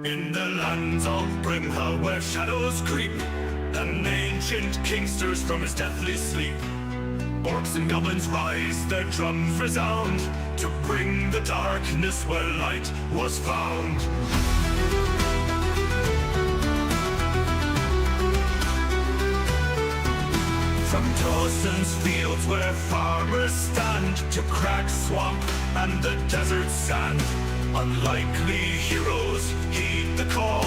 In the lands of MINHAL where shadows creep, an ancient king stirs from his deathly sleep. Orcs and goblins rise, their drums resound, to bring the darkness where light was found. From Dawson's fields where farmers stand, to Crack Swamp and the desert sand, unlikely heroes heed the call,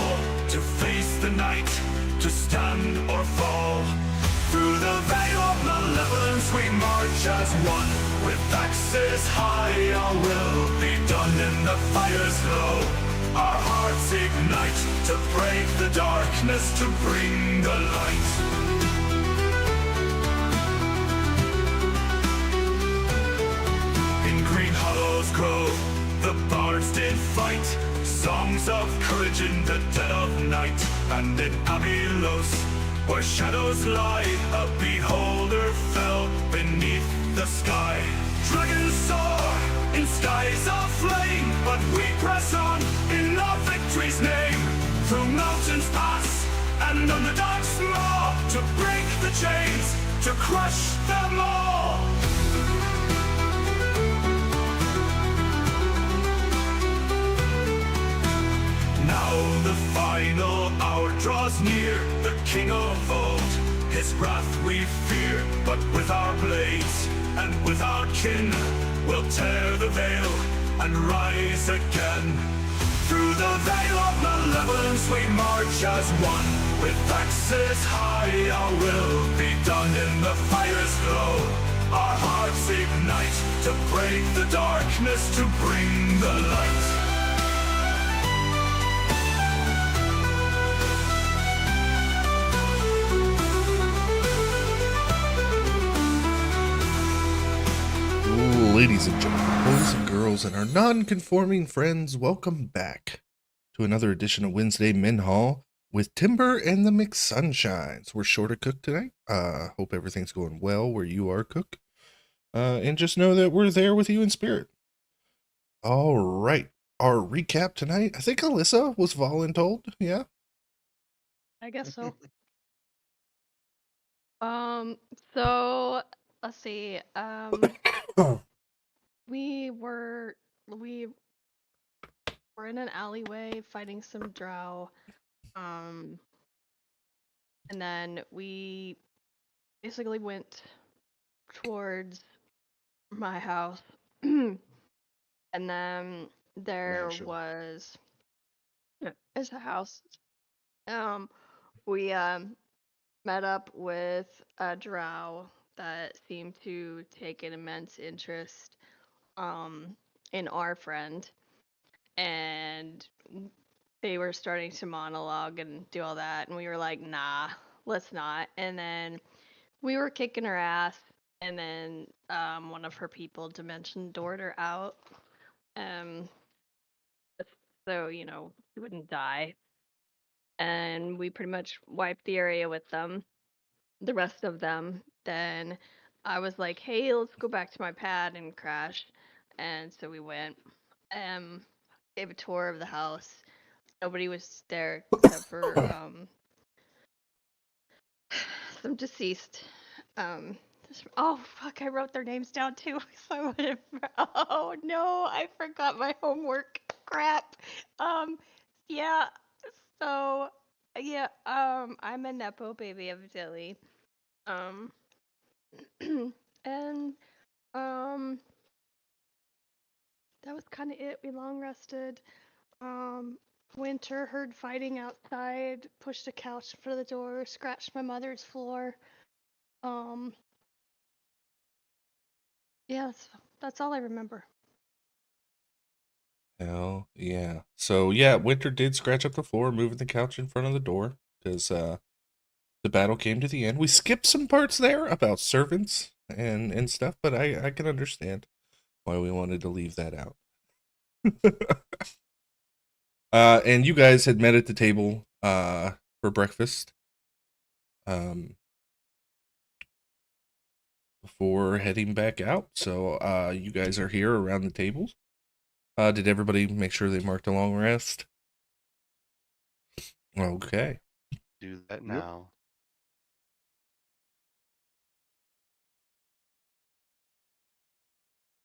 to face the night, to stand or fall. Through the veil of malevolence we march as one, with axes high our will be done in the fire's glow. Our hearts ignite to break the darkness, to bring the light. Grove, the bards did fight, songs of courage in the dead of night. And in Abylos, where shadows lie, a beholder fell beneath the sky. Dragons soar in skies of flame, but we press on in our victory's name. Through mountains pass and underdogs maw, to break the chains, to crush them all. Now the final hour draws near, the king of old, his wrath we fear. But with our blades and with our kin, we'll tear the veil and rise again. Through the veil of malevolence we march as one, with axes high our will be done in the fire's glow. Our hearts ignite to break the darkness, to bring the light. Ladies and gentlemen, boys and girls, and our non-conforming friends, welcome back to another edition of Wednesday MINHAL with Timber and the McSunshines. We're short of Cook tonight. Hope everything's going well where you are, Cook. And just know that we're there with you in spirit. All right, our recap tonight. I think Alyssa was voluntold. Yeah. I guess so. So let's see. We were in an alleyway fighting some drow. And then we basically went towards my house. And then there was there's a house. We met up with a drow that seemed to take an immense interest in our friend, and they were starting to monologue and do all that, and we were like, nah, let's not. And then we were kicking her ass, and then one of her people dimension doored her out, so you know she wouldn't die, and we pretty much wiped the area with them, the rest of them. Then I was like, hey, let's go back to my pad and crash. And so we went, gave a tour of the house. Nobody was there except for some deceased. Oh fuck, I wrote their names down too. So oh no, I forgot my homework. Crap. Yeah. So yeah, I'm a Nepo baby, evidently. And that was kind of it. We long rested. Winter heard fighting outside, pushed a couch in front of the door, scratched my mother's floor. Yeah, that's all I remember. Hell yeah. So yeah, Winter did scratch up the floor, moving the couch in front of the door, because the battle came to the end. We skipped some parts there about servants and stuff, but I can understand why we wanted to leave that out. And you guys had met at the table for breakfast before heading back out. So you guys are here around the tables. Did everybody make sure they marked a long rest? Okay. Do that now.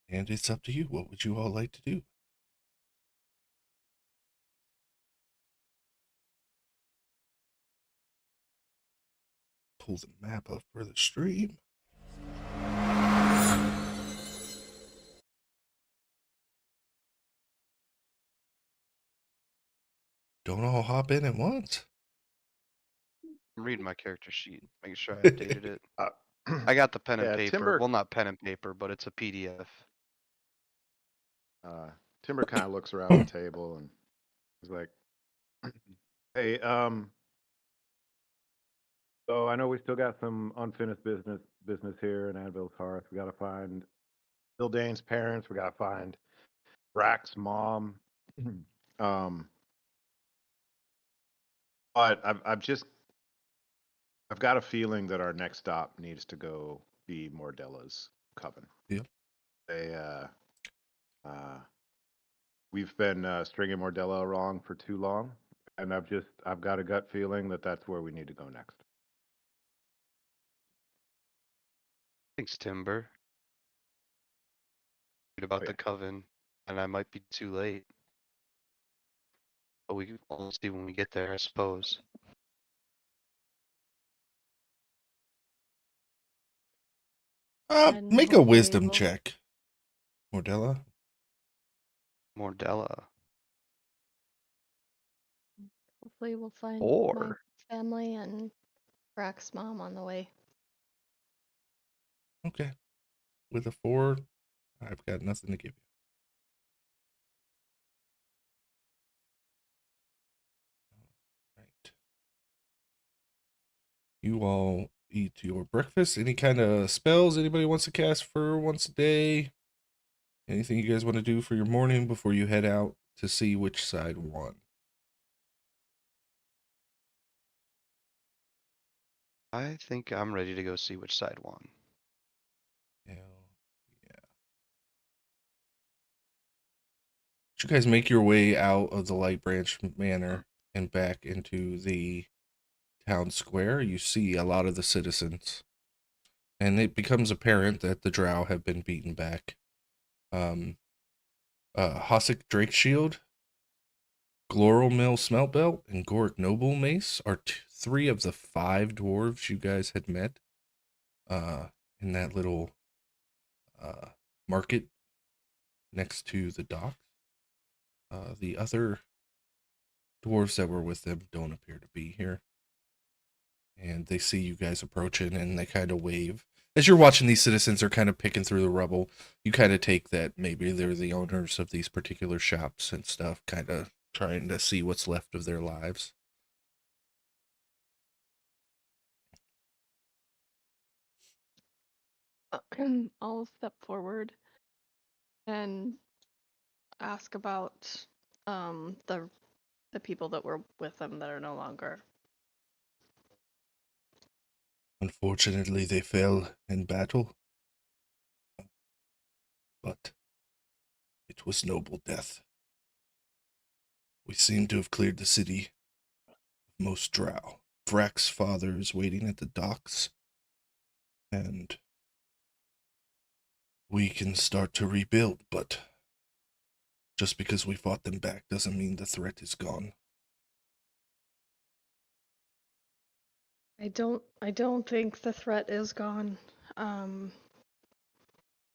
And it's up to you. What would you all like to do? Pull the map up for the stream. Don't all hop in at once. I'm reading my character sheet, making sure I updated it. I got the pen and Yeah, paper. Timber. Well, not pen and paper, but it's a PDF. Timber kind of looks around the table and is like, "Hey, so I know we still got some unfinished business here in Anvil's Hearth. We got to find Bill Dane's parents. We got to find Brack's mom. um, but I've got a feeling that our next stop needs to go be Mordella's coven. Yeah. They we've been stringing Mordella along for too long, and I've got a gut feeling that that's where we need to go next. Thanks, Timber. About Oh, the yeah. coven, and I might be too late. But we'll see when we get there, I suppose. And Make a hopefully wisdom we'll check, Mordella. Mordella. hopefully we'll find my 4. family and Brack's mom on the way. Okay. With a 4, I've got nothing to give you. Right. You all eat your breakfast. Any kind of spells anybody wants to cast for once a day? Anything you guys want to do for your morning before you head out to see which side won? I think I'm ready to go see which side won. Hell yeah. You guys make your way out of the Light Branch Manor and back into the town square. You see a lot of the citizens, and it becomes apparent that the drow have been beaten back. Hossick Drakeshield, Gloral Mill Smeltbelt, and Goric Noble Mace are 3 of the 5 dwarves you guys had met in that little market next to the docks. The other dwarves that were with them don't appear to be here. And they see you guys approaching and they kind of wave. As you're watching, these citizens are kind of picking through the rubble. You kind of take that maybe they're the owners of these particular shops and stuff, kind of trying to see what's left of their lives. I'll step forward and ask about the people that were with them that are no longer. Unfortunately, they fell in battle, but it was noble death. We seem to have cleared the city of most drow. Vrack's father is waiting at the docks, and we can start to rebuild, but just because we fought them back doesn't mean the threat is gone. I don't think the threat is gone.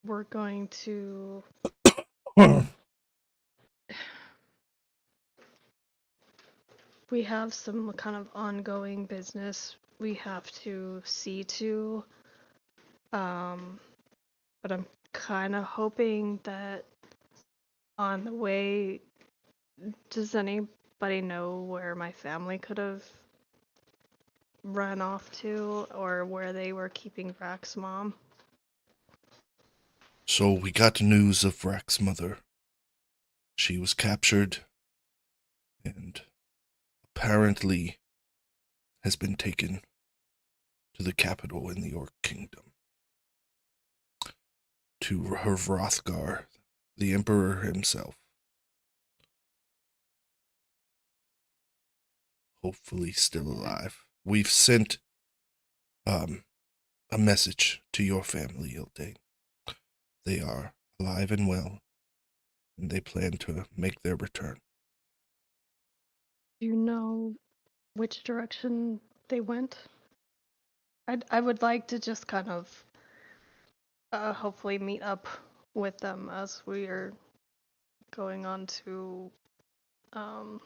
We're going to we have some kind of ongoing business we have to see to. But I'm kind of hoping that on the way, does anybody know where my family could have run off to or where they were keeping Brack's mom? So we got news of Vrack's mother. She was captured and apparently has been taken to the capital in the Orc Kingdom. To her Hrothgar, the Emperor himself. hopefully still alive. We've sent a message to your family, Ildane. They are alive and well, and they plan to make their return. Do you know which direction they went? I would like to just kind of hopefully meet up with them as we are going on to the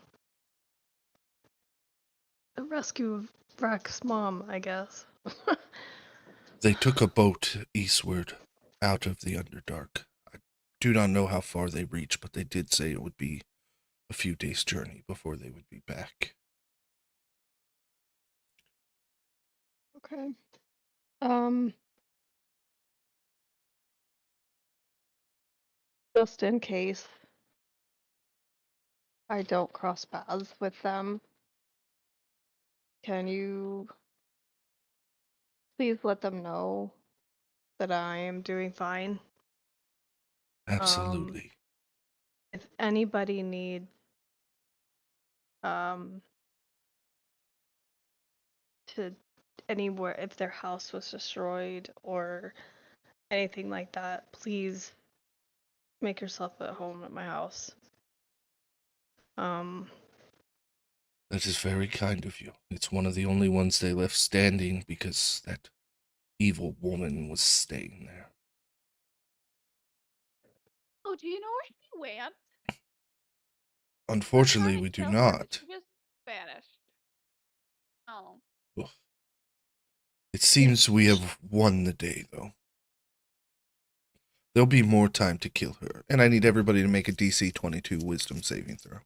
rescue of Vrack's mom, I guess. They took a boat eastward out of the Underdark. I do not know how far they reached, but they did say it would be a few days' journey before they would be back. Okay. Just in case I don't cross paths with them, can you please let them know that I am doing fine? Absolutely. If anybody needs to anywhere, if their house was destroyed or anything like that, please make yourself at home at my house. That is very kind of you. It's one of the only ones they left standing because that evil woman was staying there. Oh, do you know where she went? Unfortunately, I'm we trying do to tell her, but not. she just vanished. Oh. Oof. It seems we have won the day, though. There'll be more time to kill her, and I need everybody to make a DC 22 Wisdom saving throw.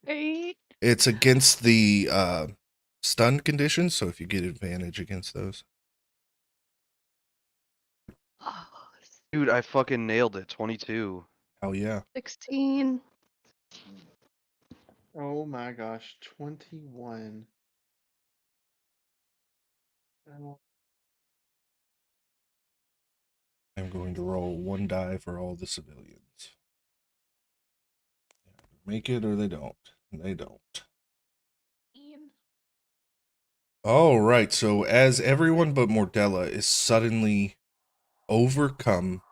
Right? It's against the stun conditions, so if you get advantage against those. Dude, I fucking nailed it. 22. Hell yeah. 16. Oh my gosh, 21. Oh, I'm going to roll one die for all the civilians. Make it or they don't. They don't. Ian. All right, so as everyone but Mordella is suddenly overcome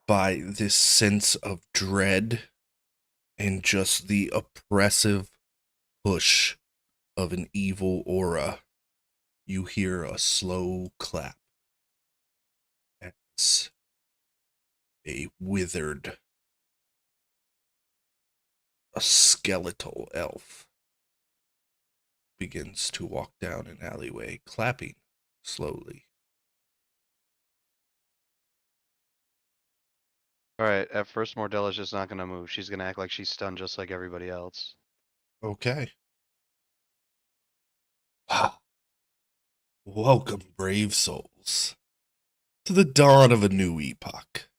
by this sense of dread and just the oppressive push of an evil aura, you hear a slow clap as a withered, a skeletal elf begins to walk down an alleyway, clapping slowly. Alright, at first Mordella's just not gonna move. She's gonna act like she's stunned just like everybody else. Okay. Welcome, brave souls, to the dawn of a new epoch.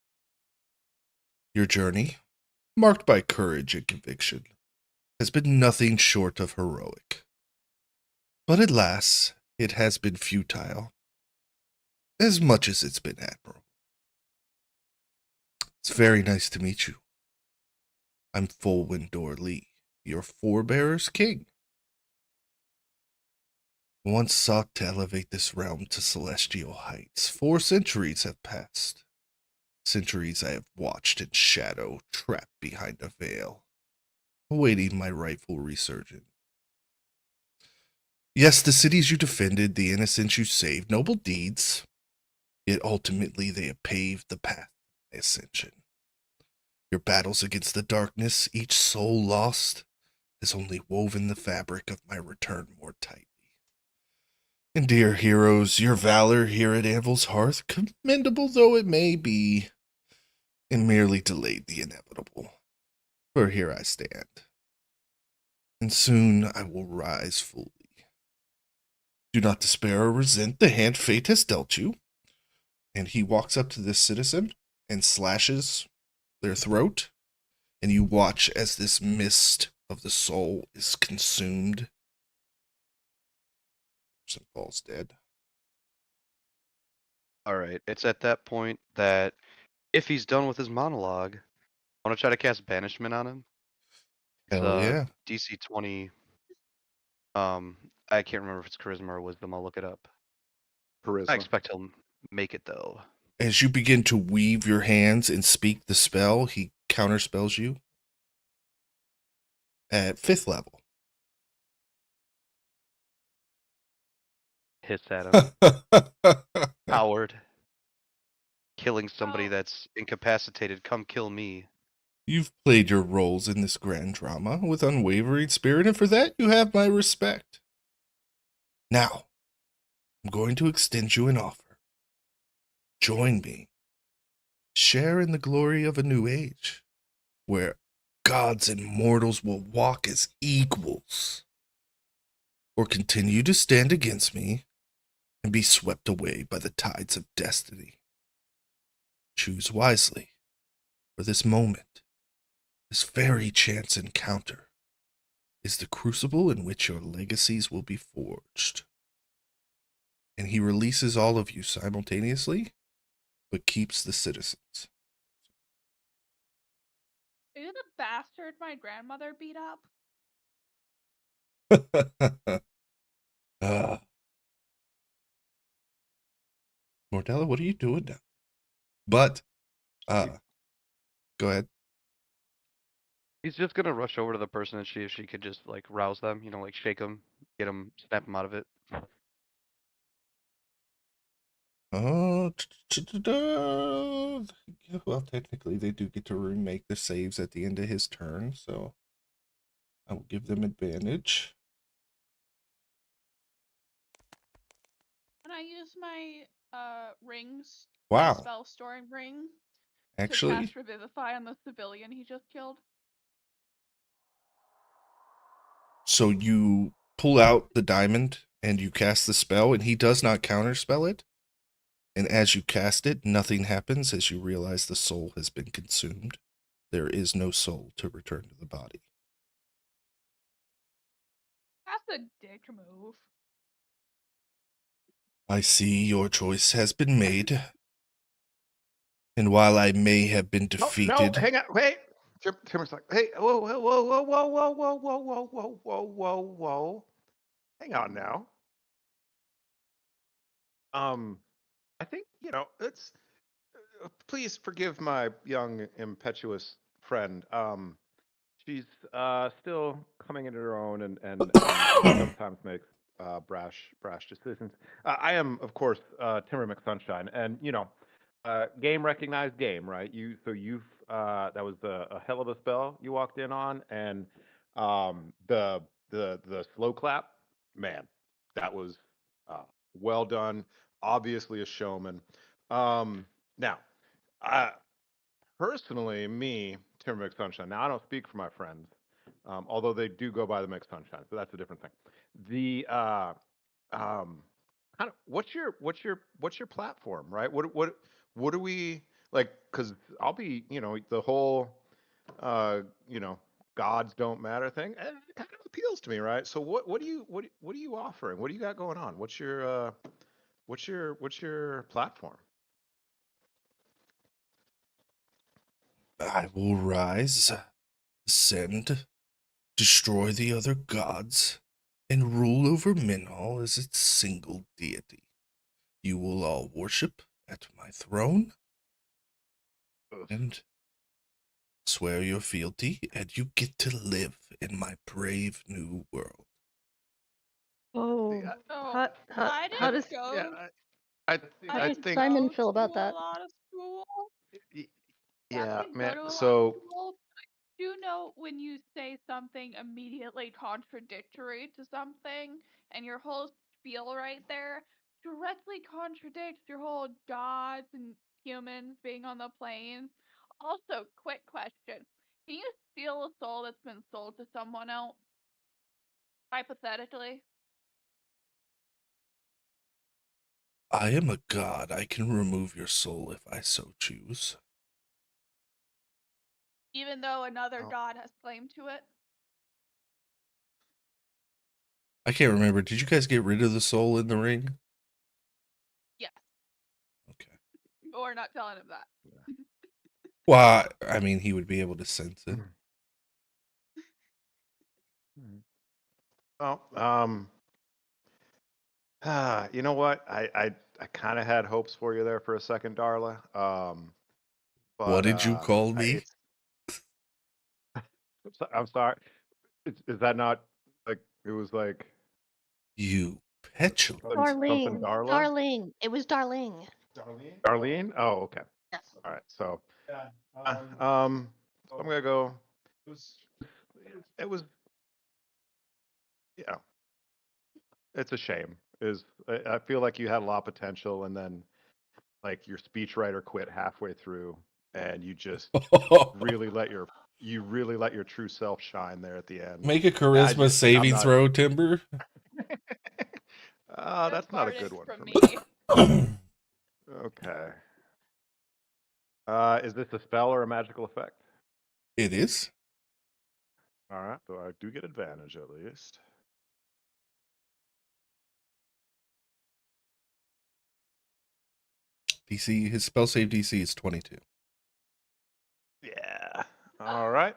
Your journey, marked by courage and conviction, has been nothing short of heroic. But alas, it has been futile, as much as it's been admirable. It's very nice to meet you. I'm Fulwindor Lee, your forebear's king. Once sought to elevate this realm to celestial heights, 4 centuries have passed. Centuries I have watched in shadow, trapped behind a veil, awaiting my rightful resurgence. Yes, the cities you defended, the innocents you saved, noble deeds, yet ultimately they have paved the path to my ascension. Your battles against the darkness, each soul lost, has only woven the fabric of my return more tightly. And dear heroes, your valor here at Anvil's Hearth, commendable though it may be, and merely delayed the inevitable. For here I stand, and soon I will rise fully. Do not despair or resent the hand fate has dealt you. And he walks up to this citizen and slashes their throat, and you watch as this mist of the soul is consumed. Person falls dead. Alright, it's at that point that if he's done with his monologue, I wanna try to cast banishment on him. It's Hell yeah. DC 20. I can't remember if it's charisma or wisdom. I'll look it up. I Charisma. expect he'll make it though. As you begin to weave your hands and speak the spell, he counterspells you at 5th level. Hiss at him. Howard. Killing somebody Oh. that's incapacitated. Come kill me. You've played your roles in this grand drama with unwavering spirit, and for that you have my respect. Now, I'm going to extend you an offer. Join me. Share in the glory of a new age, where gods and mortals will walk as equals. Or continue to stand against me and be swept away by the tides of destiny. Choose wisely, for this moment, this very chance encounter, is the crucible in which your legacies will be forged. And he releases all of you simultaneously, but keeps the citizens. Are you the bastard my grandmother beat up? Mortella, what are you doing now? But, go ahead. He's just gonna rush over to the person and see if she could just like rouse them, like shake them, get them, snap them out of it. Well, technically, they do get to remake the saves at the end of his turn, so I will give them advantage. Can I use my rings? Wow. My spell storing ring Actually, to cast Revivify on the civilian he just killed? so you pull out the diamond and you cast the spell, and he does not counterspell it. And as you cast it, nothing happens as you realize the soul has been consumed. There is no soul to return to the body. That's a dick move. I see your choice has been made. And while I may have been defeated... No, hang on, wait. Timber's like, hey, whoa, whoa, whoa, whoa, whoa, whoa, whoa, whoa, whoa, whoa, whoa, whoa, whoa. Hang on now. I think, it's please forgive my young, impetuous friend. She's still coming into her own and sometimes makes brash decisions. I am, of course, Timber McSunshine, and game recognized game, right? You've that was a hell of a spell you walked in on, and the slow clap, man, that was well done. Obviously a showman. Now, I personally, Timber McSunshine. Now I don't speak for my friends, although they do go by the McSunshine, but that's a different thing. The kind of what's your platform, right? What do we like? Because I'll be, the whole, uh, you know, gods don't matter thing. It kind of appeals to me, right? So what are you offering? What do you got going on? What's your platform? I will rise, ascend, destroy the other gods, and rule over Minhal as its single deity. You will all worship at my throne and swear your fealty, and you get to live in my brave new world. Oh, Oh, I how didn't does go. Yeah, I how does think Simon go feel about to that? a lot of school. y- Yeah, yeah, I didn't man. go to a lot of So school. But I do know when you say something immediately contradictory to something, and your whole spiel right there directly contradicts your whole gods and humans being on the plane. Also, quick question: can you steal a soul that's been sold to someone else? Hypothetically, I am a god. I can remove your soul if I so choose. even though another Oh. god has claim to it. I can't remember. Did you guys get rid of the soul in the ring? Yes, Okay. but we're not telling him that. Well, I mean, he would be able to sense it. Well, you know what? I kind of had hopes for you there for a second, Darla. What But did you call me? it's I'm sorry. Is that not like it was like You petulant. something Darling. Darla? Darling. It was Darling. Darlene? Oh, okay. Yes. All right. So, so I'm gonna go. It was, yeah. It's a shame. I feel like you had a lot of potential, and then like your speechwriter quit halfway through, and you just really let your true self shine there at the end. Make a I charisma just, I'm saving not. throw, Timber. That's not a good Bardic one from for me. me. Okay. Is this a spell or a magical effect? It is. All right, so I do get advantage at least. DC. His spell save DC is 22. Yeah. All right.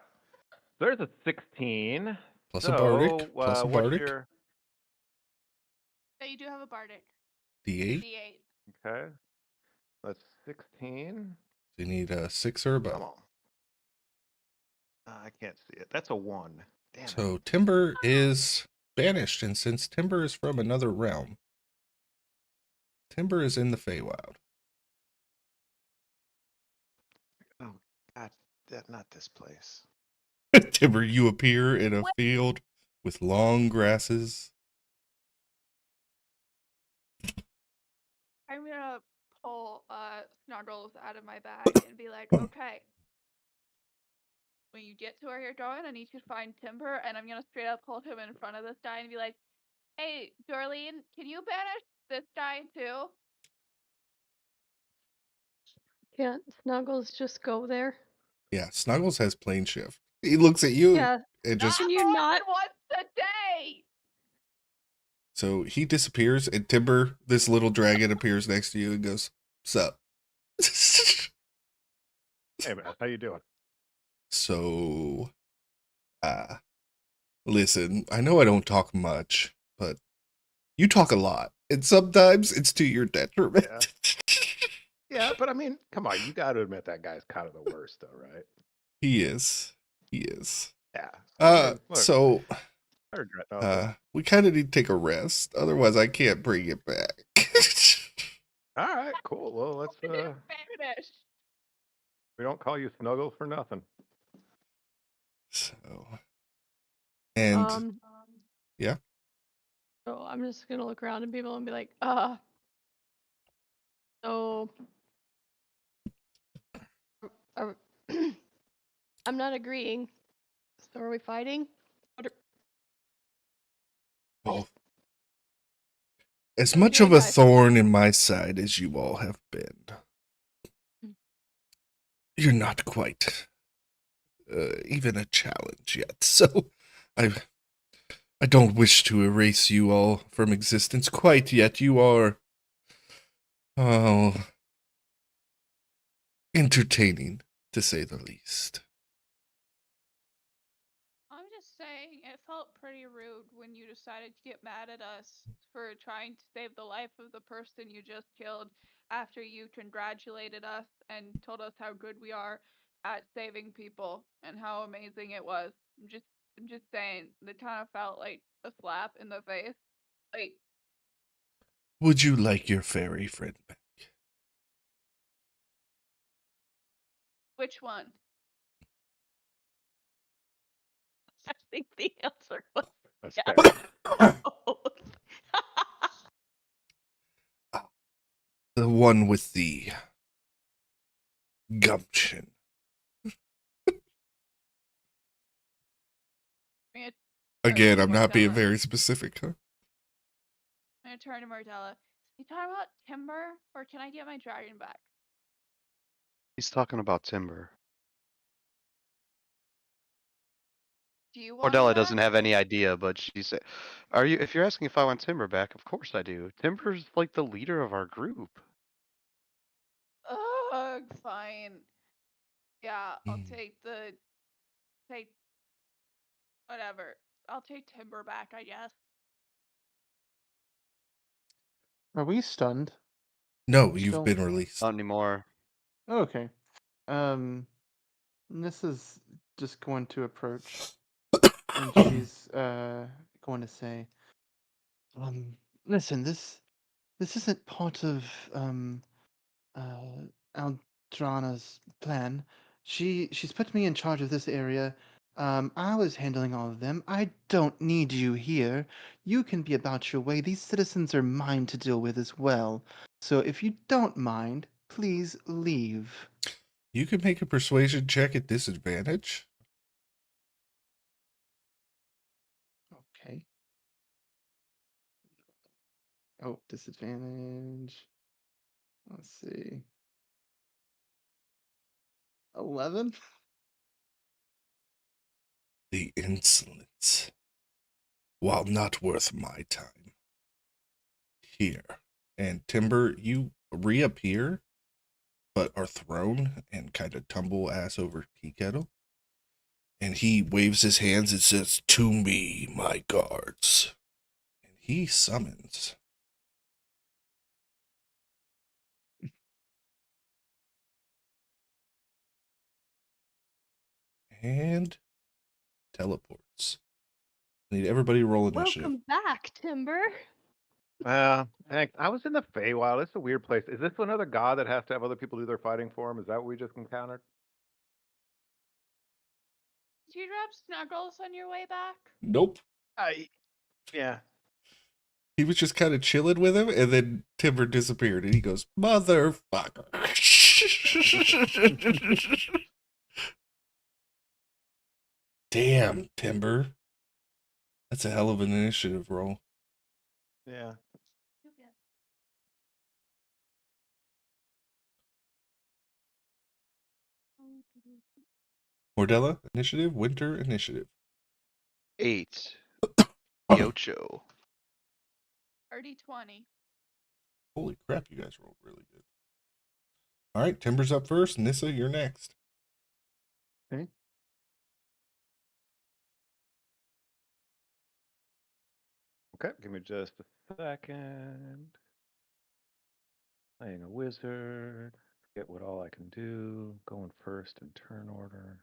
There's a 16. Plus a So, bardic. Plus a what's bardic. your? So you do have a Bardic. D8. D8. Okay. That's 16. So you need a 6 or Come above. on. I can't see it. That's a 1. Damn it. So Timber is banished, and since Timber is from another realm, Timber is in the Feywild. Oh, God. Not this place. Timber, you appear in a field with long grasses. I'm gonna pull Snuggles out of my bag and be like, okay, when you get to where you're going, I need you to find Timber, and I'm gonna straight up hold him in front of this guy and be like, hey, Darlene, can you banish this guy too? Can't Snuggles just go there? Yeah, Snuggles has plane shift. He looks at you Yeah. and just Can you more not? than once a day. so he disappears, and Timber, this little dragon, appears next to you and goes, "Sup?" Hey, man. How you doing? So, listen, I know I don't talk much, but you talk a lot, and sometimes it's to your detriment. Yeah, but I mean, come on. You got to admit that guy's kind of the worst, though, right? He is. He is. Yeah. I mean, look, So, I regret nothing. we kind of need to take a rest. Otherwise, I can't bring it back. All right, cool. Well, let's. Banish. We don't call you Snuggle for nothing. So, and yeah. So I'm just gonna look around at people and be like, so are, I'm not agreeing. So are we fighting? Well, as So much you of a guys- thorn in my side as you all have been, you're not quite even a challenge yet. So, I don't wish to erase you all from existence quite yet. You are, oh, entertaining, to say the least. I'm just saying, it felt pretty rude when you decided to get mad at us for trying to save the life of the person you just killed after you congratulated us and told us how good we are at saving people and how amazing it was. I'm just saying, it kind of felt like a slap in the face. Like, Would you like your fairy friend back? which one? I think the answer was That's yes. fair. The one with the gumption. Again, I'm not being very specific, huh? I'm gonna turn to Martella. Are you talking about Timber, or can I get my dragon back? He's talking about Timber. Do you want Cordella him doesn't back? have any idea, but she said, "Are you? If you're asking if I want Timber back, of course I do. Timber's like the leader of our group." Ugh, fine. Yeah, I'll Mm. take whatever. I'll take Timber back, I guess. Are we stunned? No, Just you've don't- been released. Not anymore. Oh, okay. This is just going to approach, and she's going to say, listen, this isn't part of Aldrana's plan. She's put me in charge of this area. I was handling all of them. I don't need you here. You can be about your way. These citizens are mine to deal with as well. So if you don't mind, please leave. You can make a persuasion check at disadvantage. Okay. Oh, disadvantage. Let's see. 11? The insolence. While not worth my time. Here. And Timber, you reappear, but are thrown and kind of tumble ass over tea kettle. And he waves his hands and says, "To me, my guards." And he summons. And teleports. I need everybody to roll initiative. Welcome back, Timber. Thanks. I was in the Feywild. It's a weird place. Is this another god that has to have other people do their fighting for him? Is that what we just encountered? Did you drop Snuggles on your way back? Nope. Yeah. He was just kind of chilling with him, and then Timber disappeared, and he goes, "Motherfucker." Damn, Timber. That's a hell of an initiative roll. Yeah. Mordella, initiative. Winter, initiative. 8. Yocho. Already 20. Holy crap, you guys rolled really good. All right, Timber's up first. Nissa, you're next. Okay. Okay, give me just a second. Playing a wizard. Forget what all I can do. Going first in turn order.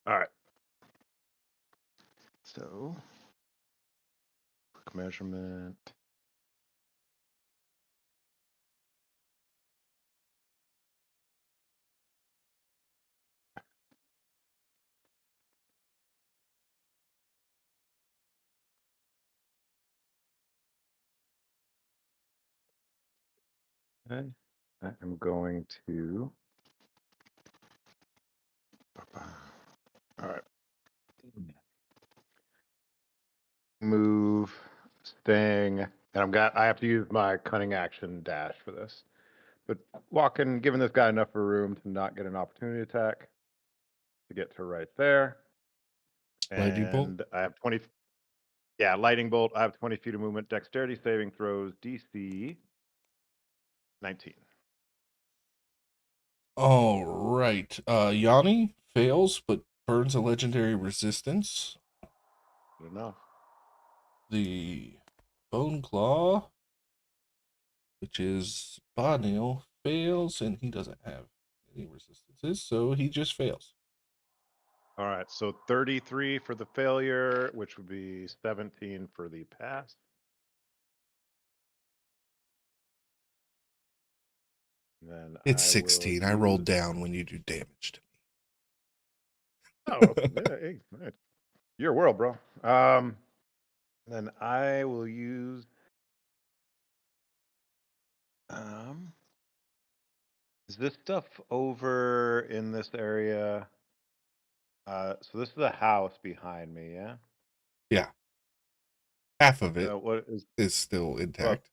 All right. So, quick measurement. Okay. I'm going to. All right. Move, staying, and I have to use my cunning action dash for this. But walking, giving this guy enough room to not get an opportunity attack to get to right there. Lightning bolt? And I have 20. Yeah, lightning bolt. I have 20 feet of movement. Dexterity saving throws. DC 19. All right. Yanni fails, but burns a legendary resistance. Good enough. The Bone Claw, which is Bonil, fails, and he doesn't have any resistances, so he just fails. All right, so 33 for the failure, which would be 17 for the pass. Then It's I will 16. I rolled down when you do damage to me. Oh, yeah, hey, nice. Your world, bro. Then I will use. Is this stuff over in this area? So this is the house behind me, yeah. Yeah. Half of it What is still intact.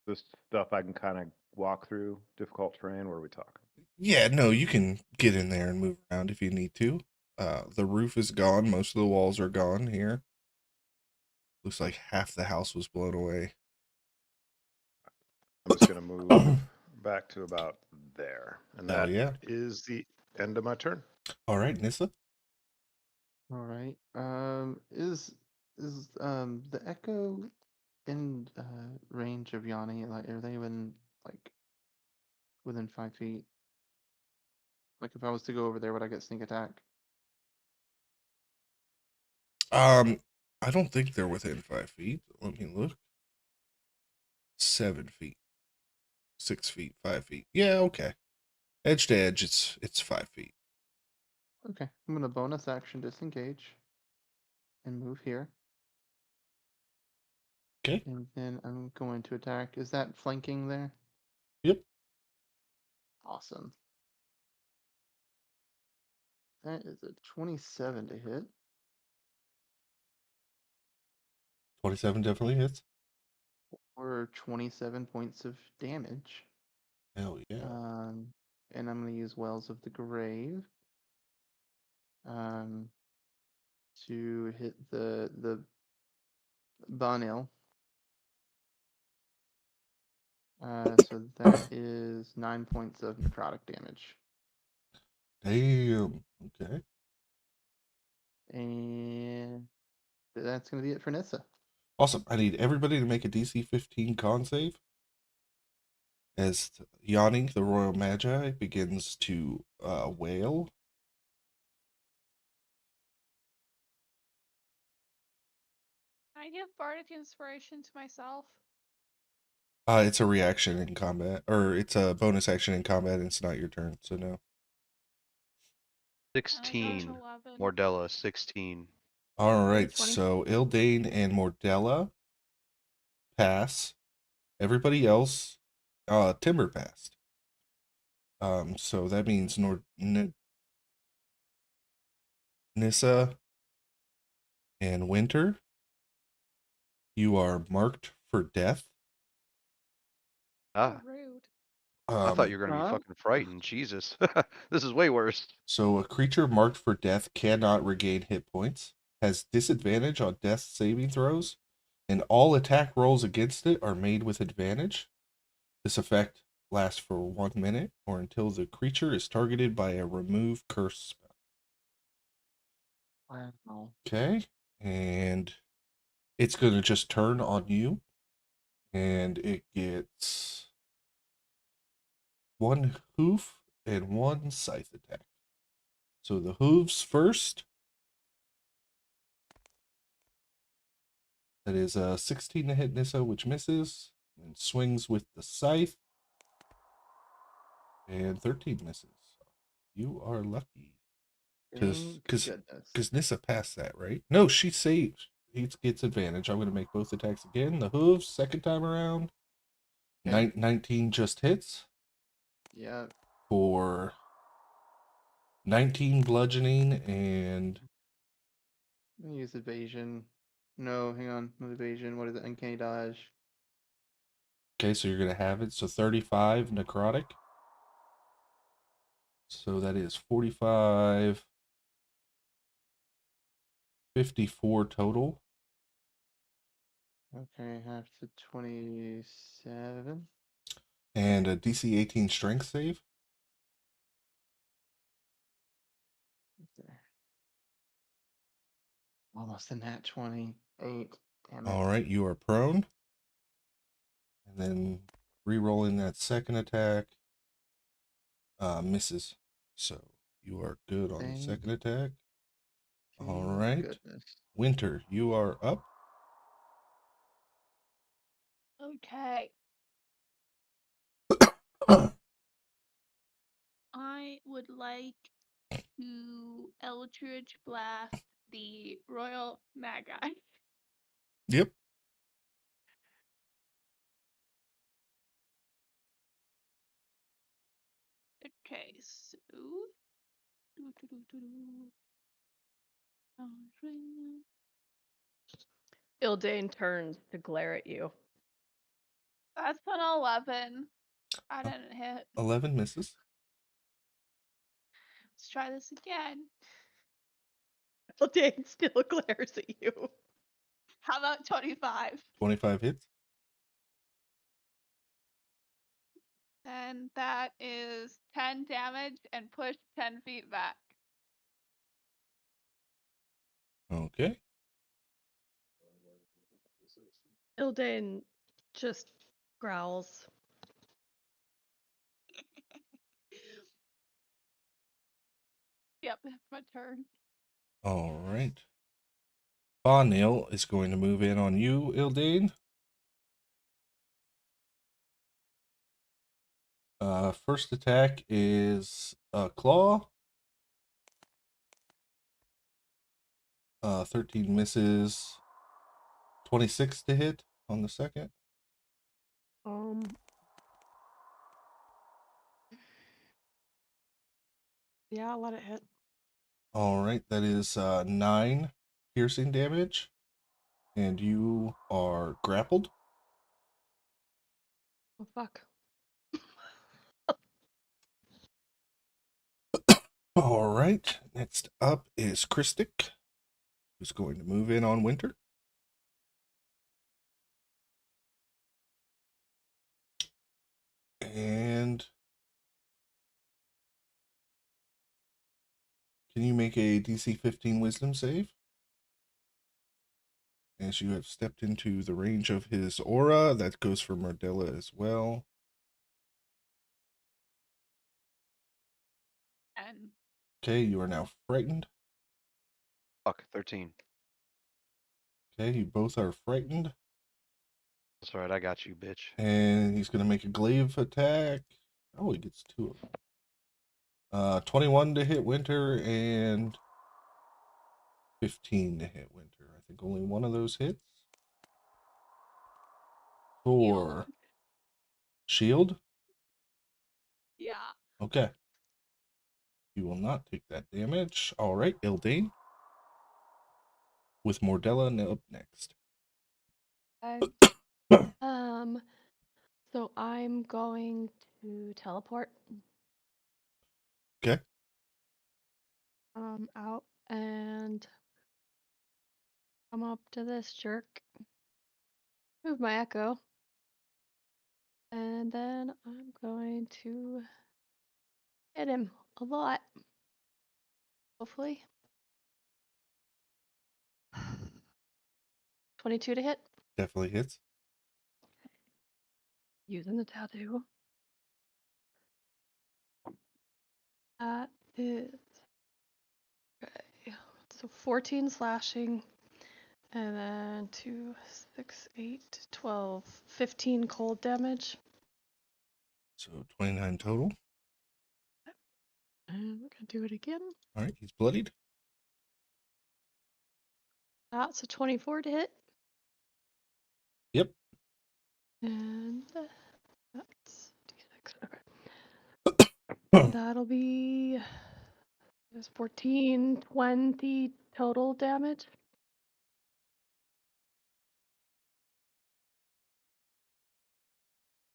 this stuff I can kind of walk through? Difficult terrain? What are we talking? Yeah, no, you can get in there and move around if you need to. The roof is gone. Most of the walls are gone here. Looks like half the house was blown away. I'm just gonna move back to about there. And Hell that yeah. is the end of my turn. All right, Nissa. All right. Is the echo in range of Yanni? Like, are they within 5 feet? Like, if I was to go over there, would I get sneak attack? I don't think they're within 5 feet. Let me look. 7 feet, 6 feet, 5 feet. Yeah, okay. Edge to edge, it's 5 feet. Okay, I'm gonna bonus action disengage and move here, Okay. and then I'm going to attack. Is that flanking there? Yep. Awesome. That is a 27 to hit. 27 definitely hits. Or 27 points of damage. Hell yeah. And I'm going to use Wells of the Grave to hit the Bonil. So that is 9 points of necrotic damage. Damn. Okay. And that's going to be it for Nissa. Awesome. I need everybody to make a DC 15 con save as Yanni, the Royal Magi, begins to wail. Can I give Bardic Inspiration to myself? It's a reaction in combat, or it's a bonus action in combat, and it's not your turn, so no. 16. 11. Mordella, 16. All right, 20. so Ildane and Mordella pass. Everybody else, Timber passed. So that means Nissa and Winter, you are marked for death. Ah, Rude. I thought you were gonna be Huh? fucking frightened. Jesus, this is way worse. So a creature marked for death cannot regain hit points, has disadvantage on death saving throws, and all attack rolls against it are made with advantage. This effect lasts for 1 minute or until the creature is targeted by a remove curse spell. Wow. Okay, and it's going to just turn on you, and it gets 1 hoof and 1 scythe attack. So the hooves first. That is a 16 to hit Nissa, which misses, and swings with the scythe, and 13 misses. You are lucky. Thank goodness. Because Nissa passed that, right? No, she saved. He gets advantage. I'm going to make both attacks again. The hooves, second time around. Okay. 19 just hits Yeah. for 19 bludgeoning and I'm gonna use evasion. No, hang on. Not evasion. What is it? Uncanny dodge. okay, so you're gonna have it. So 35 necrotic. So that is 45, 54 total. Okay, half to 27. And a DC 18 strength save. There. Almost a nat 28. Damn it. All right, you are prone. And then re-rolling that second attack misses. So you are good on the Thank second attack. All Thank right. goodness. Winter, you are up. Okay. I would like to Eldritch Blast the Royal Magi. Yep. Okay, so. doo-doo-doo-doo-doo. Ildane turns to glare at you. That's an 11. I didn't hit. 11 misses. Let's try this again. Ildane still glares at you. How about 25? 25 hits. And that is 10 damage and push 10 feet back. Okay. Ildane just growls. Yep, that's my turn. All right. Bonil is going to move in on you, Ildane. First attack is a claw. 13 misses. 26 to hit on the second. Yeah, let it hit. All right, that is 9 piercing damage, and you are grappled. Oh fuck. All right, next up is Christic, who's going to move in on Winter. And can you make a DC 15 Wisdom save? As you have stepped into the range of his aura, that goes for Mardella as well. And Okay, you are now frightened. Fuck, 13. Okay, you both are frightened. That's right, I got you, bitch. And he's going to make a glaive attack. Oh, he gets 2 of them. 21 to hit Winter and 15 to hit Winter. I think only one of those hits. For shield? yeah. Okay. You will not take that damage. All right, Ildane. With Mordella up next. Okay. So I'm going to teleport. Okay. Out and come up to this jerk. Move my echo. And then I'm going to hit him a lot. Hopefully. 22 to hit. Definitely hits. Using the tattoo. That is okay. So 14 slashing, and then 2, 6, 8, 12, 15 cold damage. So 29 total. And we're gonna do it again. All right, he's bloodied. That's a 24 to hit. Yep. And that's d6. Okay. That'll be 14, 20 total damage.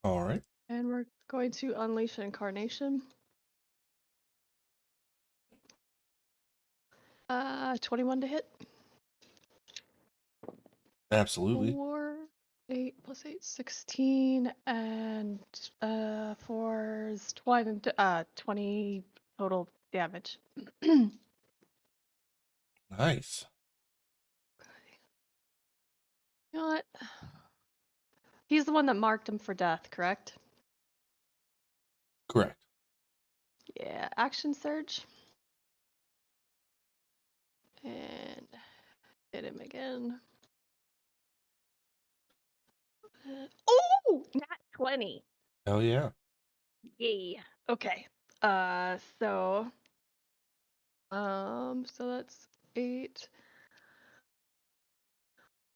All right. And we're going to unleash incarnation. 21 to hit. Absolutely. 4, 8 plus 8, 16, and 4 is 20 total damage. Nice. You know what? He's the one that marked him for death, correct? Correct. Yeah, action surge. And hit him again. Oh, not 20. Hell yeah. Yay. Okay. So that's 8.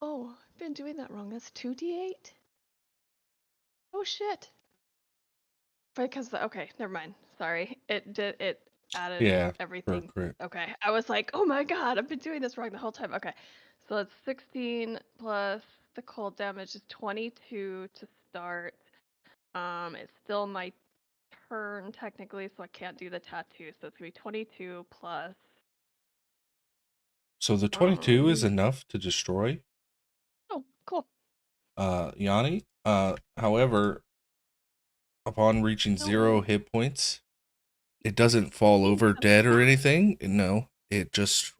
Oh, I've been doing that wrong. That's 2d8. Oh shit. Because okay, never mind. Sorry. It added Yeah. everything. Correct. Okay. I was like, "Oh my god, I've been doing this wrong the whole time." Okay. So that's 16 plus the cold damage is 22 to start. It's still my turn technically, so I can't do the tattoo. So it's going to be 22 plus So the 22 is um enough to destroy Oh, cool. Yanni. However, Upon reaching No 0 way. hit points, it doesn't fall over dead or anything. No, it just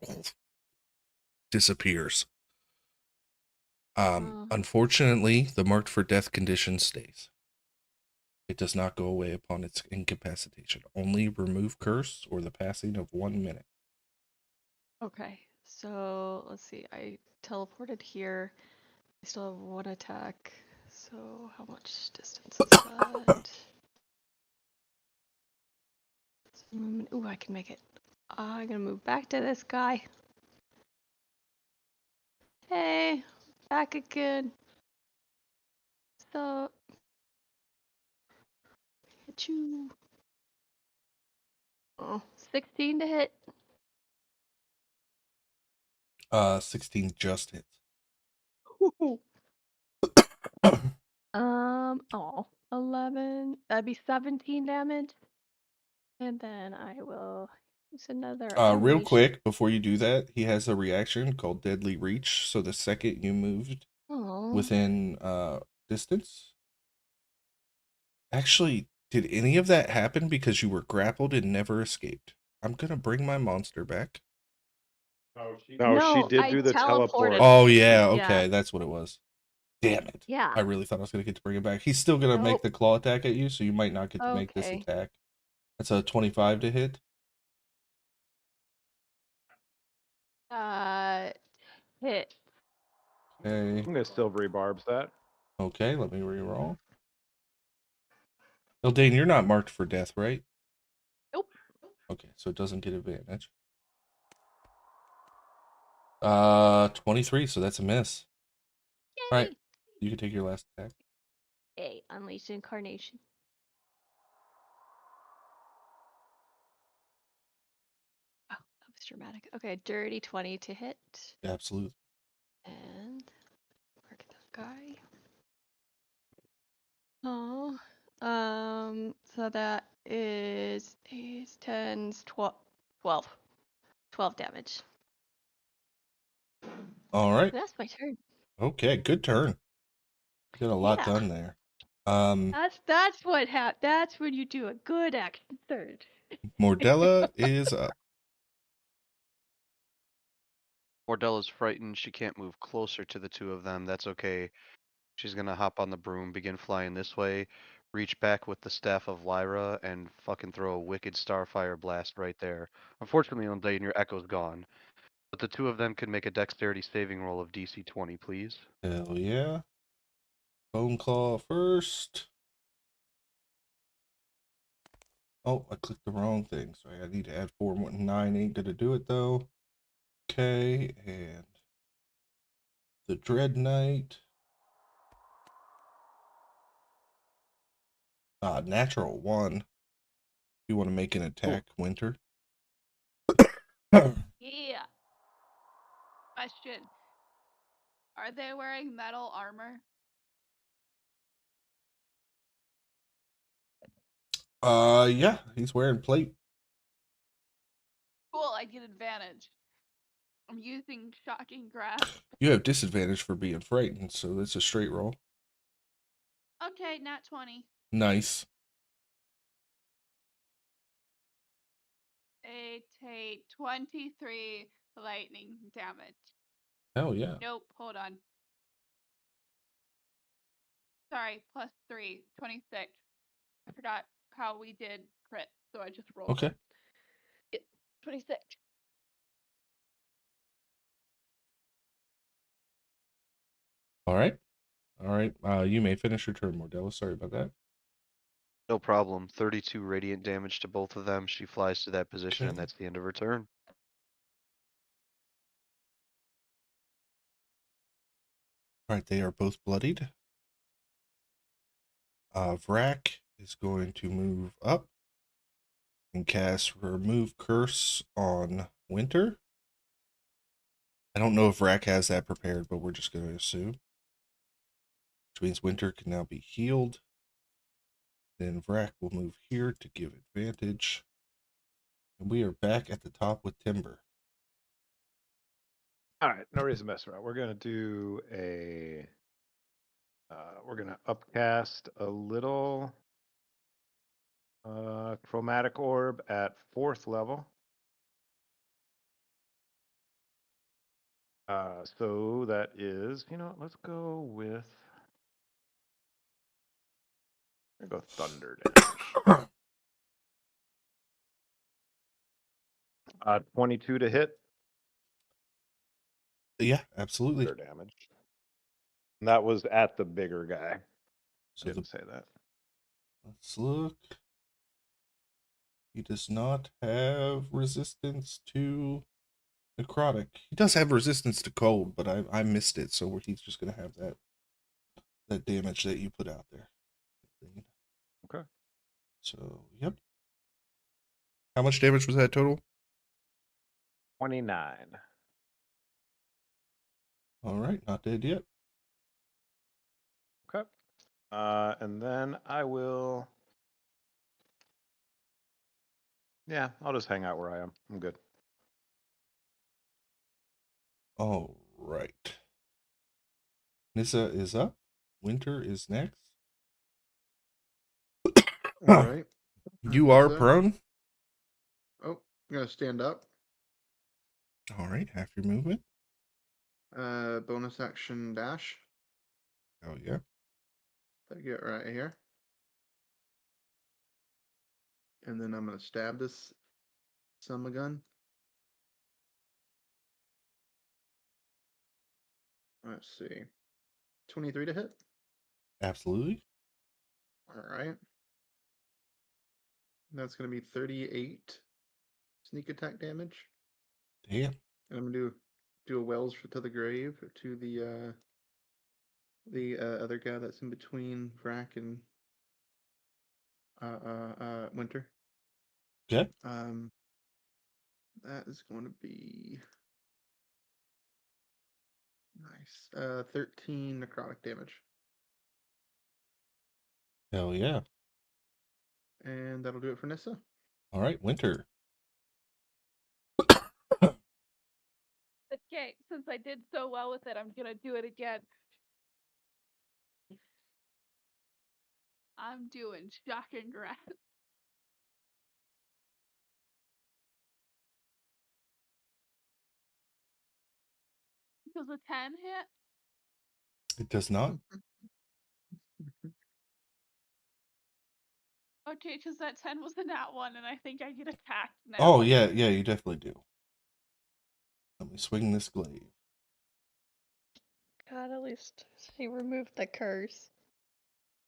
disappears. Unfortunately, the marked for death condition stays. It does not go away upon its incapacitation. Only remove curse or the passing of 1 minute. Okay, so let's see. I teleported here. I still have 1 attack. So how much distance is that? Ooh, I can make it. I'm gonna move back to this guy. Hey, back again. So hit you. Oh, 16 to hit. 16 just hits. Oh, 11. That'd be 17 damage. And then I will use another Real unleash. quick, before you do that, he has a reaction called Deadly Reach. So the second you moved within distance. Actually, did any of that happen because you were grappled and never escaped? I'm gonna bring my monster back. No, she No, did I do the teleport. teleported. Oh yeah, Yeah. okay, that's what it was. Damn it. Yeah. I really thought I was gonna get to bring it back. He's still gonna make Nope. the claw attack at you, so you might not get to make this Okay. attack. That's a 25 to hit. Hit. Okay. I'm gonna silvery barbs that. Okay, let me reroll. Dane, you're not marked for death, right? Nope. Okay, so it doesn't get advantage. 23, so that's a miss. All right, you can take your last attack. Unleash Incarnation. Oh, that was dramatic. Okay, dirty 20 to hit. Absolutely. And mark that guy. Oh, so that is 8, 10, 12, 12 damage. All right. That's my turn. Okay, good turn. You got a lot done there. That's what that's when you do a good action surge. Mordella is up. Mordella's frightened. She can't move closer to the two of them. That's okay. She's gonna hop on the broom, begin flying this way, reach back with the staff of Lyra, and fucking throw a wicked starfire blast right there. Unfortunately, Undain, your echo's gone. But the two of them can make a dexterity saving roll of DC 20, please. Hell yeah. Bone claw first. Oh, I clicked the wrong thing. So I need to add 4 more. 9 ain't gonna do it though. Okay, and the Dread Knight. Natural 1. You want to make an attack, Winter? Yeah. Question. Are they wearing metal armor? Yeah, he's wearing plate. Cool, I get advantage. I'm using shocking grasp. You have disadvantage for being frightened, so that's a straight roll. Okay, nat 20. Nice. They take 23 lightning damage. Hell yeah. Nope, hold on. Sorry, plus 3, 26. I forgot how we did crit, so I just rolled. Okay. 26. All right. All right. You may finish your turn, Mordella. Sorry about that. No problem. 32 radiant damage to both of them. She flies to that position, and that's the end of her turn. All right, they are both bloodied. Vrak is going to move up and cast Remove Curse on Winter. I don't know if Vrak has that prepared, but we're just going to assume. Which means Winter can now be healed. Then Vrak will move here to give advantage. And we are back at the top with Timber. All right, no reason to mess around. We're gonna do a. We're gonna upcast a little. Chromatic orb at 4th level. So that is, let's go with. I'm gonna go thunder damage. 22 to hit. Yeah, absolutely. Thunder damage. And that was at the bigger guy. So Didn't say that. let's look. He does not have resistance to necrotic. He does have resistance to cold, but I missed it, so he's just gonna have that damage that you put out there. Okay. So yep. How much damage was that total? 29. All right, not dead yet. Okay. And then I will. Yeah, I'll just hang out where I am. I'm good. All right. Nissa is up. Winter is next. All right. You are Nissa. prone. Oh, I'm gonna stand up. All right, half your movement. Bonus action dash. Oh yeah. I get right here. And then I'm gonna stab this son of a gun. Let's see. 23 to hit. Absolutely. All right. That's gonna be 38 sneak attack damage. Damn. And I'm gonna do a Wells to the grave to the other guy that's in between Vrack and Winter. Okay. That is going to be nice. 13 necrotic damage. Hell yeah. And that'll do it for Nissa. All right, Winter. Okay, since I did so well with it, I'm gonna do it again. I'm doing shocking grass. Does a 10 hit? It does not. Okay, because that 10 was a nat 1, and I think I get attacked now. Oh yeah, you definitely do. Let me swing this glaive. God, at least he removed the curse.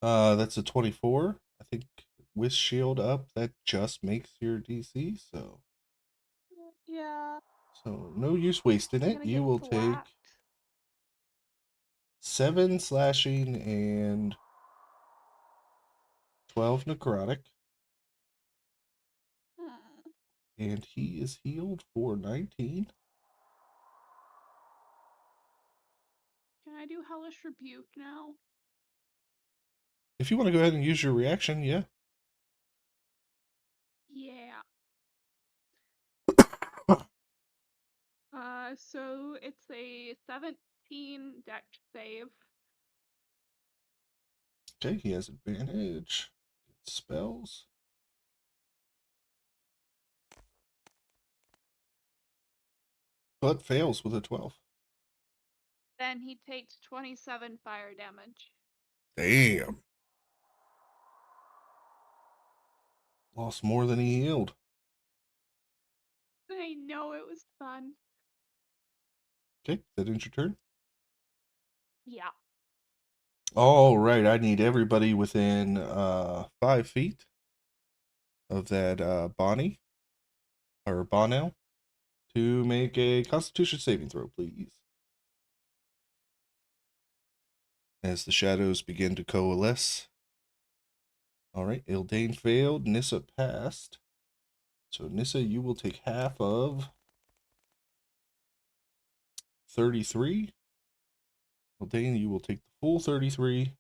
That's a 24. I think with shield up, that just makes your DC. Yeah. So no use wasting I'm it. gonna You get will take slapped. 7 slashing and 12 necrotic, Hmm. and he is healed for 19. Can I do Hellish Rebuke now? If you want to go ahead and use your reaction, yeah. Yeah. So it's a 17 dex save. Okay, he has advantage. Spells. But fails with a 12. Then he takes 27 fire damage. Damn. Lost more than he healed. I know, it was fun. Okay, that ends your turn. Yeah. All right, I need everybody within 5 feet of that Bonnie or Bonnell to make a Constitution saving throw, please. As the shadows begin to coalesce. All right, Ildane failed. Nissa passed. So Nissa, you will take half of 33. Ildane, you will take the full 33.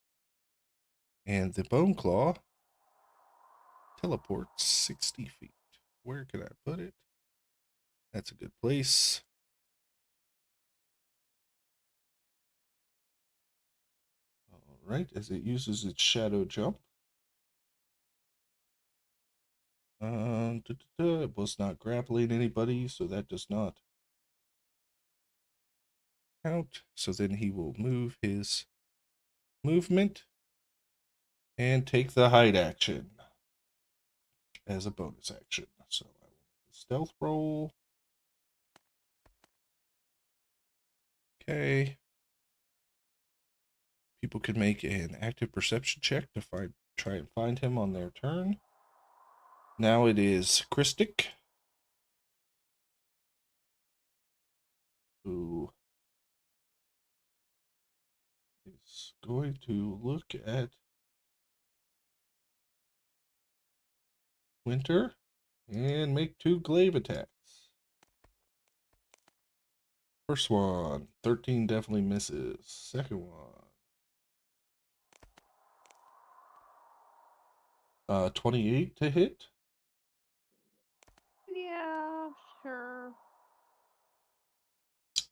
And the Bone Claw teleports 60 feet. Where can I put it? That's a good place. All right, as it uses its shadow jump. It was not grappling anybody, so that does not count. So then he will move his movement and take the hide action as a bonus action. So I will make a stealth roll. Okay. People can make an active perception check to try and find him on their turn. Now it is Christic, who is going to look at Winter and make 2 glaive attacks. First one, 13 definitely misses. Second one, 28 to hit. Yeah, sure.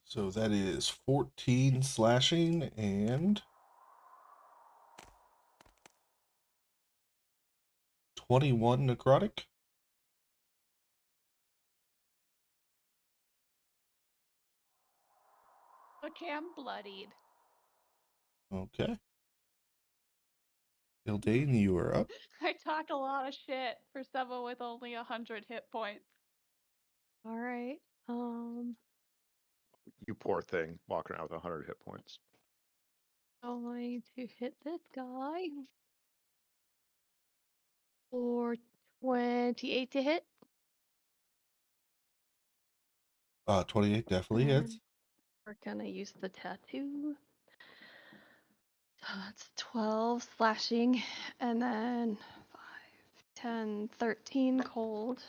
So that is 14 slashing and 21 necrotic. Okay, I'm bloodied. Okay. Ildane, you are up. I talk a lot of shit for someone with only 100 hit points. All right. You poor thing, walking around with 100 hit points. Going to hit this guy for 28 to hit. 28 definitely hits. And we're gonna use the tattoo. So that's 12 slashing, and then 5, 10, 13 cold.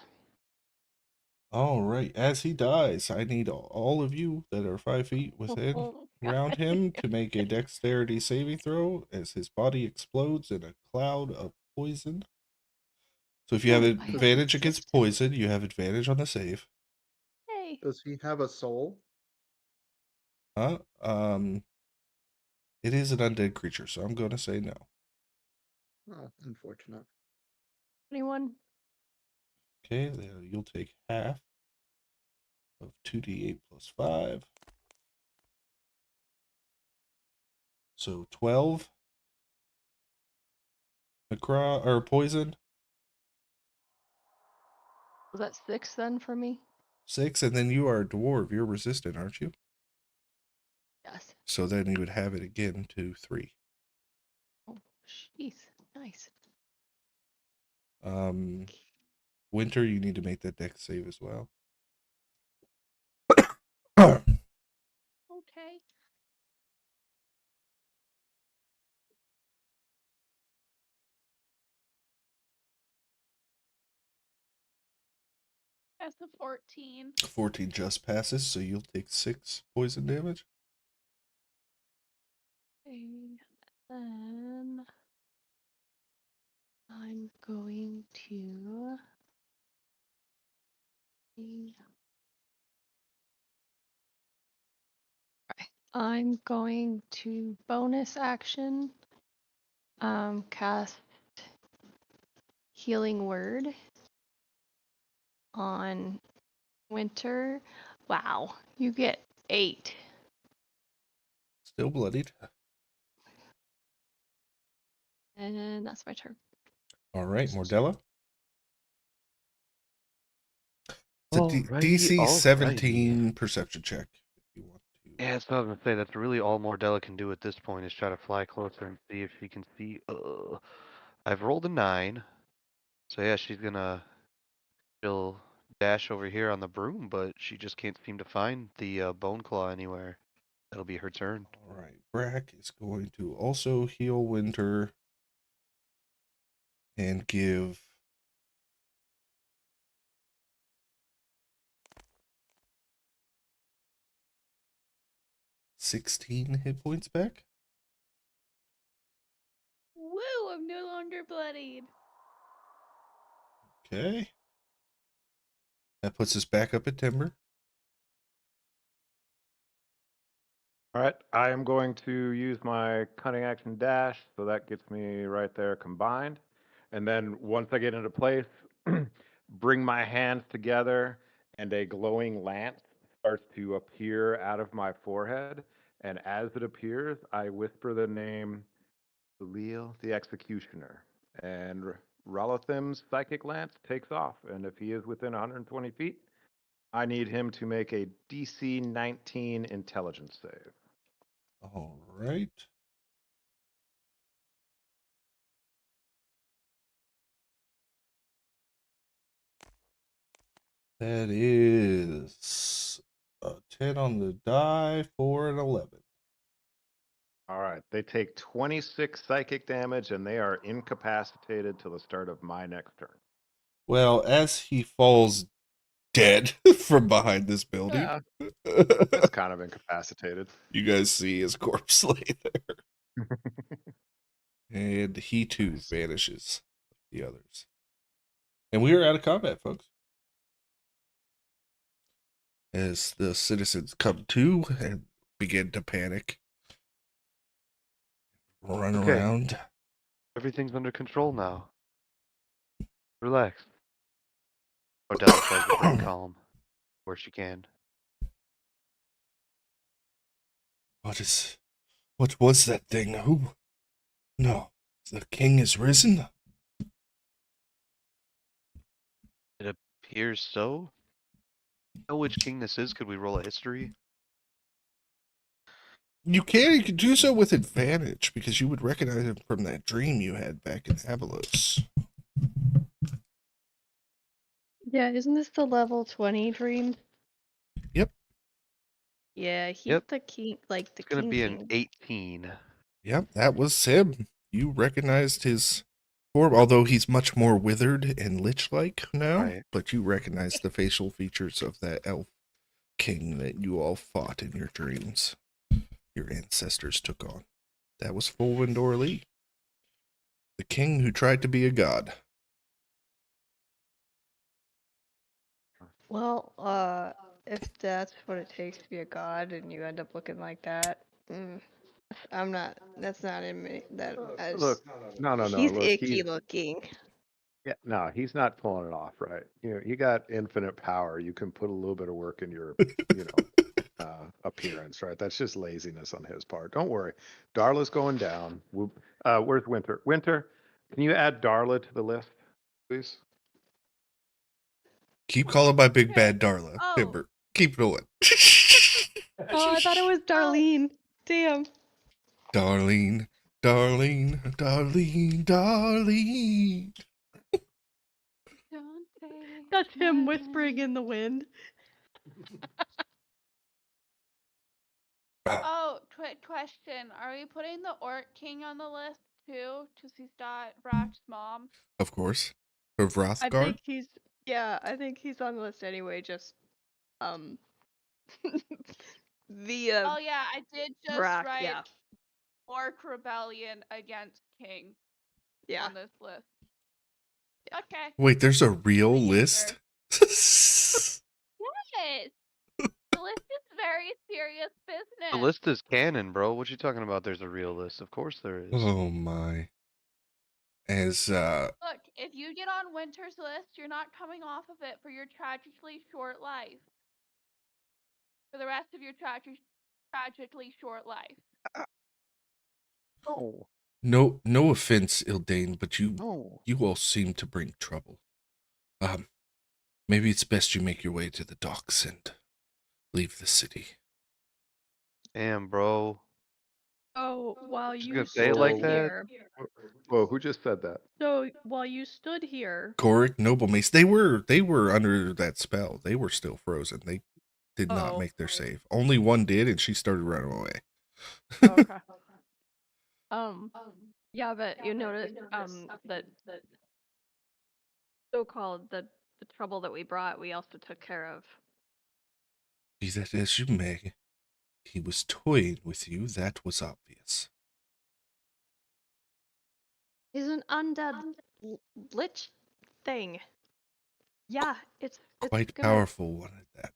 All right. As he dies, I need all of you that are 5 feet within Oh, around God. him to make a dexterity saving throw as his body explodes in a cloud of poison. So if you have Ooh, I have advantage against resistance. poison, you have advantage on the save. Hey. Does he have a soul? Huh? It is an undead creature, so I'm going to say no. Oh, unfortunate. 21. Okay, then you'll take half of 2d8 plus 5. So 12 or poison. Was that 6 then for me? 6, and then you are a dwarf. You're resistant, aren't you? Yes. So then you would have it again to 3. Oh, jeez. Nice. Winter, you need to make that dex save as well. Okay. That's a 14. 14 just passes, so you'll take 6 poison damage. Okay. Then I'm going to. Okay. I'm going to bonus action cast Healing Word on Winter. Wow, you get 8. Still bloodied. And that's my turn. All right, Mordella. It's a Alrighty, DC alrighty. 17 perception check. If you want to. Yeah, that's what I was gonna say. That's really all Mordella can do at this point is try to fly closer and see if she can see. I've rolled a 9, so yeah, she'll dash over here on the broom, but she just can't seem to find the bone claw anywhere. That'll be her turn. All right, Brack is going to also heal Winter and give 16 hit points back. Woo! I'm no longer bloodied. Okay. That puts us back up at Timber. All right, I am going to use my cunning action dash, so that gets me right there combined. And then once I get into place, bring my hands together, and a glowing lance starts to appear out of my forehead. And as it appears, I whisper the name Belial the Executioner. And Ralathim's psychic lance takes off. And if he is within 120 feet, I need him to make a DC 19 intelligence save. All right. That is a 10 on the die for an 11. All right. They take 26 psychic damage and they are incapacitated till the start of my next turn. Well, as he falls dead from behind this building, Yeah, it's kind of incapacitated. you guys see his corpse lay there. And he too vanishes the others. And we are out of combat, folks. As the citizens come to and begin to panic, run Okay. around. Everything's under control now. Relax. Ordella tries to bring calm where she can. What was that thing? Who? No, the king is risen? It appears so. Know which king this is? Could we roll a history? You can do so with advantage because you would recognize him from that dream you had back in Avalos. Yeah, isn't this the level 20 dream? Yep. Yeah, he's Yep. the king, like the It's gonna king be an king. 18. Yep, that was him. You recognized his form, although he's much more withered and lich-like now, Right. but you recognize the facial features of that elf king that you all fought in your dreams. Your ancestors took on. That was Fulwindor Lee, the king who tried to be a god. Well, if that's what it takes to be a god and you end up looking like that, I'm not. That's not in me. That Look, no. he's Look, icky looking. yeah, no, he's not pulling it off, right? You got infinite power. You can put a little bit of work in your, appearance, right? That's just laziness on his part. Don't worry. Darla's going down. Where's Winter? Winter, can you add Darla to the list, please? Keep calling my big bad Darla. Oh. Timber. Keep going. Oh, I thought it was Darlene. Damn. Darlene, Darlene, Darlene, Darlene. Don't say That's him my whispering name. in the wind. Oh, question. Are we putting the Orc King on the list too? Because he's got Brock's mom. Of course. Of I Rothgard. think he's I think he's on the list anyway, just via Oh yeah, I did just Brock, write yeah. Orc Rebellion against King Yeah. on this list. Okay. Wait, there's a real Me neither. list? Yes. The list is very serious business. The list is canon, bro. What you talking about? There's a real list. Of course there is. Oh my. As Look, if you get on Winter's list, you're not coming off of it for your tragically short life. For the rest of your tragically short life. Oh. no offense, Ildane, but you No. all seem to bring trouble. Maybe it's best you make your way to the docks and leave the city. Damn, bro. Oh, while Just you gonna say stood it like that? here. Whoa, who just said that? So while you stood here. Coric, Noble Mace, they were under that spell. They were still frozen. They did not make their save. Only one did, and she started running away. Okay. Yeah, but you notice that so-called the trouble that we brought, we also took care of. Be that as you may, he was toying with you. That was obvious. He's an undead lich thing. Yeah, it's Quite gonna, powerful one at that.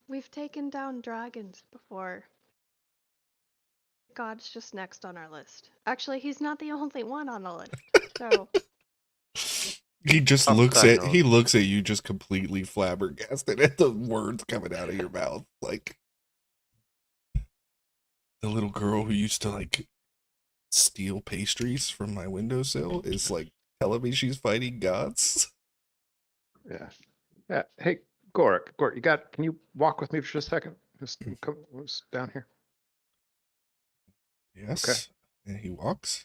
we've taken down dragons before. God's just next on our list. Actually, he's not the only one on the list. So He just Fun looks side at note. he looks at you just completely flabbergasted at the words coming out of your mouth. Like the little girl who used to like steal pastries from my windowsill is like telling me she's fighting gods. Yeah. Yeah. Hey, Gorik, can you walk with me for just a second? Just come down here. Okay. Yes. And he walks.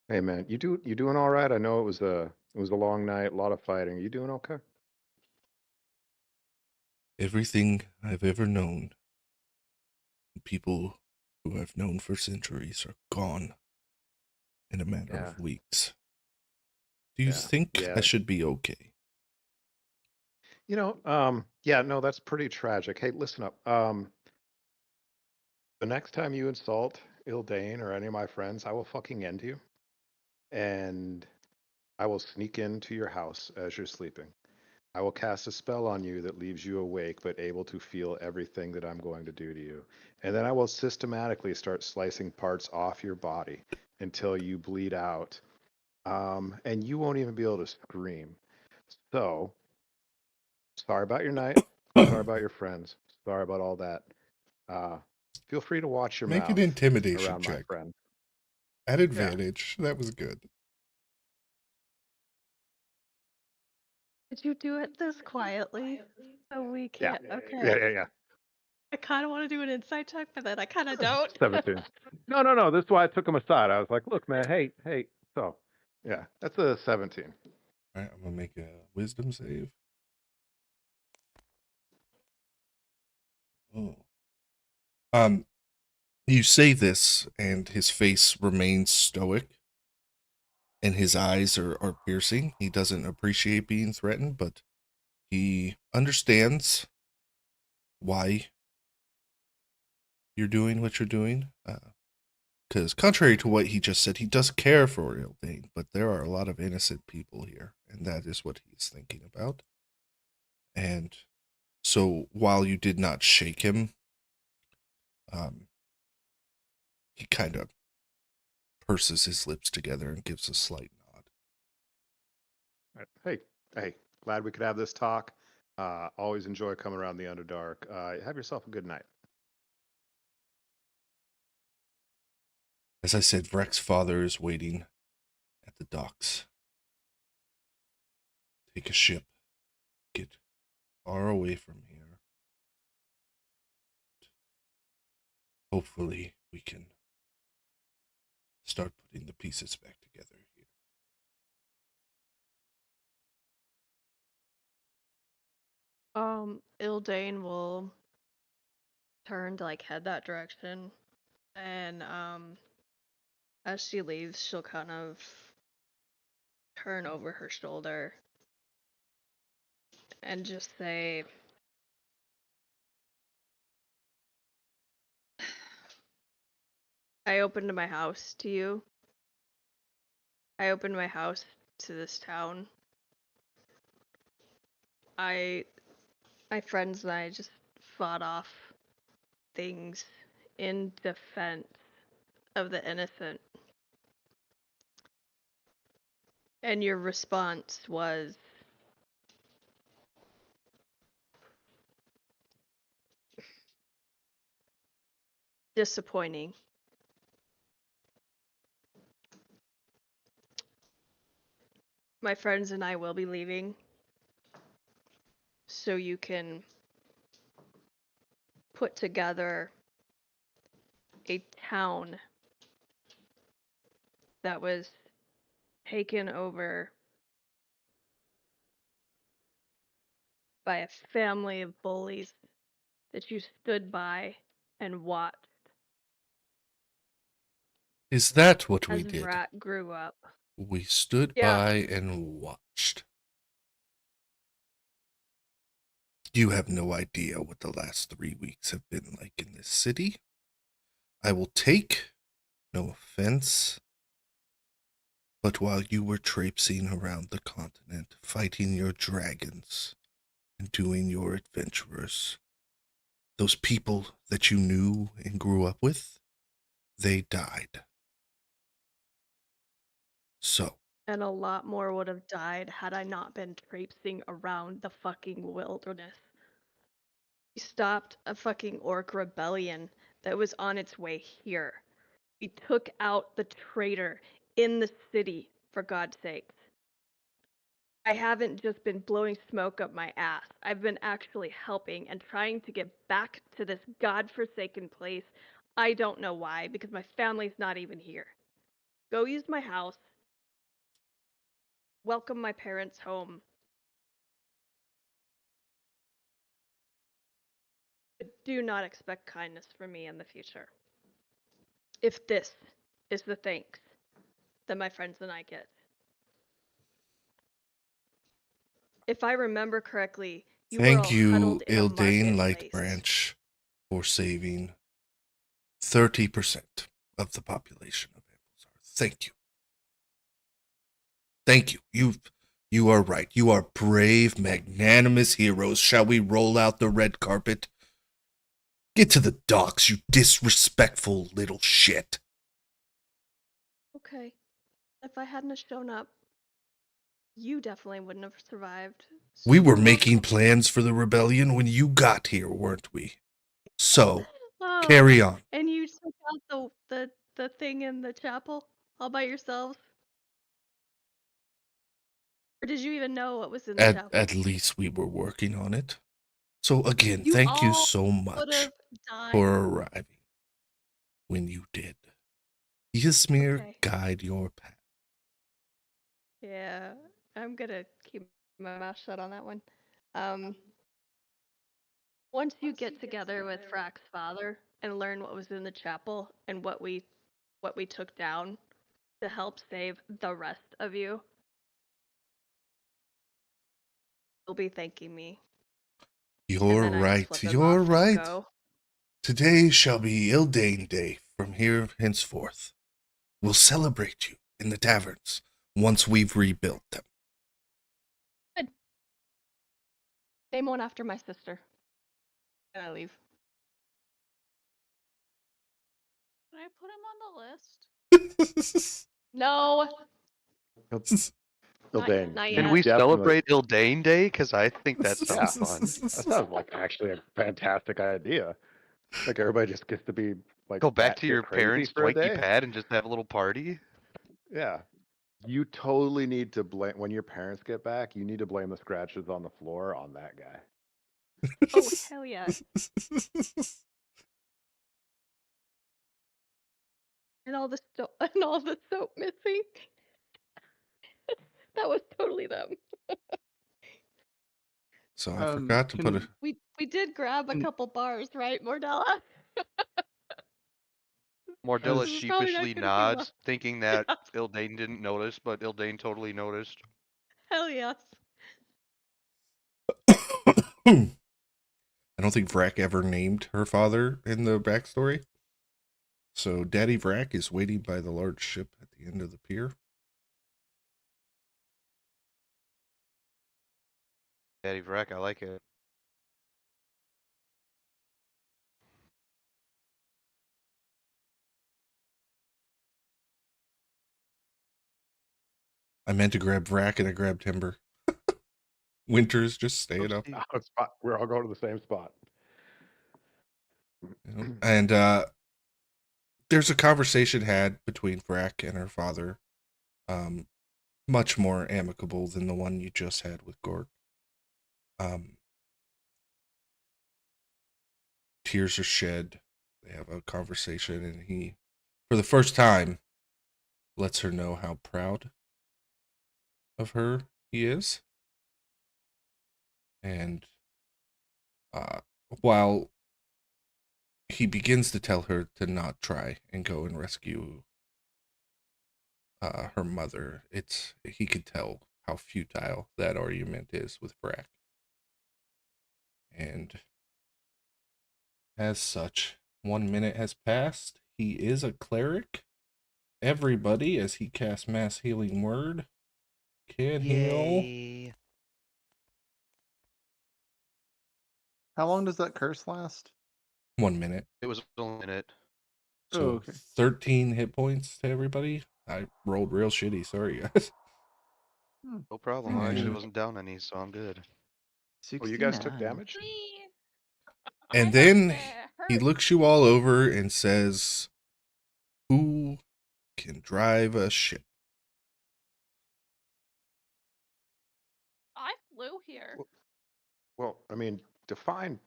Hey man, you doing all right? I know it was a long night, a lot of fighting. You doing okay? Everything I've ever known, people who I've known for centuries are gone in a matter Yeah. of weeks. Do you Yeah. think I Yeah. should be okay? Yeah, no, that's pretty tragic. Hey, listen up. The next time you insult Ildane or any of my friends, I will fucking end you, and I will sneak into your house as you're sleeping. I will cast a spell on you that leaves you awake but able to feel everything that I'm going to do to you. And then I will systematically start slicing parts off your body until you bleed out. And you won't even be able to scream. So, sorry about your night. Sorry about your friends. Sorry about all that. Uh, Feel free to watch your Make an mouth intimidation around my check. friend. At Yeah. advantage. That was good. Did you do it this quietly? So we Yeah. can't. Okay. Yeah. I kind of want to do an insight check, but then I kind of don't. 17. No. This is why I took him aside. I was like, look, man, hey. So, yeah, that's a 17. All right, I'm gonna make a wisdom save. Oh. You say this, and his face remains stoic, and his eyes are piercing. He doesn't appreciate being threatened, but he understands why you're doing what you're doing. Because contrary to what he just said, he does care for Ildane, but there are a lot of innocent people here, and that is what he's thinking about. And so while you did not shake him, he kind of purses his lips together and gives a slight nod. All right. Hey, glad we could have this talk. Always enjoy coming around the Underdark. Have yourself a good night. As I said, Vrek's father is waiting at the docks. Take a ship. Get far away from here. Hopefully, we can start putting the pieces back together here. Ildane will turn to like head that direction, and as she leaves, she'll kind of turn over her shoulder and just say, I opened my house to you. I opened my house to this town. My friends and I just fought off things in defense of the innocent. And your response was disappointing. My friends and I will be leaving, so you can put together a town that was taken over by a family of bullies that you stood by and watched Is that what we as did? Vrat grew up. We stood Yeah. by and watched. You have no idea what the last 3 weeks have been like in this city. I will take no offense, but while you were traipsing around the continent, fighting your dragons and doing your adventurers, those people that you knew and grew up with, they died. So, And a lot more would have died had I not been traipsing around the fucking wilderness. We stopped a fucking orc rebellion that was on its way here. We took out the traitor in the city, for God's sakes. I haven't just been blowing smoke up my ass. I've been actually helping and trying to get back to this godforsaken place. I don't know why, because my family's not even here. Go use my house. Welcome my parents home. But do not expect kindness from me in the future. If this is the thanks that my friends and I get. If I remember correctly, you were Thank all you, huddled in a Ildane marketplace. Lightbranch, for saving 30% of the population of Amblesar. Thank you. Thank you. You are right. You are brave, magnanimous heroes. Shall we roll out the red carpet? Get to the docks, you disrespectful little shit. Okay. If I hadn't have shown up, you definitely wouldn't have survived. We So were you're making welcome. plans for the rebellion when you got here, weren't we? So, Oh, carry on. and you took out the thing in the chapel all by yourselves? Or did you even know what was in the chapel? At least we were working on it. So again, You thank you all so would much have died. for arriving when you did. Ysmir, Okay. guide your path. Yeah, I'm gonna keep my mouth shut on that one. Once you get together with Frack's father and learn what was in the chapel and what we took down to help save the rest of you, you'll be thanking me. And You're then I right. flip him You're off and right. go. Today shall be Ildane Day from here henceforth. We'll celebrate you in the taverns once we've rebuilt them. Good. Name one after my sister. And I leave. Can I put him on the list? No, Ildane, not Can yet. we definitely- celebrate Ildane Day? Because I think that Yeah. sounds fun. That sounds like actually a fantastic idea. Like everybody just gets to be like Go back to batshit your crazy parents' for a swanky day. pad and just have a little party. Yeah. You totally need to blame when your parents get back. You need to blame the scratches on the floor on that guy. Oh, hell yeah. And all the soap missing. That was totally them. So I forgot to put a. We did grab a couple bars, right, Mordella? Mordella This is probably not sheepishly gonna be well. nods, thinking that Yeah. Ildane didn't notice, but Ildane totally noticed. Hell yes. I don't think Vrack ever named her father in the backstory. So Daddy Vrack is waiting by the large ship at the end of the pier. Daddy Vrack, I like it. I meant to grab Vrack and I grabbed Timber. Winter's just staying up. We're all going to the same spot. And there's a conversation had between Vrack and her father. Much more amicable than the one you just had with Gorg. Tears are shed. They have a conversation, and he, for the first time, lets her know how proud of her he is. And while he begins to tell her to not try and go and rescue her mother, he could tell how futile that argument is with Brack. And as such, 1 minute has passed. He is a cleric. Everybody, as he casts Mass Healing Word, can heal. How long does that curse last? 1 minute. It was only a minute. So Oh, okay. 13 hit points to everybody. I rolled real shitty. Sorry, guys. No problem. I actually wasn't down any, so I'm good. Oh, you guys took 69. damage? Me. And I then got he hurt. looks you all over and says, "Who can drive a ship?" I flew here. Well, I mean, define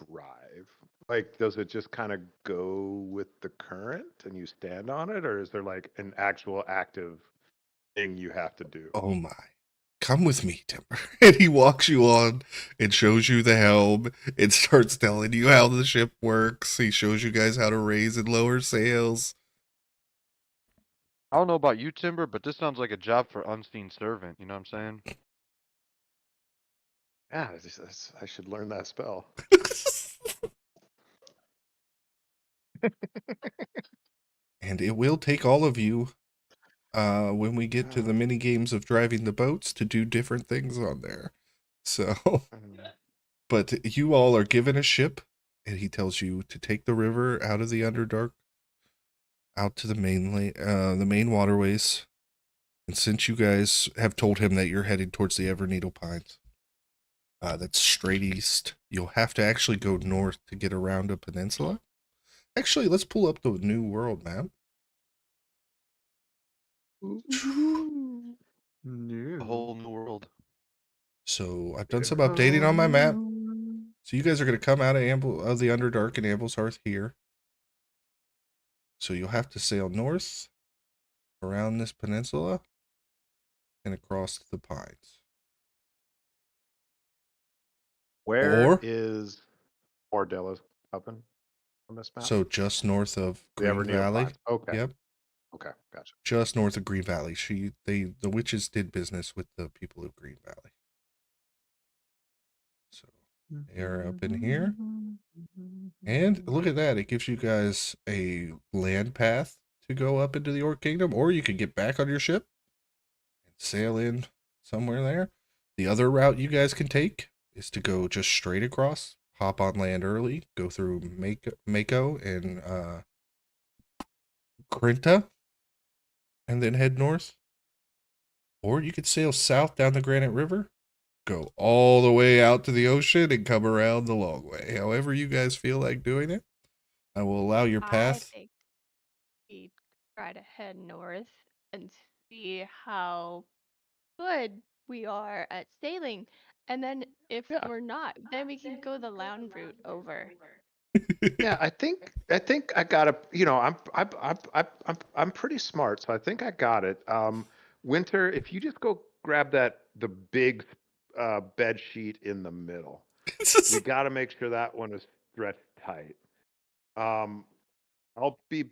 drive. Like, does it just kind of go with the current and you stand on it, or is there like an actual active thing you have to do? Oh my. Come with me, Timber. And he walks you on and shows you the helm and starts telling you how the ship works. He shows you guys how to raise and lower sails. I don't know about you, Timber, but this sounds like a job for unseen servant. You know what I'm saying? Yeah, I should learn that spell. And it will take all of you when we get to the mini games of driving the boats to do different things on there. So, but you all are given a ship, and he tells you to take the river out of the Underdark, out to the main waterways. And since you guys have told him that you're heading towards the Everneedle Pines, that's straight east. You'll have to actually go north to get around a peninsula. Actually, let's pull up the New World map. A whole new world. So I've done some updating on my map. So you guys are going to come out of the Underdark and Ambleshearth here. So you'll have to sail north around this peninsula and across the pines. Where is Ordella's Coven on this map? So just north of The Green Everneedle Valley. Pines. Okay. Yep. Okay, gotcha. Just north of Green Valley. The witches did business with the people of Green Valley. So they are up in here. And look at that. It gives you guys a land path to go up into the Orc Kingdom, or you could get back on your ship and sail in somewhere there. The other route you guys can take is to go just straight across, hop on land early, go through Mako and Krinta, and then head north. Or you could sail south down the Granite River, go all the way out to the ocean, and come around the long way. However you guys feel like doing it, I will allow your I path. think we try to head north and see how good we are at sailing. And then if Yeah. we're not, then we can go the land route over. Yeah, I think I got it. You know, I'm pretty smart, so I think I got it. Winter, if you just go grab the big bed sheet in the middle, we got to make sure that one is stretched tight. I'll be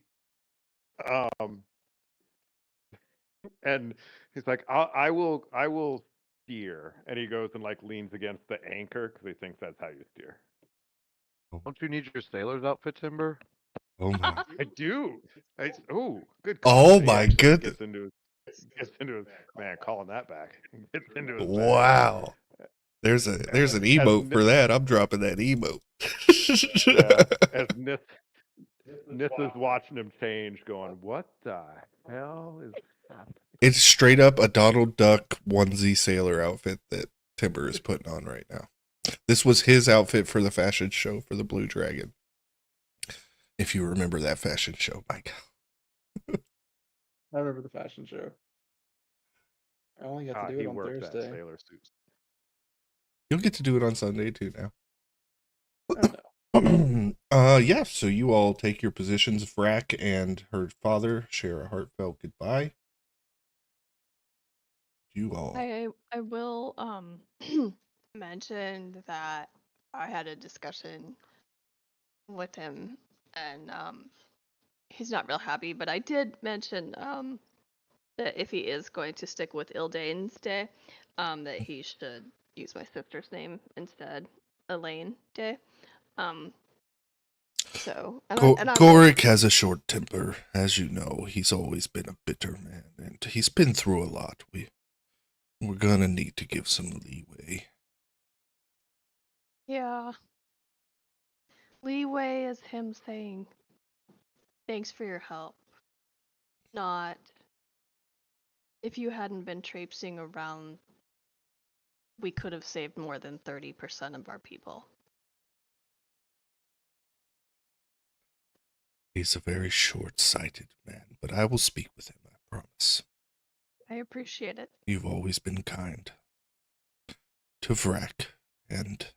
and he's like, I will steer, and he goes and like leans against the anchor because he thinks that's how you steer. Don't you need your sailor's outfit, Timber? Oh my. I do. Good call. Oh And he my actually goodness. gets into his man, calling that back. Gets into his bag. Wow. There's an emote for that. I'm dropping that emote. As Nis is watching him change, going, "What the hell is happening?" It's straight up a Donald Duck onesie sailor outfit that Timber is putting on right now. This was his outfit for the fashion show for the Blue Dragon. If you remember that fashion show, Mike. I remember the fashion show. I only got to do He it on worked that Thursday. sailor suit. You'll get to do it on Sunday too now. Oh no. Yeah, so you all take your positions. Vrac and her father share a heartfelt goodbye. You all. I will mention that I had a discussion with him and he's not real happy, but I did mention that if he is going to stick with Ildane's Day, that he should use my sister's name instead, Elaine Day. So Gorik has a short temper, as you know. He's always been a bitter man, and he's been through a lot. We're gonna need to give some leeway. Yeah. Leeway is him saying, "Thanks for your help," not if you hadn't been traipsing around, we could have saved more than 30% of our people. He's a very short-sighted man, but I will speak with him, I promise. I appreciate it. You've always been kind to Vrak and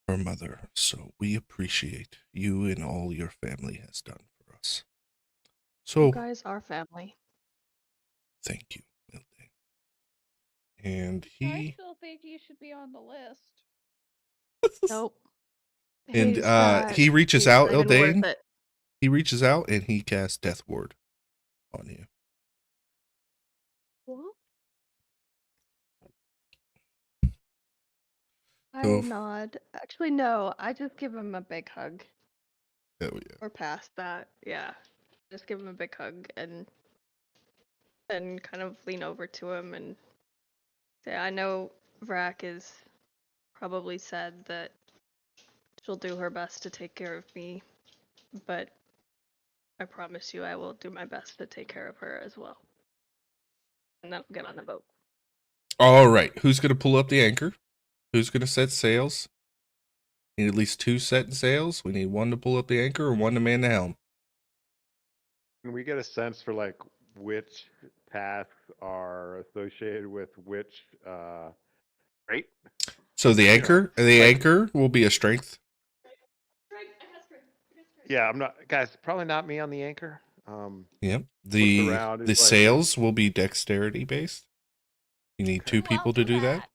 her mother, so we appreciate you and all your family has done for us. So, You guys are family. thank you, Milde. And I he still think you should be on the list. Nope. and He's he reaches he's out, not even worth Eldane. it. He reaches out and he casts Death Ward on you. What? So I nod. Actually, no. I just give him a big hug. hell yeah. Or past that, yeah. Just give him a big hug and then kind of lean over to him and say, I know Vrak is probably said that she'll do her best to take care of me, but I promise you I will do my best to take care of her as well. And then I'll get on the boat. All right, who's gonna pull up the anchor? Who's gonna set sails? Need at least 2 setting sails. We need 1 to pull up the anchor and 1 to man the helm. Can we get a sense for like which tasks are associated with which rate? So the You know, anchor will be a strength. Yeah, I'm not, guys. Probably not me on the anchor. Yep. around, The it's like- sails will be dexterity based. You need 2 Who people else to is do that. that?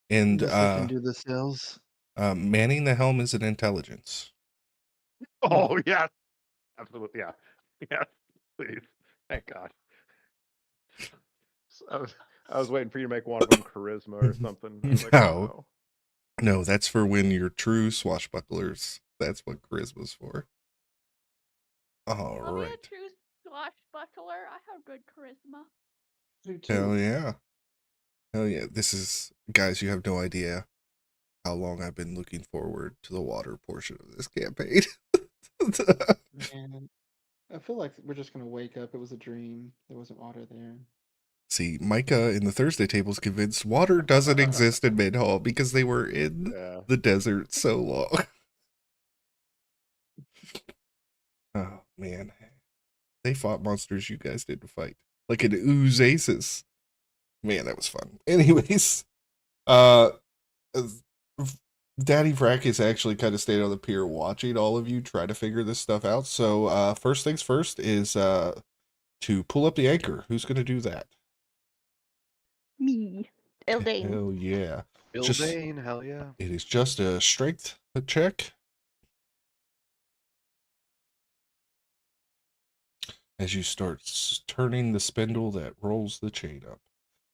And Nissa can do the sails. manning the helm is an intelligence. Oh yeah, absolutely. Yeah, yes, please. Thank God. I was waiting for you to make one of them charisma or something. I was like, No. oh, No, that's for when you're true swashbucklers. That's what charisma's for. All I'll be a right. true swashbuckler. I have good charisma. Hell yeah. Hell yeah. This is, guys, you have no idea how long I've been looking forward to the water portion of this campaign. Man, I feel like we're just gonna wake up. It was a dream. There wasn't water there. See, Micah in the Thursday table is convinced water doesn't exist in Minhal because they were in yeah. the desert so long. Oh, man. They fought monsters you guys didn't fight. Like an Oozasis. Man, that was fun. Anyways, Daddy Vrak is actually kind of staying on the pier watching all of you try to figure this stuff out. So, first things first is to pull up the anchor. Who's going to do that? Me. Eldane. Hell yeah. Bildane, hell yeah. It is just a strength check. As you start turning the spindle that rolls the chain up.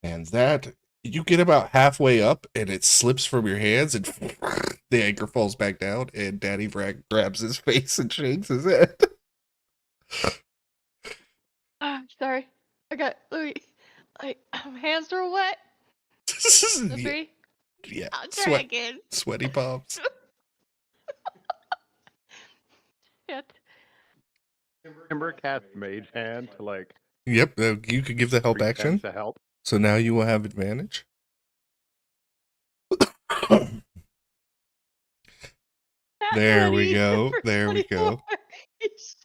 And that, you get about halfway up and it slips from your hands and the anchor falls back down and Daddy Vrak grabs his face and shakes his head. Sorry. I got, my hands are wet. Slippery. Yeah, I'll try again. sweaty palms. Shit. Timber cast Mage Hand to like Yep, you could give the help pretend action. to help. So now you will have advantage. There we go. There we go. Yes.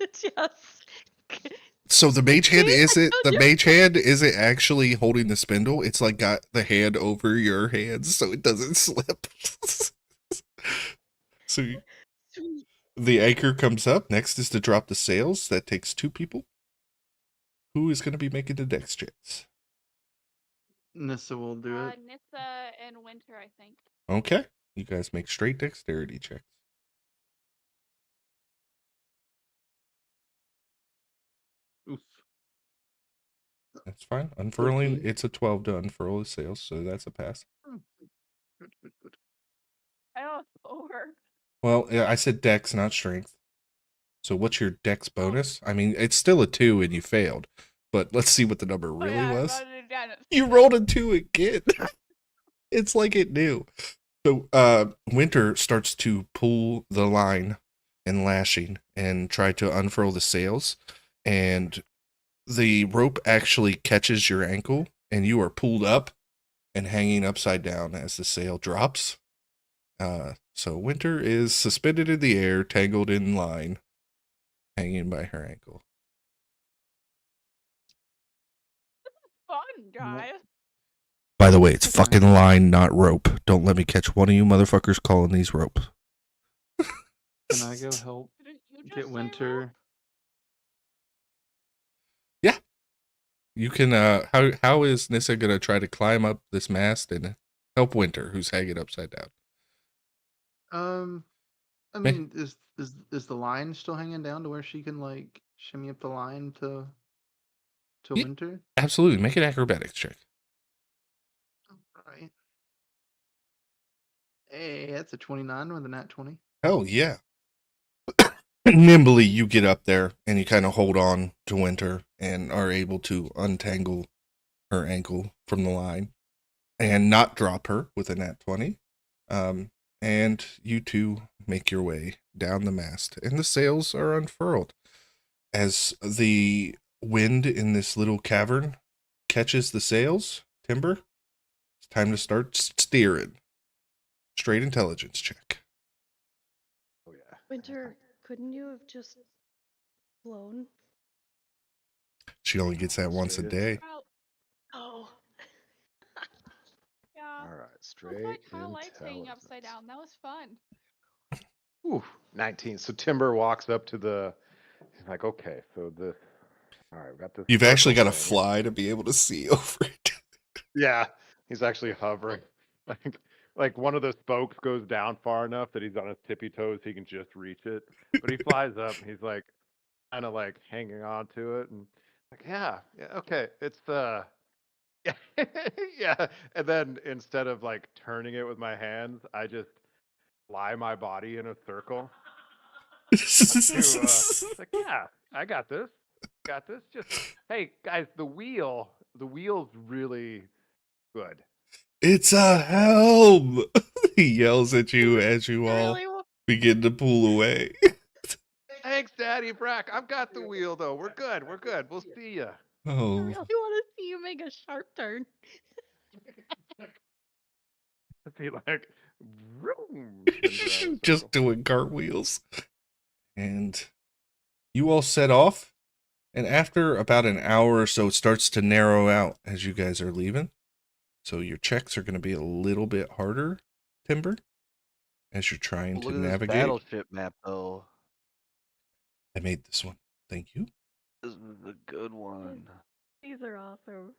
So the mage hand See? I isn't told the you. mage hand isn't actually holding the spindle. It's like got the hand over your hands so it doesn't slip. So Sweet. the anchor comes up. Next is to drop the sails. That takes 2 people. Who is going to be making the dex checks? Nissa will do it. Nissa and Winter, I think. Okay. You guys make straight dexterity checks. Oof. That's fine. Unfurling, 13. it's a 12 to unfurl the sails, so that's a pass. Good, good, good. I know it's over. Well, yeah, I said dex, not strength. So what's your dex bonus? I mean, it's still a 2 and you failed. But let's see what the number really I was. wrote it down. You rolled a 2 again. It's like it knew. So Winter starts to pull the line and lashing and try to unfurl the sails. And the rope actually catches your ankle and you are pulled up and hanging upside down as the sail drops. So Winter is suspended in the air, tangled in line, hanging by her ankle. Fun, guys. By the way, it's Okay. fucking line, not rope. Don't let me catch one of you motherfuckers calling these ropes. Can I go help Didn't you just get say Winter? rope? Yeah. You can, how is Nissa gonna try to climb up this mast and help Winter, who's hanging upside down? I mean, is the line still hanging down to where she can like shimmy up the line to Yeah. Winter? Absolutely. Make an acrobatics check. Right. Hey, that's a 29 with a nat 20. Hell yeah. Nimbly, you get up there and you kind of hold on to Winter and are able to untangle her ankle from the line and not drop her with a nat 20. And you two make your way down the mast, and the sails are unfurled as the wind in this little cavern catches the sails. Timber, it's time to start steering. Straight intelligence check. Oh yeah. Winter, couldn't you have just flown? She only gets that once a day. Well, Oh. yeah. All right, That's straight why I kind of liked hanging intelligence. upside down. That was fun. Ooh, 19. So Timber walks up to the. He's like, okay, so this. All right, we got this. You've actually got to thing. fly to be able to see over it. Yeah, he's actually hovering. Like one of the spokes goes down far enough that he's on his tippy toes, he can just reach it. But he flies up. And he's like, kind of like hanging on to it, and like, yeah, okay, it's yeah, yeah. And then instead of like turning it with my hands, I just fly my body in a circle. Like, yeah, I got this. Got this. Just hey guys, the wheel's really good. It's a helm. He yells at you as you all Really? begin to pull away. Thanks, Daddy Brack. I've got the wheel though. We're good. We're good. We'll see ya. I Oh, really want to see you make a sharp turn. He like, vroom, spins around in a just circle. doing cartwheels. And you all set off. And after about an hour or so, it starts to narrow out as you guys are leaving. So your checks are going to be a little bit harder, Timber, as you're trying Look to at this navigate. battleship map, though. I made this one. Thank you. This is a good one. These are awesome.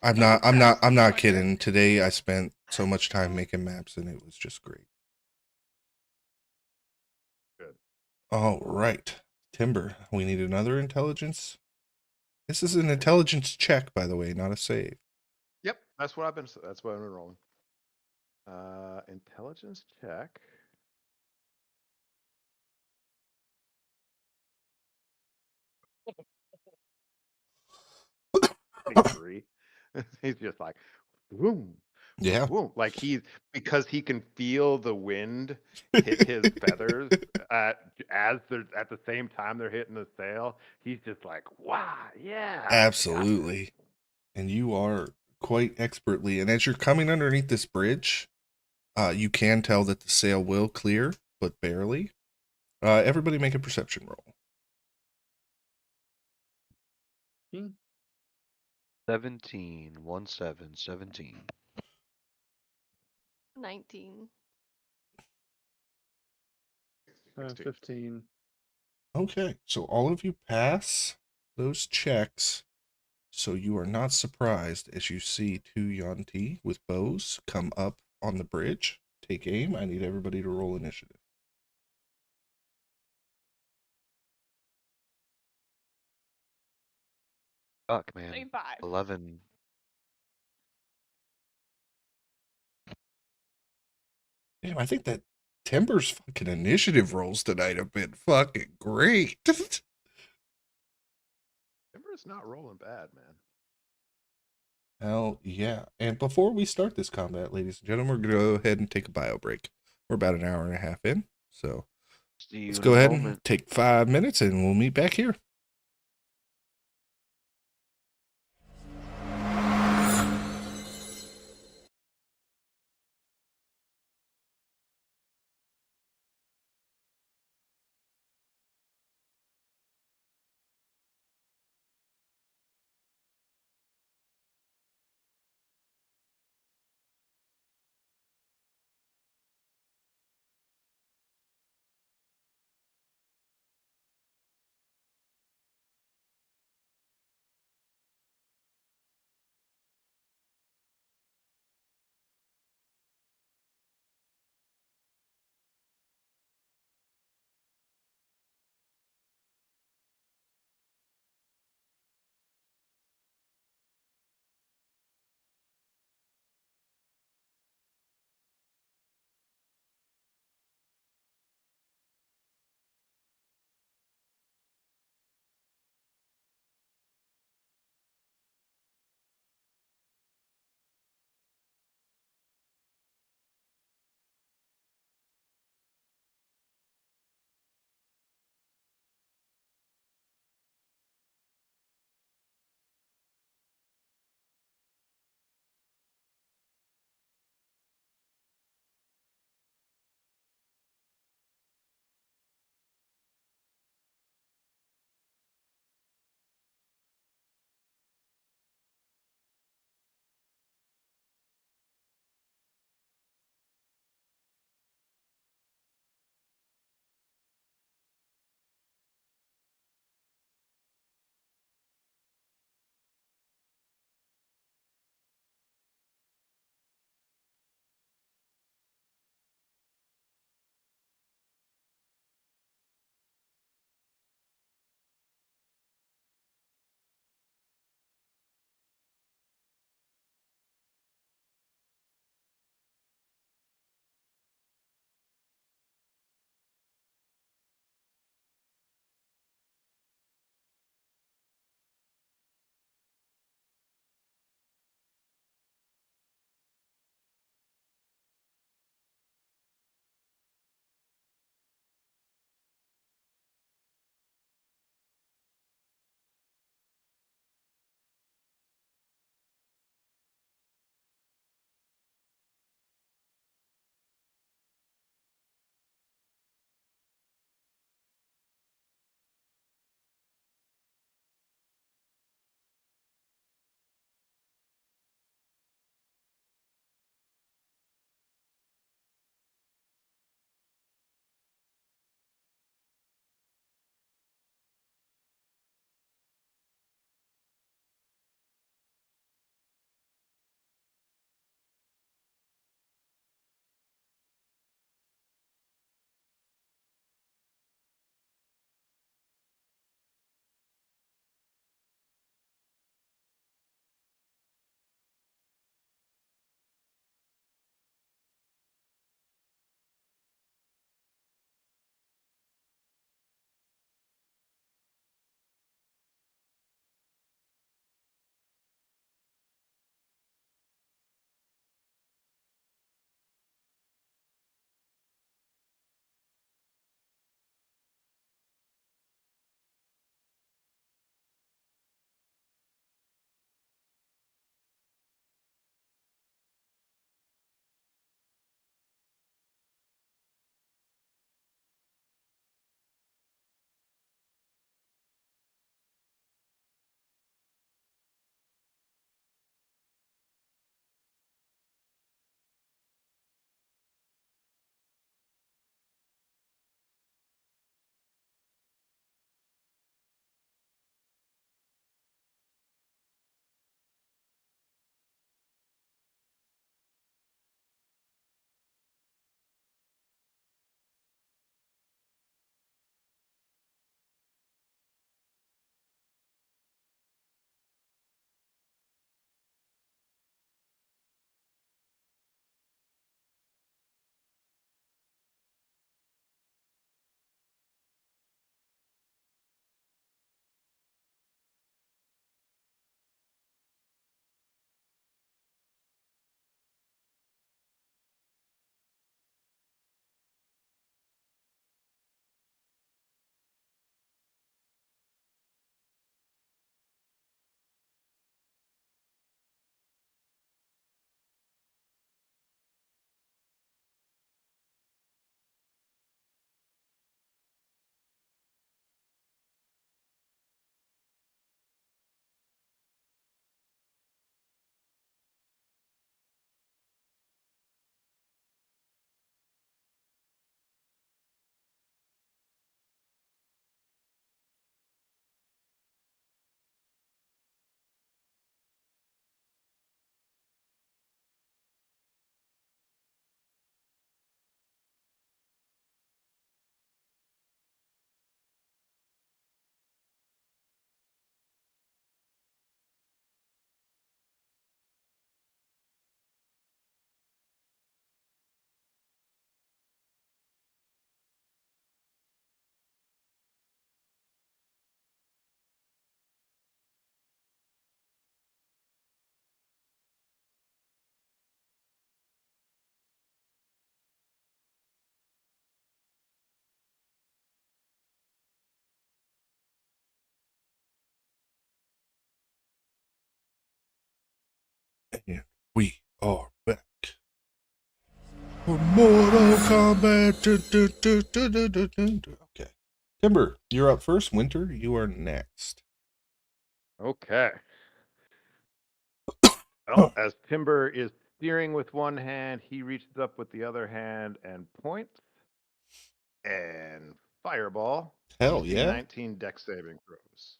I'm not kidding. Today I spent so much time making maps and it was just great. Good. All right. Timber, we need another intelligence. This is an intelligence check, by the way, not a save. Yep, that's what I've been rolling. Intelligence check. Three. He's just like, boom, Yeah. boom. Like because he can feel the wind hit his feathers as they're at the same time they're hitting the sail. He's just like, wow, yeah. Absolutely. And you are quite expertly. And as you're coming underneath this bridge, you can tell that the sail will clear, but barely. Everybody make a perception roll. 17. 17. 19. 15. Okay, so all of you pass those checks. So you are not surprised as you see two Yanti with bows come up on the bridge. Take aim. I need everybody to roll initiative. Fuck, man. 25. 11. Damn, I think that Timber's fucking initiative rolls tonight have been fucking great. Timber's not rolling bad, man. Hell yeah. And before we start this combat, ladies and gentlemen, we're going to go ahead and take a bio break. We're about an hour and a half in. So See you let's in go a ahead moment. and take 5 minutes and we'll meet back here. combat. Okay. Timber, you're up first. Winter, you are next. Okay. Well, as Timber is steering with one hand, he reaches up with the other hand and points. And fireball. Hell DC yeah. 19 deck saving throws.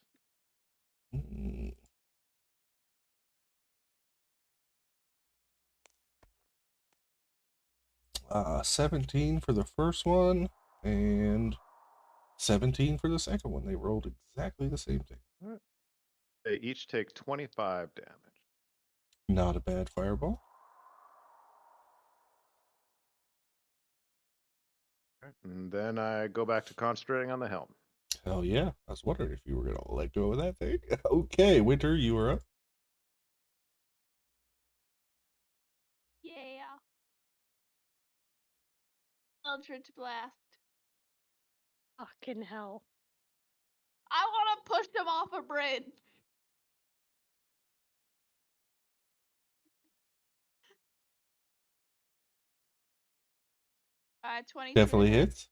Mm. 17 for the first one, and 17 for the second one. They rolled exactly the same thing. They each take 25 damage. Not a bad fireball. And then I go back to concentrating on the helm. Hell yeah. I was wondering if you were going to let go of that thing. Okay, Winter, you are up. Yeah. Eldritch Blast. Fucking hell. I want to push him off a bridge. Uh, 23. Definitely hits.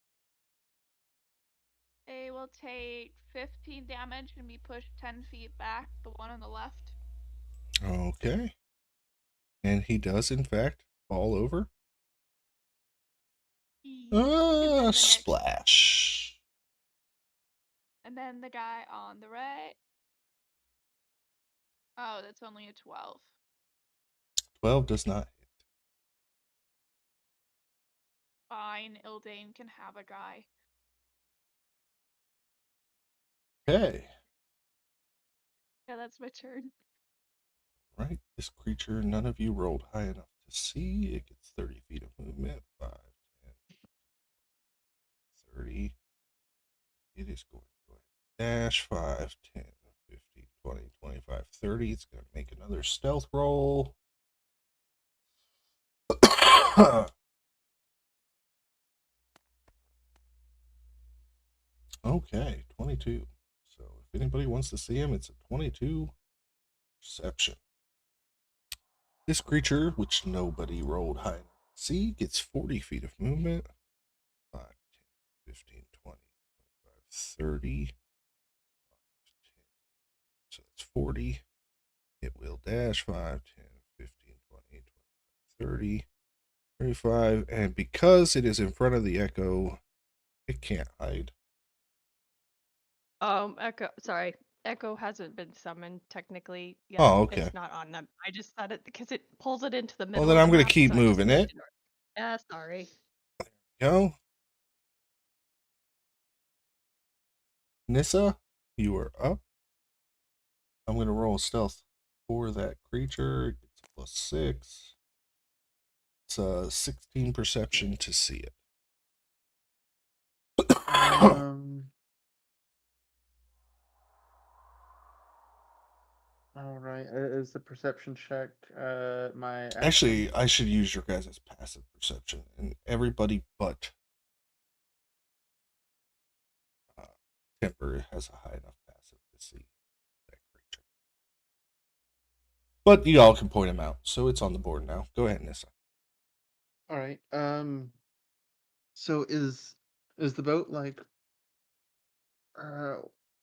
They will take 15 damage and be pushed 10 feet back, the one on the left. Okay. And he does, in fact, fall over. Splash. And then the guy on the right. Oh, that's only a 12. 12 does not hit. Fine, Ildane can have a guy. Okay. Yeah, that's my turn. Right. This creature, none of you rolled high enough to see. It gets 30 feet of movement. 5, 10, 30. It is going to go ahead. Dash 5, 10, 15, 20, 25, 30. It's going to make another stealth roll. Okay, 22. So if anybody wants to see him, it's a 22 perception. This creature, which nobody rolled high enough to see, gets 40 feet of movement. 5, 10, 15, 20, 25, 30. 5, 10. So that's 40. It will dash 5, 10, 15, 20, 25, 30, 35. And because it is in front of the echo, it can't hide. Echo hasn't been summoned technically yet. Oh, okay. It's not on them. I just said it because it pulls it into the Well, middle. then of I'm the going to map, keep so I just moving moved it. Yeah, sorry. Go. Nissa, you are up. I'm going to roll stealth for that creature. It's +6. It's a 16 perception to see it. All right. Is the perception check my action? Actually, I should use your guys' passive perception, and everybody but Temper has a high enough passive to see that creature. But you all can point him out, so it's on the board now. Go ahead, Nissa. All right. So is the boat like?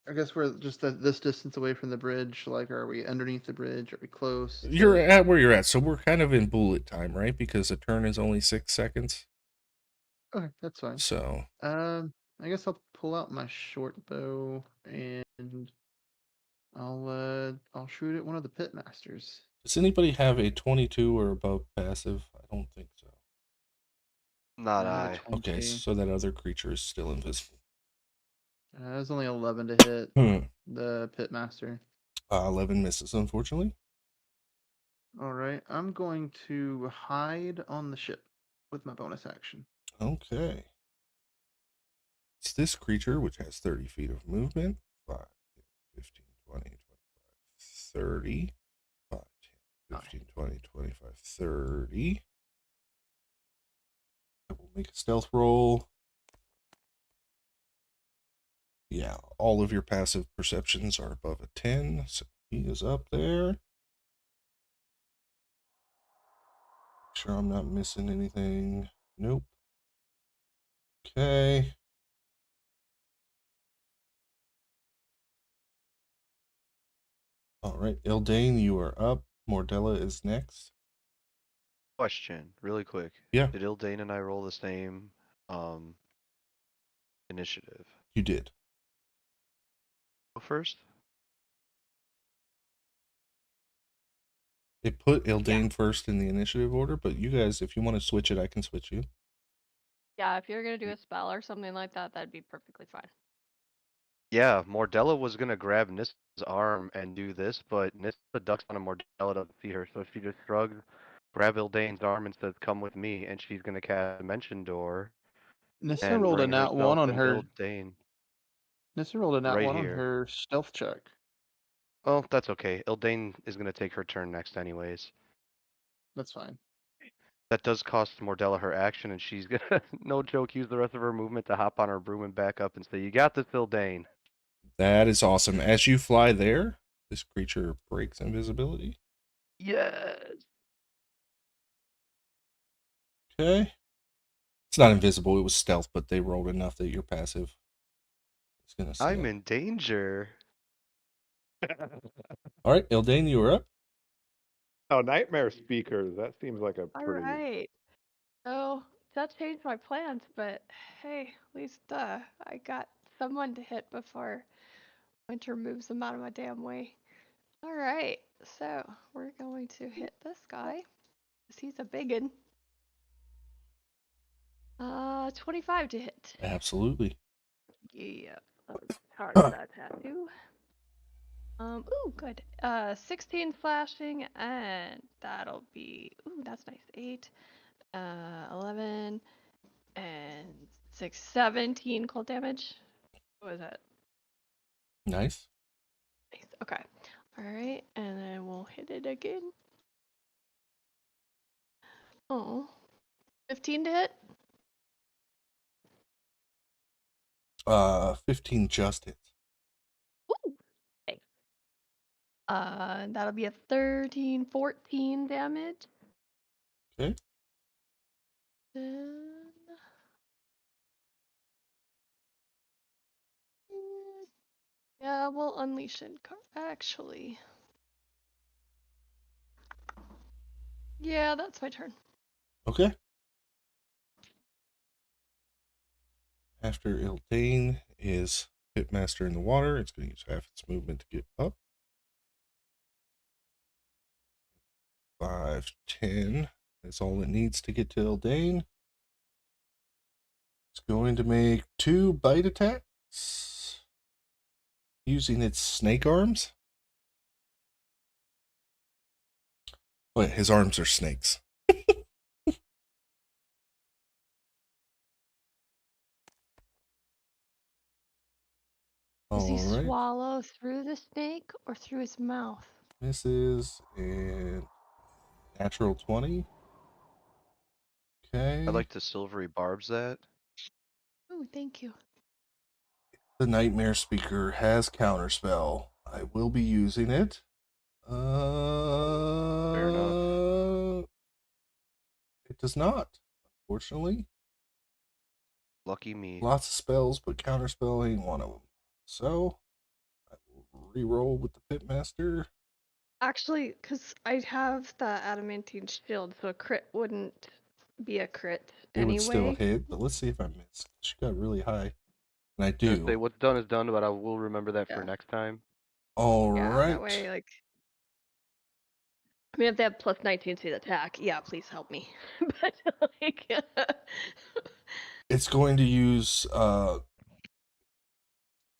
I guess we're just this distance away from the bridge. Like, are we underneath the bridge? Are we close? You're at where you're at, so we're kind of in bullet time, right? Because a turn is only 6 seconds. Okay, that's fine. So, I guess I'll pull out my short bow and I'll shoot at one of the pit masters. does anybody have a 22 or above passive? I don't think so. Not I have a I. 22. Okay, so that other creature is still invisible. It was only 11 to hit the pit master. 11 misses, unfortunately. All right, I'm going to hide on the ship with my bonus action. Okay. It's this creature, which has 30 feet of movement. 5, 10, 15, 20, 25, 30. 5, 10, 15, 20, 25, 30. I will make a stealth roll. Yeah, all of your passive perceptions are above a 10, so he is up there. Make sure I'm not missing anything. Nope. Okay. All right, Ildane, you are up. Mordella is next. Question, really quick. Yeah, Did Ildane and I roll the same initiative? you did. Go first? It put Ildane first in the initiative order, but you guys, if you want to switch it, I can switch you. Yeah, if you're gonna do a spell or something like that, that'd be perfectly fine. Yeah, Mordella was gonna grab Nissa's arm and do this, but Nissa ducks on Mordella doesn't see her, so she just shrugs, grab Ildane's arm and says, "Come with me," and she's gonna cast Dimension Door Nissa and rolled a bring nat 1 herself on and her. Ildane Nissa rolled a nat right 1 on here. her stealth check. Oh, that's okay. Ildane is gonna take her turn next anyways. That's fine. That does cost Mordella her action, and she's gonna, no joke, use the rest of her movement to hop on her broom and back up and say, "You got this, Ildane." That is awesome. As you fly there, this creature breaks invisibility. Yes. Okay. It's not invisible, it was stealth, but they rolled enough that you're passive. It's gonna see I'm it. in danger. All right, Ildane, you are up. Oh, nightmare speakers. That seems like a All pretty. right. So that changed my plans, but hey, at least I got someone to hit before winter moves them out of my damn way. All right, so we're going to hit this guy, 'cause he's a biggin. 25 to hit. Absolutely. Yeah, charge that tattoo. Ooh, good. 16 slashing, and that'll be, ooh, that's nice. 8, 11, and 6, 17 cold damage. What was that? Nice. Nice. Okay. All right, and then we'll hit it again. Oh, 15 to hit. 15 just hits. Ooh. Okay. That'll be a 13, 14 damage. Okay. Then... Yeah, we'll unleash it. Actually. Yeah, that's my turn. Okay. After Ildane is Pitmaster in the water, it's going to use half its movement to get up. 5, 10. That's all it needs to get to Ildane. It's going to make 2 bite attacks using its snake arms. Wait, his arms are snakes. Does he All right. swallow through the snake or through his mouth? Misses and natural 20. Okay. I like to silvery barbs that. Ooh, thank you. The Nightmare Speaker has Counterspell. I will be using it. Fair enough. It does not, unfortunately. Lucky me. Lots of spells, but Counterspell ain't one of them. So, I will re-roll with the Pitmaster. Actually, because I have the adamantine shield, so a crit wouldn't be a crit It would still anyway. hit, but let's see if I miss. She got really high. And I I was gonna say, do. what's done is done, but I will remember that for Yeah. next time. All Yeah, right. that way, like... I mean, if they have plus 19 to the attack, yeah, please help me. But, like... It's going to use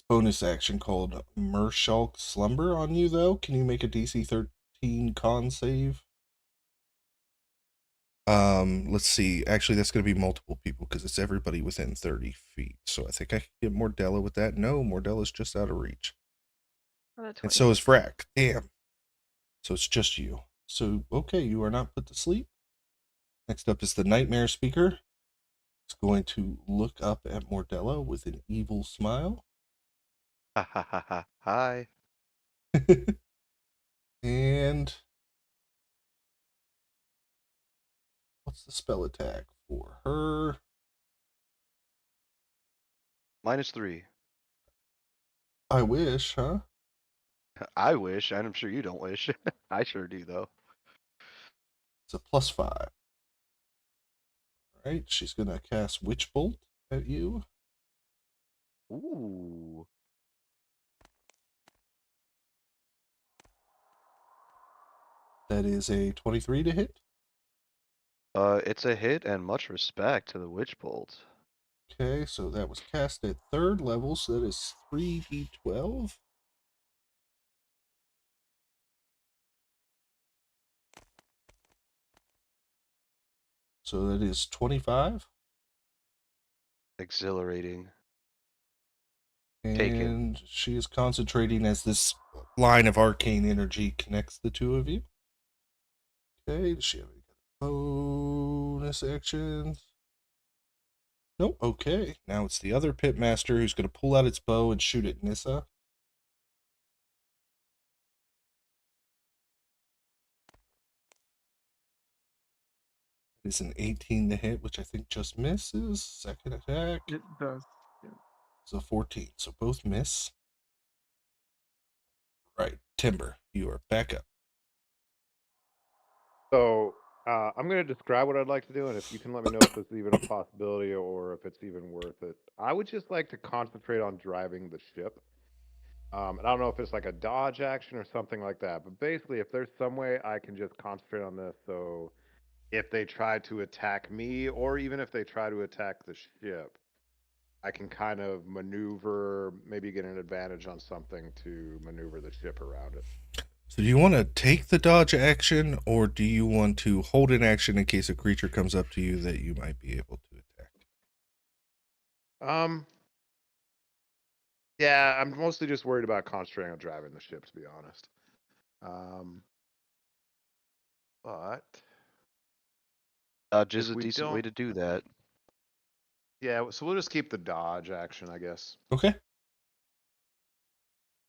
bonus action called Mershulk Slumber on you, though. Can you make a DC 13 con save? Let's see. Actually, that's going to be multiple people because it's everybody within 30 feet. So I think I can get Mordella with that. No, Mordella's just out of reach. And so is Frack. Damn. So it's just you. So, okay, you are not put to sleep. Next up is the Nightmare Speaker. It's going to look up at Mordella with an evil smile. Ha ha ha ha. Hi. And what's the spell attack for her? -3. I wish, huh? I wish, and I'm sure you don't wish. I sure do, though. It's a +5. All right, she's gonna cast Witch Bolt at you. Ooh. That is a 23 to hit. It's a hit, and much respect to the Witch Bolt. Okay, so that was cast at 3rd level, so that is 3d12. So that is 25. Exhilarating. And Taken. she is concentrating as this line of arcane energy connects the two of you. Okay, does she have any bonus actions? Nope. Okay, now it's the other pitmaster who's going to pull out its bow and shoot at Nissa. It's an 18 to hit, which I think just misses. Second attack. It does. Yeah. It's a 14, so both miss. Right, Timber, you are back up. So I'm going to describe what I'd like to do, and if you can let me know if this is even a possibility or if it's even worth it. I would just like to concentrate on driving the ship. And I don't know if it's like a dodge action or something like that, but basically, if there's some way I can just concentrate on this, so if they try to attack me, or even if they try to attack the ship, I can kind of maneuver, maybe get an advantage on something to maneuver the ship around it. So do you want to take the dodge action, or do you want to hold an action in case a creature comes up to you that you might be able to attack? Yeah, I'm mostly just worried about concentrating on driving the ship, to be honest. But Dodge if is a we decent way don't, to do that. yeah, so we'll just keep the dodge action, I guess. Okay.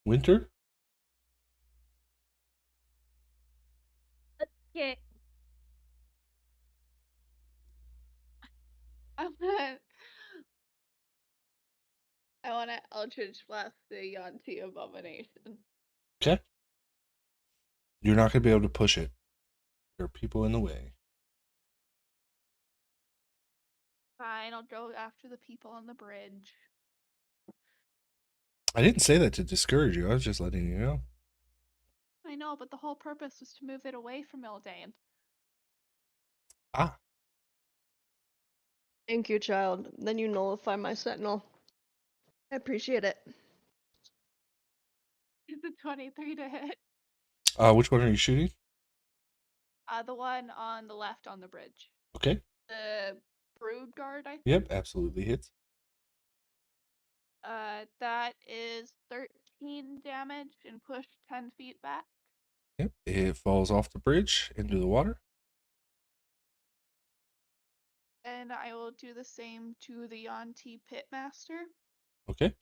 Winter? Okay. I'm gonna. I want to Eldritch Blast the Yanti Abomination. Okay. You're not going to be able to push it. There are people in the way. Fine, I'll go after the people on the bridge. I didn't say that to discourage you. I was just letting you know. I know, but the whole purpose was to move it away from Ildane. Ah. Thank you, child. Then you nullify my sentinel. I appreciate it. It's a 23 to hit. Which one are you shooting? The one on the left on the bridge. Okay. The Brood Guard, I think. Yep, absolutely hits. That is 13 damage and push 10 feet back. Yep. It falls off the bridge into the water. And I will do the same to the Yanti Pitmaster. Okay.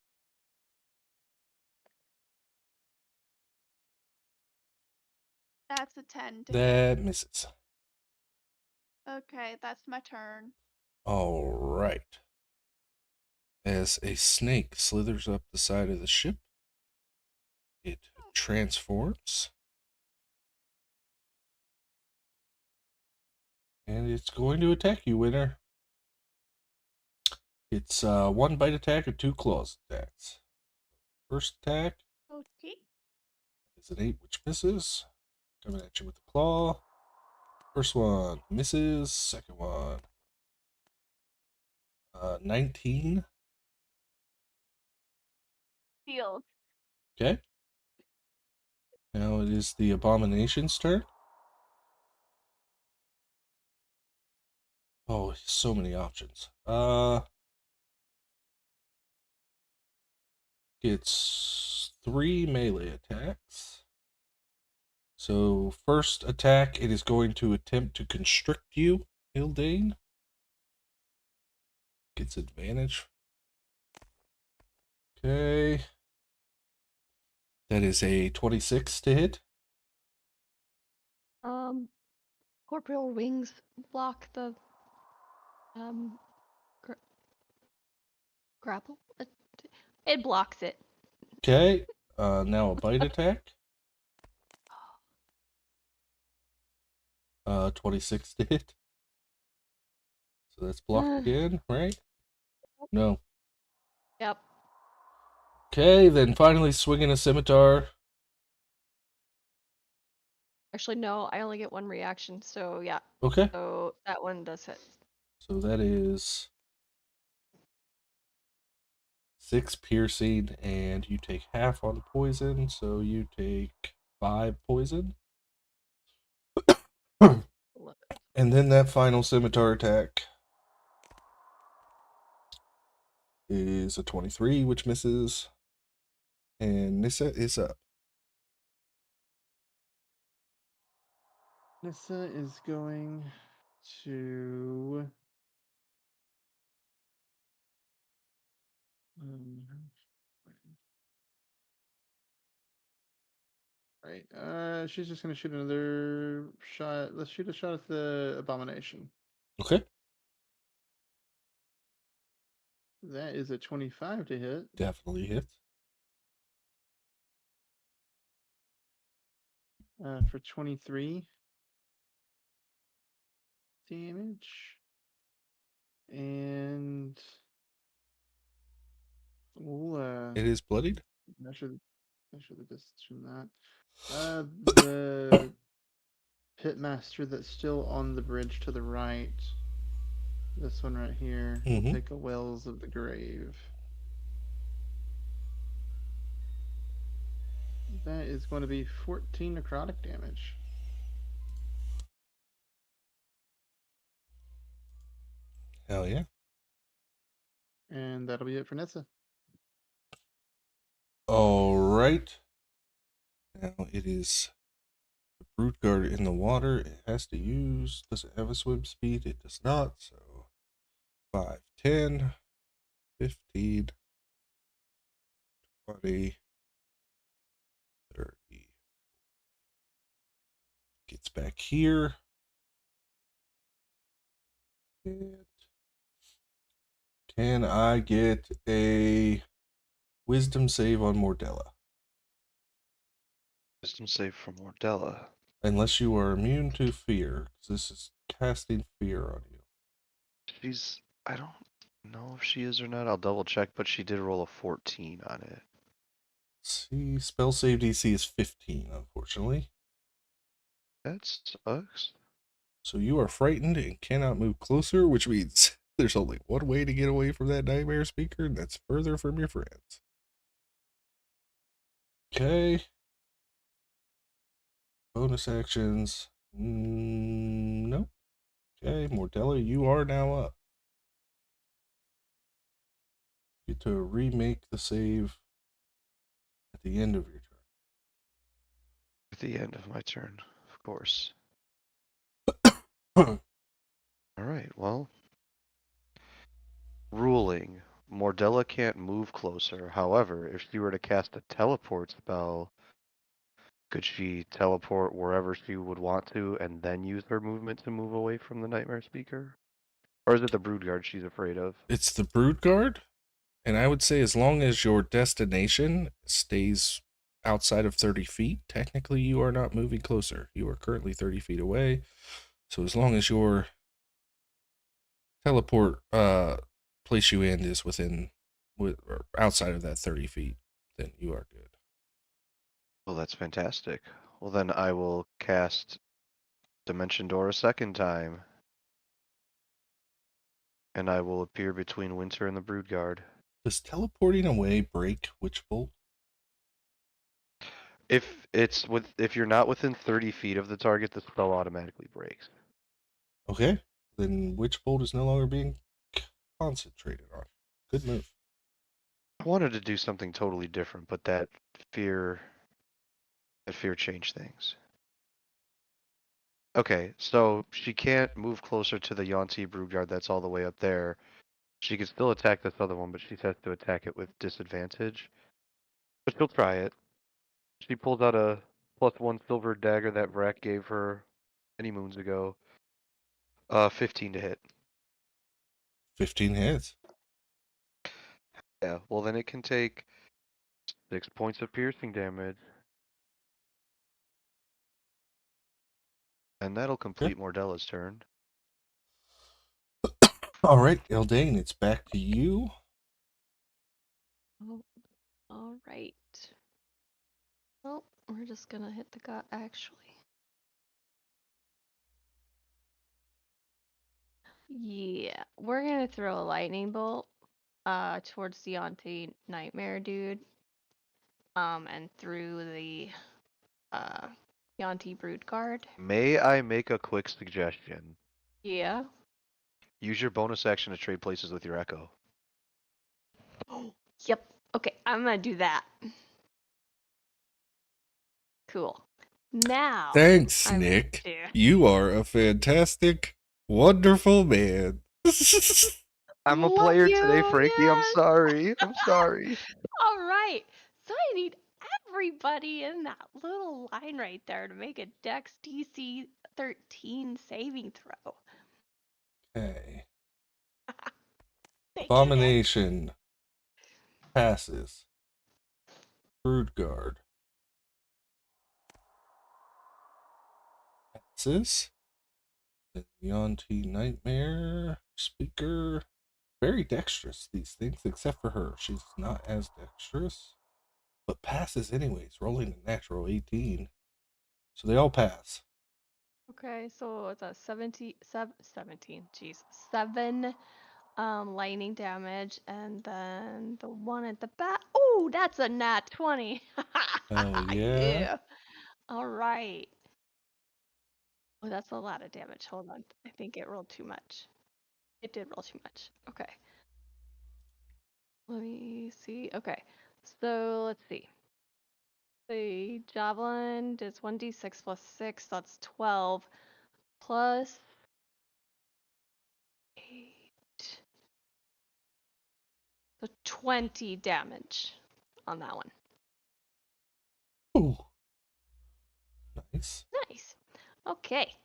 That's a 10 to hit. That misses. Okay, that's my turn. All right. As a snake slithers up the side of the ship, it transforms. And it's going to attack you, Winter. It's 1 bite attack or 2 claws attacks. First attack Okay. is an 8, which misses. Coming at you with the claw. First one misses. Second one. 19. Shield. Okay. Now it is the Abomination's turn. Oh, so many options. It's 3 melee attacks. So first attack, it is going to attempt to constrict you, Ildane. Gets advantage. Okay. That is a 26 to hit. Corporeal wings block the grapple It blocks it. Okay. Now a bite attack. 26 to hit. So that's blocked again, right? No. Yep. Okay, then finally swinging a scimitar. Actually, no, I only get one reaction, so yeah. Okay. So that one does hit. So that is 6 piercing, and you take half on poison, so you take 5 poison. And then that final scimitar attack is a 23, which misses. And Nissa is up. Nissa is going to. Right. She's just gonna shoot another shot. Let's shoot a shot at the abomination. Okay. That is a 25 to hit. Definitely hits. For 23 damage. And we'll It is bloodied. measure the distance from that. The pitmaster that's still on the bridge to the right. This one right here. We'll Mhm. take a Wells of the Grave. That is going to be 14 necrotic damage. Hell yeah. And that'll be it for Nessa. All right. Now it is the Brute Guard in the water. It has to use. Does it have a swim speed? It does not. So 5, 10, 15, 20, 30. Gets back here. And can I get a wisdom save on Mordella? Wisdom save from Mordella. Unless you are immune to fear, because this is casting fear on you. I don't know if she is or not. I'll double check, but she did roll a 14 on it. See, spell save DC is 15, unfortunately. That sucks. So you are frightened and cannot move closer, which means there's only one way to get away from that nightmare speaker, and that's further from your friends. Okay. Bonus actions. Nope. Okay, Mordella, you are now up. You get to remake the save at the end of your turn. At the end of my turn, of course. Huh. Alright, well. Ruling. Mordella can't move closer. However, if she were to cast a teleport spell, could she teleport wherever she would want to and then use her movement to move away from the Nightmare Speaker? Or is it the Brood Guard she's afraid of? It's the Brood Guard, and I would say as long as your destination stays outside of 30 feet, technically you are not moving closer. You are currently 30 feet away. So as long as your teleport place you in is or outside of that 30 feet, then you are good. Well, that's fantastic. Well, then I will cast Dimension Door a second time. And I will appear between Winter and the Brood Guard. Does teleporting away break Witch Bolt? If you're not within 30 feet of the target, the spell automatically breaks. Okay, then Witch Bolt is no longer being concentrated on. Good move. I wanted to do something totally different, but that fear changed things. Okay, so she can't move closer to the Yonti Broodguard that's all the way up there. She can still attack this other one, but she has to attack it with disadvantage. But she'll try it. She pulls out a +1 silver dagger that Vrak gave her many moons ago. 15 to hit. 15 hits. Yeah, well then it can take 6 points of piercing damage. And that'll complete Mordella's turn. All right, Eldane, it's back to you. Oh, all right. Well, we're just gonna hit the guy, actually. Yeah, we're gonna throw a lightning bolt towards the anti-nightmare dude. And through the Yanti Brood Guard. May I make a quick suggestion? Yeah. Use your bonus action to trade places with your Echo. Yep. Okay, I'm gonna do that. Cool. Now. Thanks, I'm Nick. gonna You are a fantastic, wonderful man. I'm a Love player you, today, Frankie. I'm man. sorry. I'm sorry. All right. So I need everybody in that little line right there to make a Dex DC 13 saving throw. Okay. Thank you, Nick. Abomination passes. Brood Guard passes. The Yonti Nightmare Speaker. Very dexterous, these things, except for her. She's not as dexterous. But passes anyways, rolling a natural 18. So they all pass. Okay, so it's a 17, 17, jeez, 7 lightning damage, and then the one at the back. Oh, that's a nat 20. Hell yeah. Yeah. All right. Oh, that's a lot of damage. Hold on. I think it rolled too much. It did roll too much. Okay. Let me see. Okay. So let's see. The javelin is 1d6 plus 6. That's 12 plus 8. So 20 damage on that one. Ooh. Nice. Nice. Okay.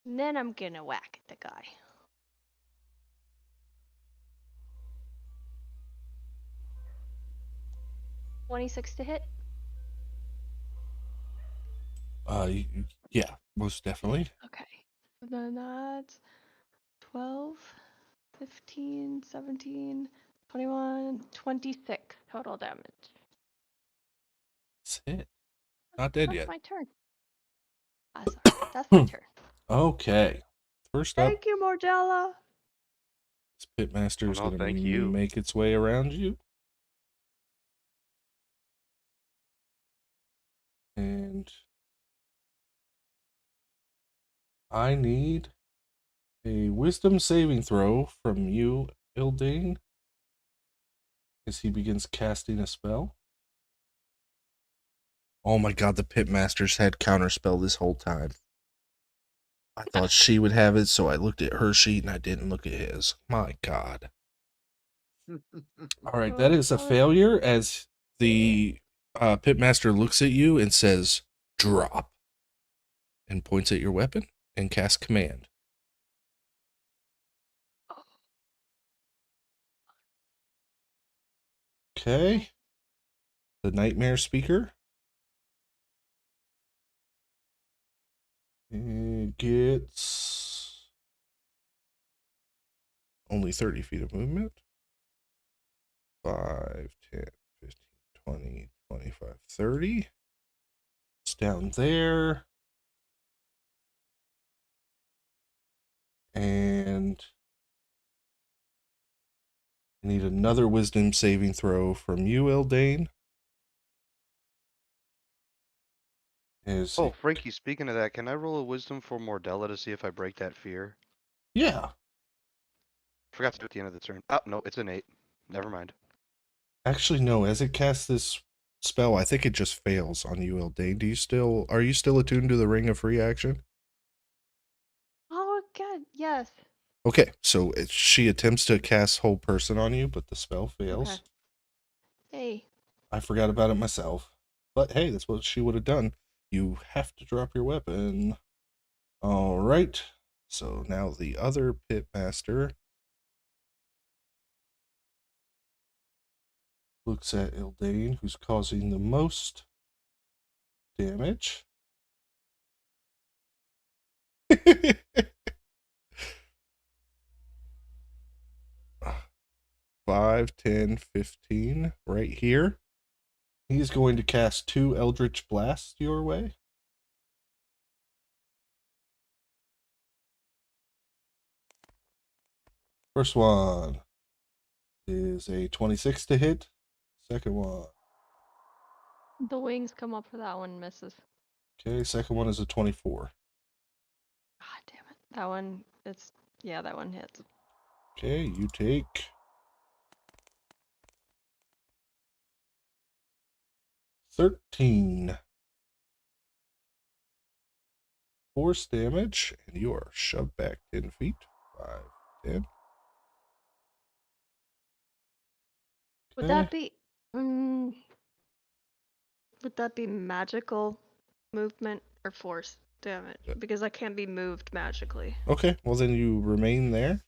And then I'm gonna whack at the guy. $26 to hit. Yeah, most definitely. Okay. So then that's 12, 15, 17, 21, 26 total damage. It's hit. Not dead That's yet. my turn. Sorry. That's my turn. Okay. First up, Thank you, Mordella. this Pitmaster is Oh, no, going to thank you. make its way around you. And I need a wisdom saving throw from you, Ildane, as he begins casting a spell. Oh my god, the Pitmaster's had counterspell this whole time. I thought she would have it, so I looked at her sheet and I didn't look at his. My god. All right, that is a failure as the Pitmaster looks at you and says, drop, and points at your weapon and casts command. Okay. The Nightmare Speaker. It gets only 30 feet of movement. 5, 10, 15, 20, 25, 30. It's down there. And I need another wisdom saving throw from you, Ildane. Oh, Frankie, speaking of that, can I roll a wisdom for Mordella to see if I break that fear? Yeah. Forgot to do it at the end of the turn. Oh, no, it's an 8. Never mind. Actually, no. As it casts this spell, I think it just fails on you, Ildane. Are you still attuned to the Ring of Free Action? Oh, God, yes. Okay, so she attempts to cast Whole Person on you, but the spell fails. Okay. Hey. I forgot about it myself. But hey, that's what she would have done. You have to drop your weapon. All right. So now the other Pitmaster Looks at Ildane, who's causing the most damage. 5, 10, 15, right here. He's going to cast 2 Eldritch Blasts your way. First one is a 26 to hit. Second one. The wings come up for that one, misses. Okay, second one is a 24. God damn it. That one, that one hits. Okay, you take 13 force damage, and you are shoved back 10 feet. 5, 10. Would that be, would that be magical movement or force damage? Because I can't be moved magically. Okay, well then you remain there.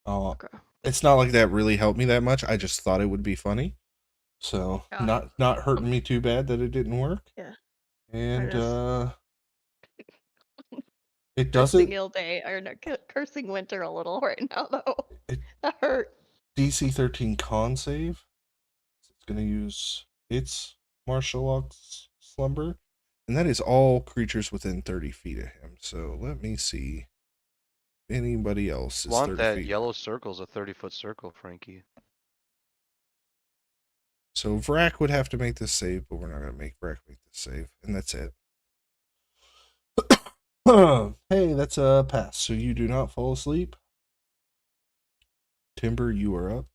Okay. It's not like that really helped me that much. I just thought it would be funny. So Got not hurting me too bad that it didn't work. Yeah. And it Cursing doesn't Ilday, or no, cursing Winter a little right now though. It- That hurt. DC 13 con save. It's going to use its martial arts slumber, and that is all creatures within 30 feet of him. So let me see if anybody else is Want 30 that feet. yellow circle's a 30-foot circle, Frankie. So Vrak would have to make this save, but we're not going to make Vrak make this save, and that's it. Hey, that's a pass. So you do not fall asleep. Timber, you are up.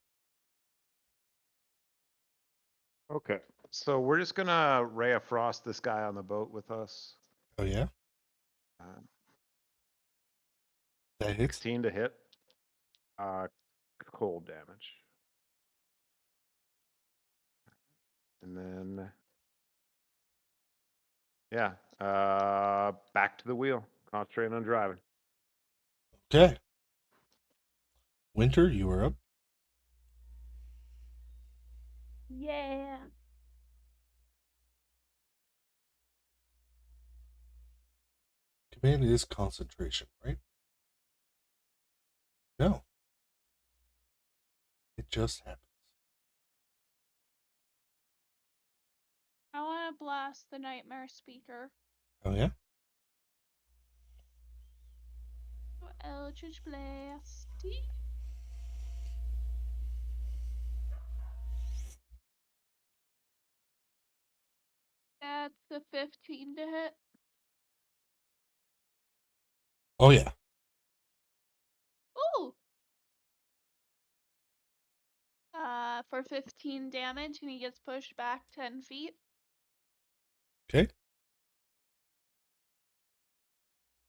Okay. So we're just gonna Ray of Frost this guy on the boat with us. Oh yeah, Uh, that hits. 16 to hit. Cold damage. And then, yeah, back to the wheel. Concentrating on driving. Okay. Winter, you are up. Yeah. Command is concentration, right? No. It just happens. I want to blast the nightmare speaker. Oh yeah? Eldritch Blast. That's a 15 to hit. Oh yeah. Ooh! For 15 damage, and he gets pushed back 10 feet. Okay.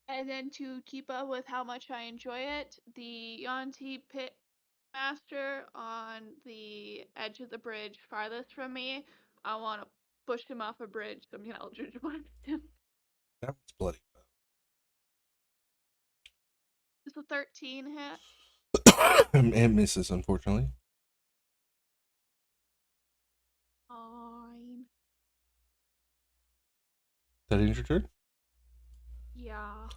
And then to keep up with how much I enjoy it, the Yonti Pit Master on the edge of the bridge farthest from me, I want to push him off a bridge so I'm going to Eldritch Blast him. That one's bloody. Is a 13 hit? It misses, unfortunately. Fine. That ends your turn? Yeah.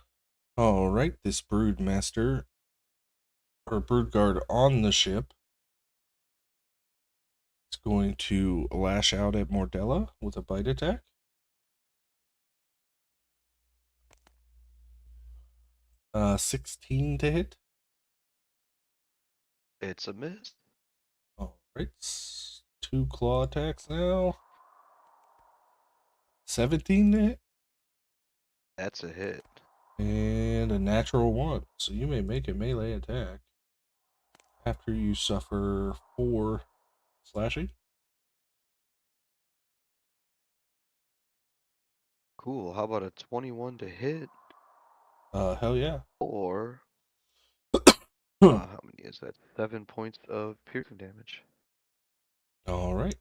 Alright, this brood master, or brood guard on the ship, is going to lash out at Mordella with a bite attack. Uh, 16 to hit. It's a miss. Alright, 2 claw attacks now. 17 to hit. That's a hit. And a natural 1. So you may make a melee attack after you suffer 4 slashing. Cool. How about a 21 to hit? Hell yeah. Or how many is that? 7 points of piercing damage. Alright.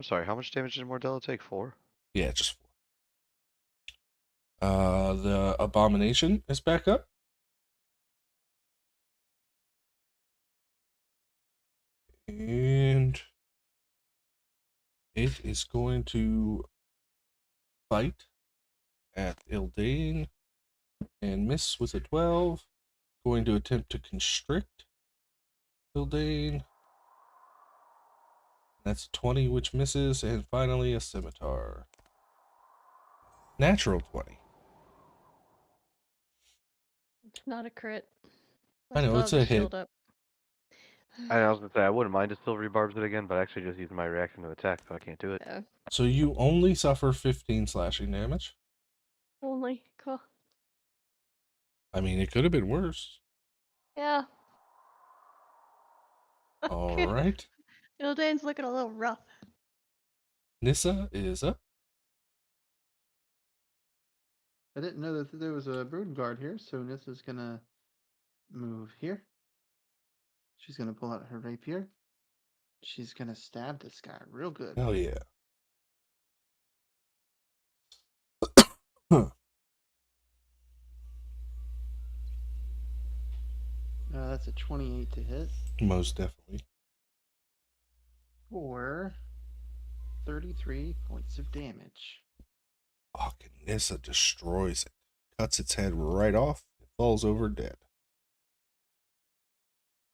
I'm sorry, how much damage did Mordella take? 4? Yeah, just 4. The abomination is back up. And It is going to bite at Ildane and miss with a 12. Going to attempt to constrict Ildane. That's a 20, which misses. And finally, a scimitar. Natural 20. It's not a crit. I know, still it's have the a hit. shield up. I was gonna say I wouldn't mind to still rebarbs it again, but I actually just used my reaction to attack, so I can't do it. Yeah. So you only suffer 15 slashing damage. Only. Cool. I mean, it could have been worse. Yeah. All right. Ildane's looking a little rough. Nissa is up. I didn't know that there was a brood guard here, so Nissa's gonna move here. She's gonna pull out her rapier. She's gonna stab this guy real good. Hell yeah. Huh. That's a 28 to hit Most definitely. for 33 points of damage. Fucking Nissa destroys it. Cuts its head right off. It falls over dead.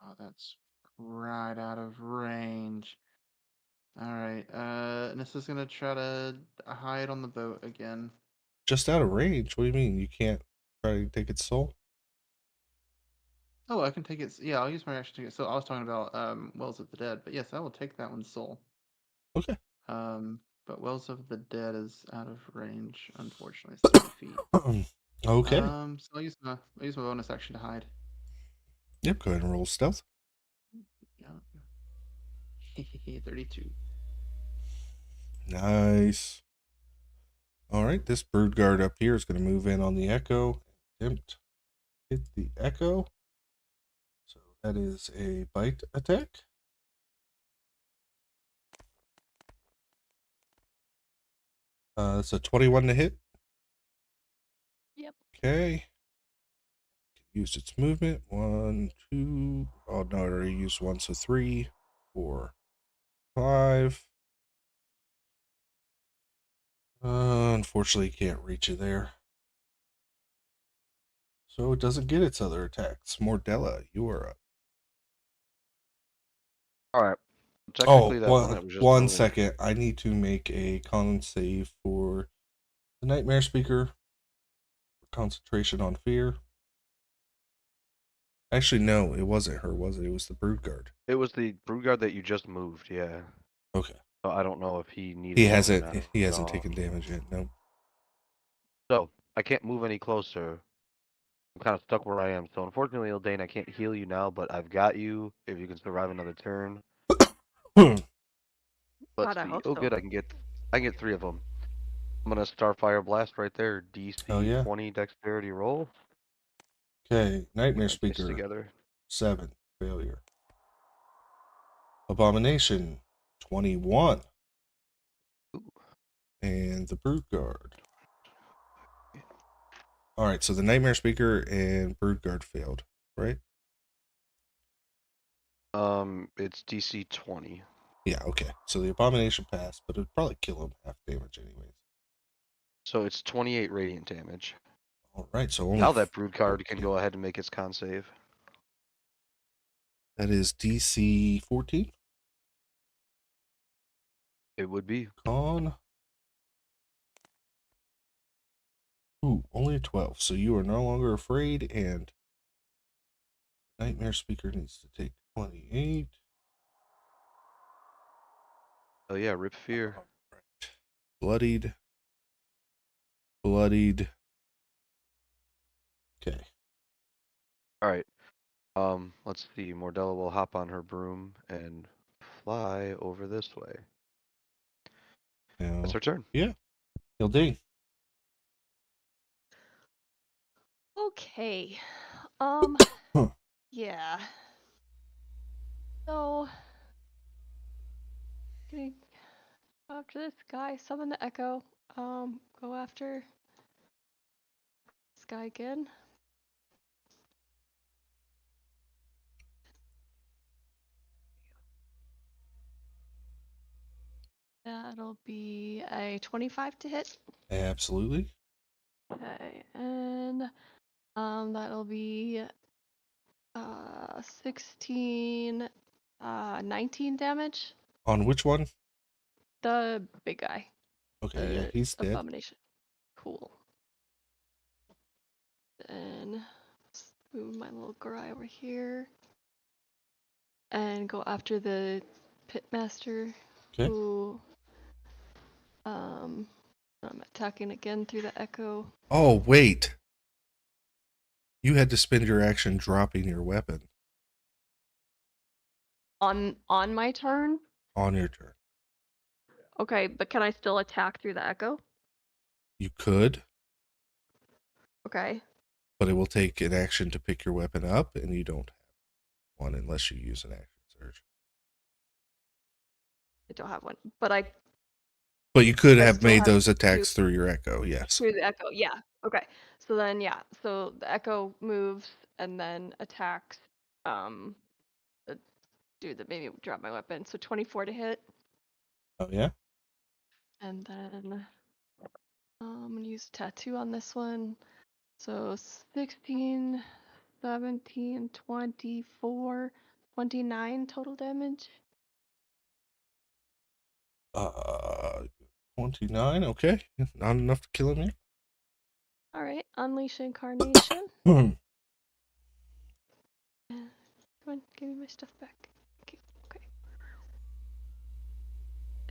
Oh, that's right out of range. All right, Nissa's gonna try to hide on the boat again. Just out of range? What do you mean? You can't try to take its soul? Oh, I can take it. Yeah, I'll use my action to get. So I was talking about Wells of the Dead, but yes, I will take that one's soul. Okay. But Wells of the Dead is out of range, unfortunately. It's 30 feet. Okay. So I'll use my bonus action to hide. Yep, go ahead and roll stealth. Yeah. 32. Nice. All right, this brood guard up here is going to move in on the echo. Attempt to hit the echo. So that is a bite attack. It's a 21 to hit. Yep. Okay. Use its movement. 1, 2. Oh no, I already used 1, so 3, 4, 5. Unfortunately, can't reach it there. So it doesn't get its other attacks. Mordella, you are up. Alright. Oh, Technically, that one that was just one moving. second. I need to make a con save for the Nightmare Speaker. Concentration on fear. Actually, no, it wasn't her, was it? It was the Brood Guard. It was the brood guard that you just moved, yeah. Okay. So I don't know if he needed He one or hasn't. not He at hasn't all. taken damage yet. No. So I can't move any closer. I'm kind of stuck where I am. So unfortunately, Ildane, I can't heal you now, but I've got you if you can survive another turn. Let's God, I see. hope Oh, so. good. I can get 3 of them. I'm gonna Starfire Blast right there. Oh, DC yeah. 20 Dexterity roll. Okay. Nightmare Nice Speaker. together. 7. Failure. Abomination. 21. Ooh. And the Brood Guard. All right. So the Nightmare Speaker and Brood Guard failed, right? It's DC 20. Yeah. Okay. So the Abomination passed, but it'd probably kill him half damage anyways. So it's 28 radiant damage. All right. So only Now that brood card 14. can go ahead and make its con save. That is DC 14. It would be. Con. Ooh, only a 12. So you are no longer afraid, and Nightmare Speaker needs to take 28. Oh yeah, rip fear. All right. Bloodied. Bloodied. Okay. All right. Let's see. Mordella will hop on her broom and fly over this way. Now, That's her turn. yeah. Ildane. Okay. Huh. Yeah. So, gonna go after this guy, summon the echo. Go after this guy again. That that'll be a 25 to hit. Absolutely. Okay, and that'll be 16, 19 damage. On which one? The big guy. Okay, yeah, The he's dead. abomination. Cool. Then let's move my little guy over here and go after the pitmaster. Okay. Who I'm attacking again through the echo. Oh, wait. You had to spend your action dropping your weapon On my turn? on your turn. Okay, but can I still attack through the echo? You could, Okay. but it will take an action to pick your weapon up, and you don't have one unless you use an action surge. I don't have one. But you could I have still made have those to attacks through your echo, yes. through the echo. Yeah. Okay. So then so the echo moves and then attacks maybe drop my weapon. So 24 to hit. Oh, yeah? And then I'm gonna use tattoo on this one. So 16, 17, 24, 29 total damage. 29, okay. Not enough to kill him yet. All right, unleash incarnation. Hmm. Come on, give me my stuff back. Okay.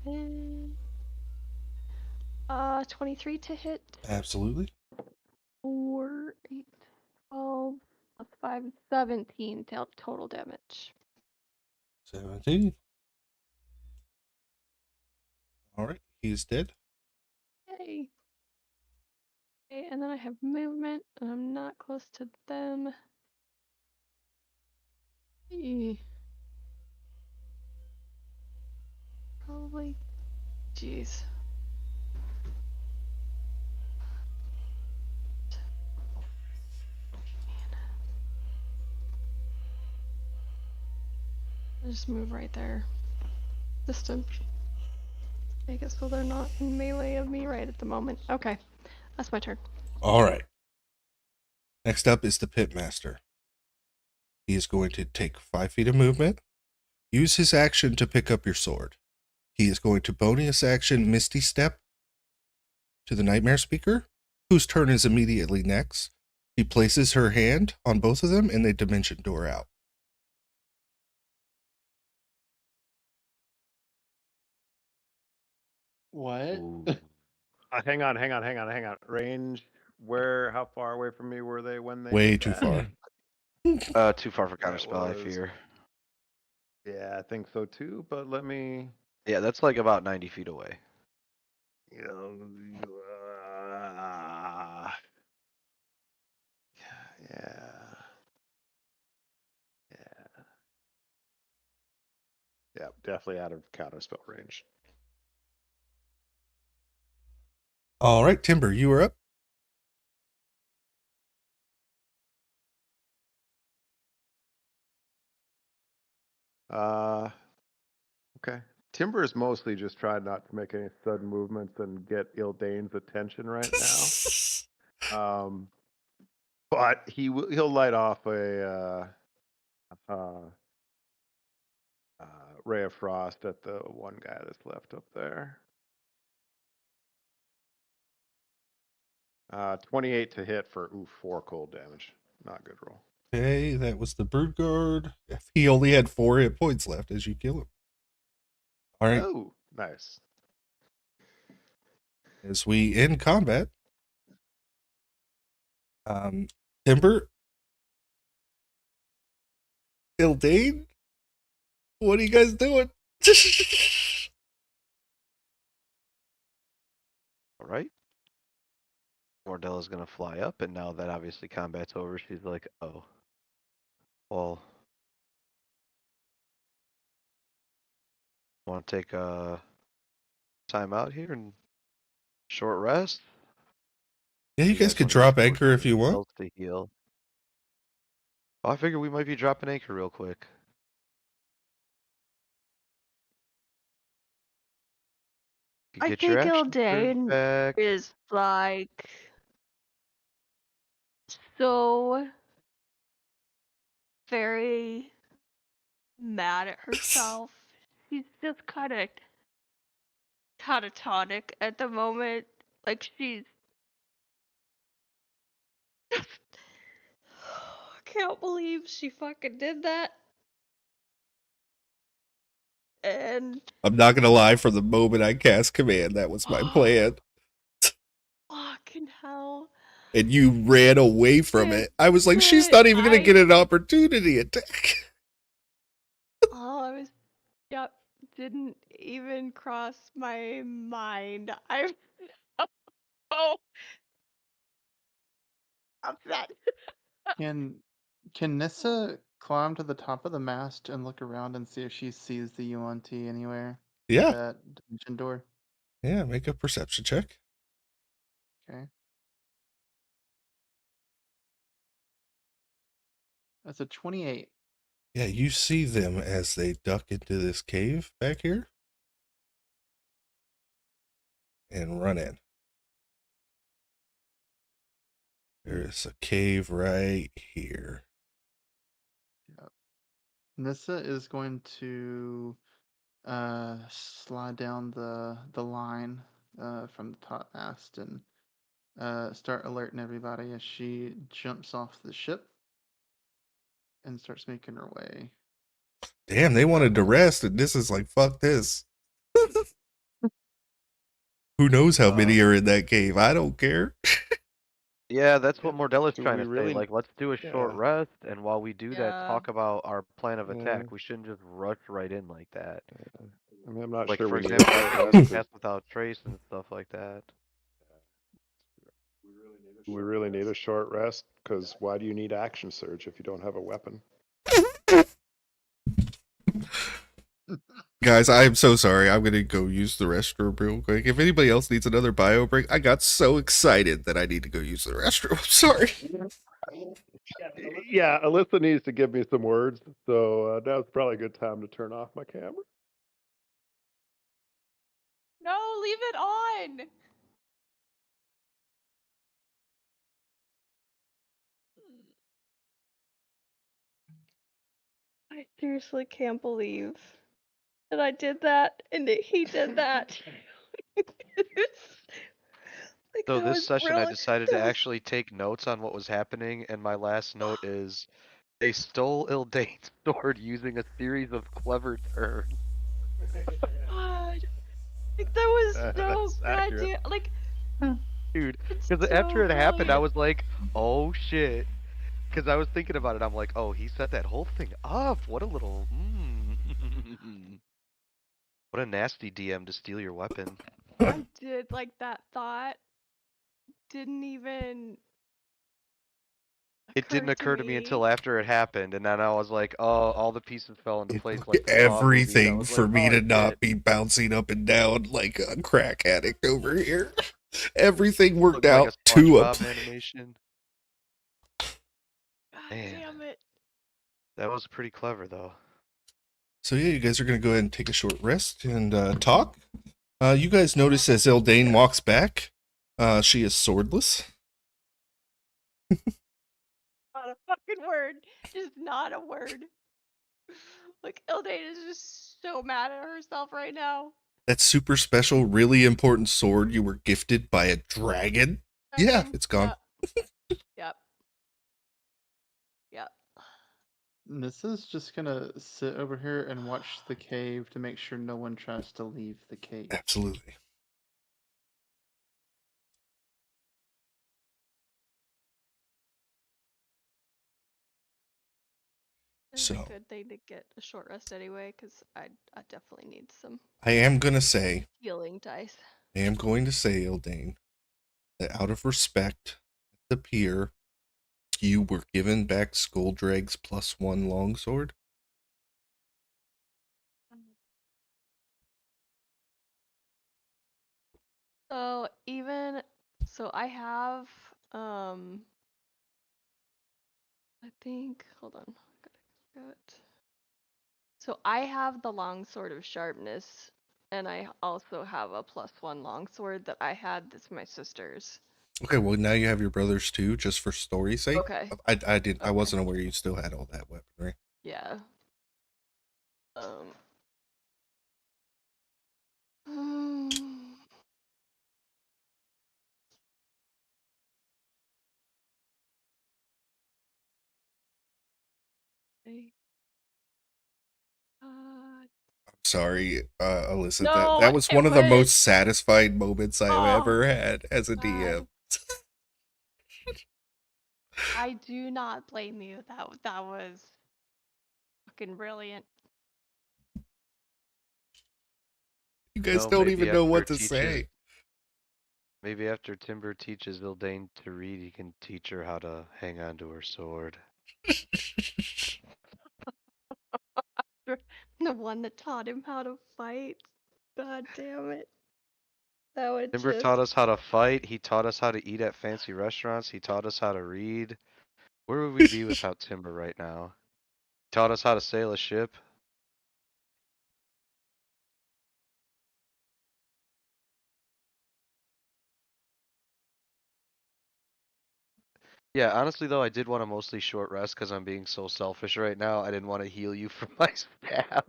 And 23 to hit. Absolutely. 4, 8, 12, plus 5, 17 total damage. 17. All right, he's dead. Yay. Okay, and then I have movement, and I'm not close to them. Probably. Jeez. I'll just move right there. Just to make it so they're not in melee of me right at the moment. Okay, that's my turn. All right. Next up is the Pitmaster. He is going to take 5 feet of movement. Use his action to pick up your sword. He is going to bonus action Misty Step to the Nightmare Speaker, whose turn is immediately next. He places her hand on both of them and they dimension door out. What? Ooh. Hang on. Range, how far away from me were they when they Way did too that? far. Too far for That counterspell, I was- fear. Yeah, I think so too, but let me, Yeah, that's like about 90 feet away. you know, yeah. Yeah, definitely out of counterspell range. All right, Timber, you are up. Okay. Timber is mostly just trying not to make any sudden movements and get Ildane's attention right now. But he'll light off a ray of frost at the one guy that's left up there. 28 to hit for 4 cold damage. Not good roll. Okay, that was the Brood Guard. He only had 4 hit points left as you kill him. All right, Oh, nice. as we end combat, Timber, Ildane, what are you guys doing? All right. Mordella's gonna fly up, and now that obviously combat's over, she's like, oh. Well, want to take a time out here and short rest? Yeah, you guys guys could wanna use drop short anchor if you want. spells to heal? Oh, I figure we might be dropping anchor real quick. You I get your think action surge Ildane back. is like so very mad at herself. She's just kind of catatonic at the moment. Like she's I can't believe she fucking did that. And I'm not gonna lie, from the moment I cast command, that was my plan. fucking hell. And you ran away from it. I was like, she's not even gonna get an opportunity attack. I was, yep, didn't even cross my mind. I'm so upset. Can Nissa climb to the top of the mast and look around and see if she sees the UNT anywhere? Yeah. That dimension door. Yeah, make a perception check. Okay. That's a 28. Yeah, you see them as they duck into this cave back here and run in. There's a cave right here. Yep. Nissa is going to slide down the line from the top mast and start alerting everybody as she jumps off the ship and starts making her way. Damn, they wanted to rest, and this is like, fuck this. Who knows how many are in that cave? I don't care. Yeah, that's what Mordella's Do trying we to say. really- Like, let's do a short Yeah. rest, and while we do that, Yeah. talk about our plan of Yeah. attack. We shouldn't just rush right in like that. I mean, I'm not Like, sure for we need example, a short like rest. Pass Without Trace and stuff like that. Do we really need a short rest? Because why do you need action surge if you don't have a weapon? Guys, I am so sorry. I'm going to go use the restroom real quick. If anybody else needs another bio break, I got so excited that I need to go use the restroom. I'm sorry. Yeah, Alyssa needs to give me some words, so now's probably a good time to turn off my camera. No, leave it on. I seriously can't believe that I did that and that he did that. Like, So that this was session, I really- decided to that was- actually take notes on what was happening, and my last note is, they stole Ildane's sword using a series of clever turns. God. Like, that was so That's accurate. goddamn. Like, Dude, it's because so after it happened, I good. was like, oh shit. Because I was thinking about it, I'm like, oh, he set that whole thing up. What a little, what a nasty DM to steal your weapon. I did, like, that thought didn't even It didn't occur to me until after it happened, and then I was like, oh, all the pieces fell into It place took like the Saw movie, and I everything was for like, me oh, to not shit. be bouncing up and down like a crack addict over here. Everything worked Looked like out a to a SpongeBob animation. God Man. damn it. That was pretty clever, though. So yeah, you guys are going to go ahead and take a short rest and talk. You guys notice as Eldane walks back, she is swordless. Not a fucking word. Just not a word. Like, Ildane is just so mad at herself right now. That super special, really important sword you were gifted by a dragon. Yeah, it's gone. Yep. Yep. Nissa's just gonna sit over here and watch the cave to make sure no one tries to leave the cave. Absolutely. It's a So good thing to get a short rest anyway, because I definitely need some I am going to say, healing dice. Eldane, that out of respect, the pier, you were given back Skulldrag's +1 longsword. So even so I have I think hold on. So I have the long sword of sharpness And I also have a +1 longsword that I had. That's my sister's. Okay, well now you have your brothers too, just for story's sake. Okay. I Okay. wasn't aware you still had all that weaponry. Yeah. I'm sorry, Alyssa. No, That was it one of the was. most satisfied moments I've Oh, ever had as a God. DM. I do not blame you. That was fucking brilliant. You guys No, don't maybe even know after what to say. maybe after Timber teaches Ildane to read, he can teach her how to hang on to her sword. The one that taught him how to fight. God damn it. That would Timber just. taught us how to fight. He taught us how to eat at fancy restaurants. He taught us how to read. Where would we be without Timber right now? He taught us how to sail a ship. Yeah, honestly though, I did want a mostly short rest because I'm being so selfish right now. I didn't want to heal you from my staff. I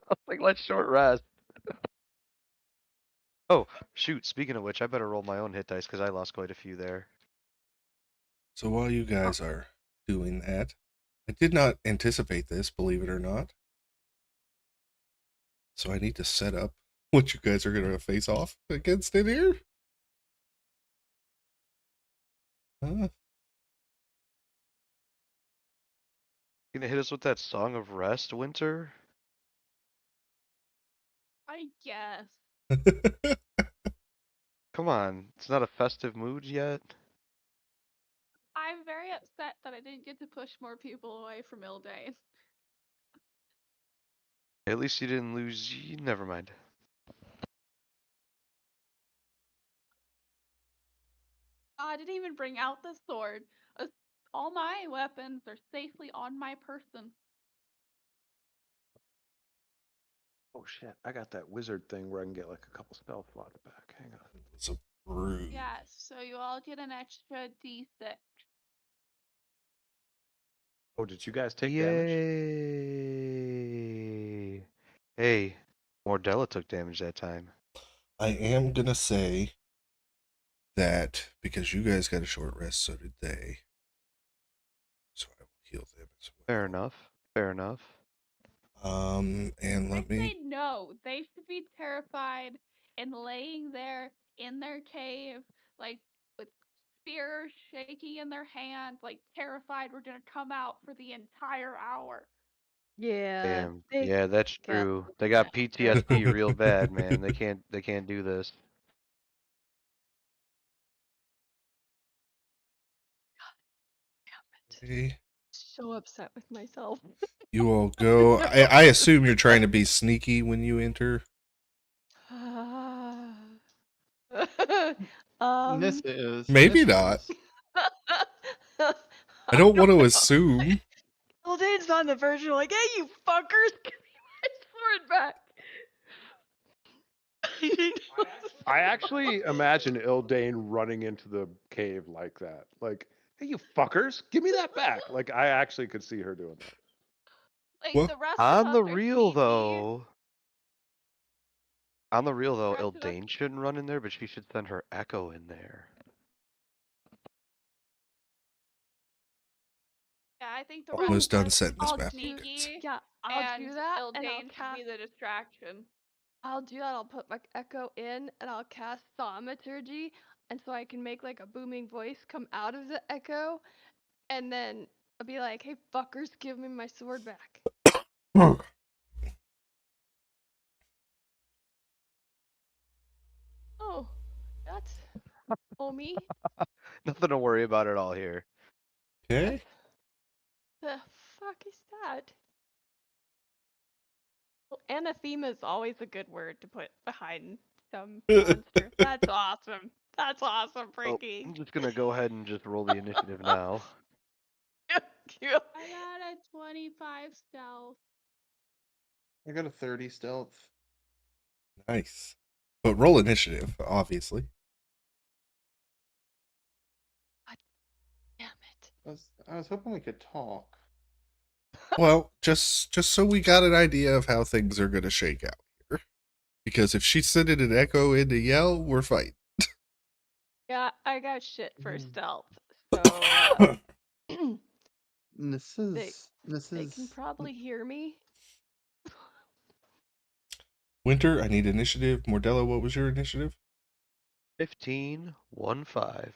was like, let's short rest. Oh, shoot, speaking of which, I better roll my own hit dice because I lost quite a few there. So while you guys are doing that, I did not anticipate this, believe it or not. So I need to set up what you guys are going to face off against in here. You gonna hit us with that Song of Rest, Winter? I guess. Come on, it's not a festive mood yet. I'm very upset that I didn't get to push more people away from Ildane. At least you didn't lose. Never mind. I didn't even bring out the sword. All my weapons are safely on my person. Oh shit! I got that wizard thing where I can get like a couple spell slots back. Hang on. It's a rude. Yes, so you all get an extra d6. Oh, did you guys take damage? Yay! Hey, Mordella took damage that time. I am going to say that because you guys got a short rest, so did they. So I will heal them as well. Fair enough. Fair enough. And let I me. say no. They should be terrified and laying there in their cave, like with spears shaking in their hands, like terrified we're gonna come out for the entire hour. Yeah, Damn. they Yeah, that's got true. They got that PTSD real bad, man. They can't do this. Okay. so upset with myself. You all go. I assume you're trying to be sneaky when you enter. This is. Maybe This not. is. I don't want to assume. Eldane's on the verge of like, hey, you fuckers, give me my sword back. I actually imagine Ildane running into the cave like that. Like, hey, you fuckers, give me that back. Like, I actually could see her doing that. Like What? the rest of On us the are real sneaky. though, on the real though, The rest of us. Ildane shouldn't run in there, but she should send her Echo in there. Yeah, I think the rest Almost of done us setting this I'll should be map. do. sneaky. Yeah, I'll And do that, and I'll Ildane should cast. be the distraction. I'll do that. I'll put my echo in, and I'll cast thaumaturgy, and so I can make like a booming voice come out of the echo, and then I'll be like, "Hey, fuckers, give me my sword back." Oh, that's homie. Nothing to worry about at all here. Okay. The fuck is that? Well, anathema is always a good word to put behind some monster. That's awesome. That's awesome, Oh, Frankie. I'm just gonna go ahead and just roll the initiative now. I got a 25 stealth. I got a 30 stealth. Nice. But roll initiative, obviously. Damn it. I was hoping we could talk. Well, just so we got an idea of how things are going to shake out here. Because if she's sending an echo in to yell, we're fighting. Yeah, I got shit for Mm. stealth. So This they can is probably hear me. Winter, I need initiative. Mordello, what was your initiative? 15, 1-5.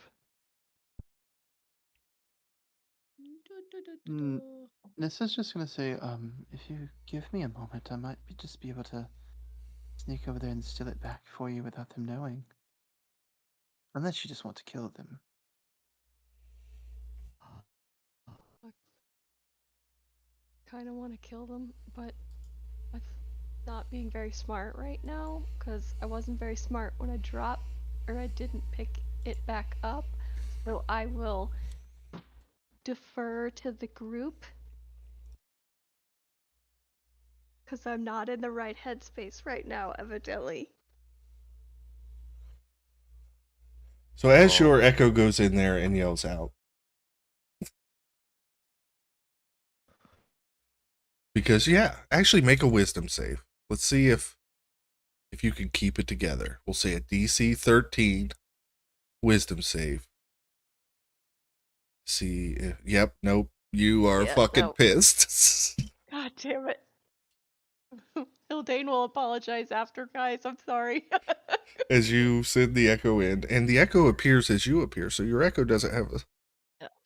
This is just gonna say, if you give me a moment, I might just be able to sneak over there and steal it back for you without them knowing. Unless you just want to kill them. Kind of want to kill them, but I'm not being very smart right now because I wasn't very smart when I dropped or I didn't pick it back up. So I will defer to the group because I'm not in the right headspace right now, evidently. So as Oh. your echo goes in there and yells out, because actually make a wisdom save. Let's see if you can keep it together. We'll say a DC 13 wisdom save. See if nope, you are fucking pissed. God damn it. Hildane will apologize after, guys. I'm sorry. As you send the echo in, and the echo appears as you appear, so your echo doesn't have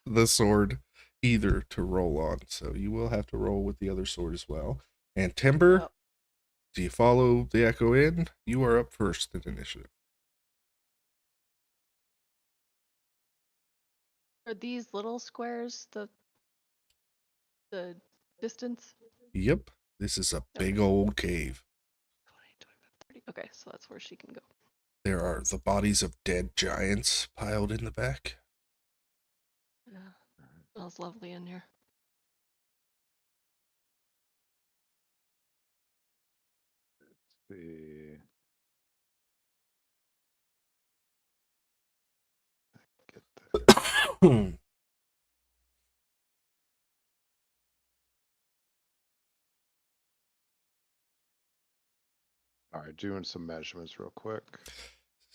the sword either to roll on, so you will have to roll with the other sword as well. And Timber, do you follow the echo in? You are up first in initiative. Are these little squares the distance? Yep, this is a big old cave. 20, 25, 30. Okay, so that's where she can go. There are the bodies of dead giants piled in the back. Yeah, smells lovely in here. Let's see. Get there. All right, doing some measurements real quick.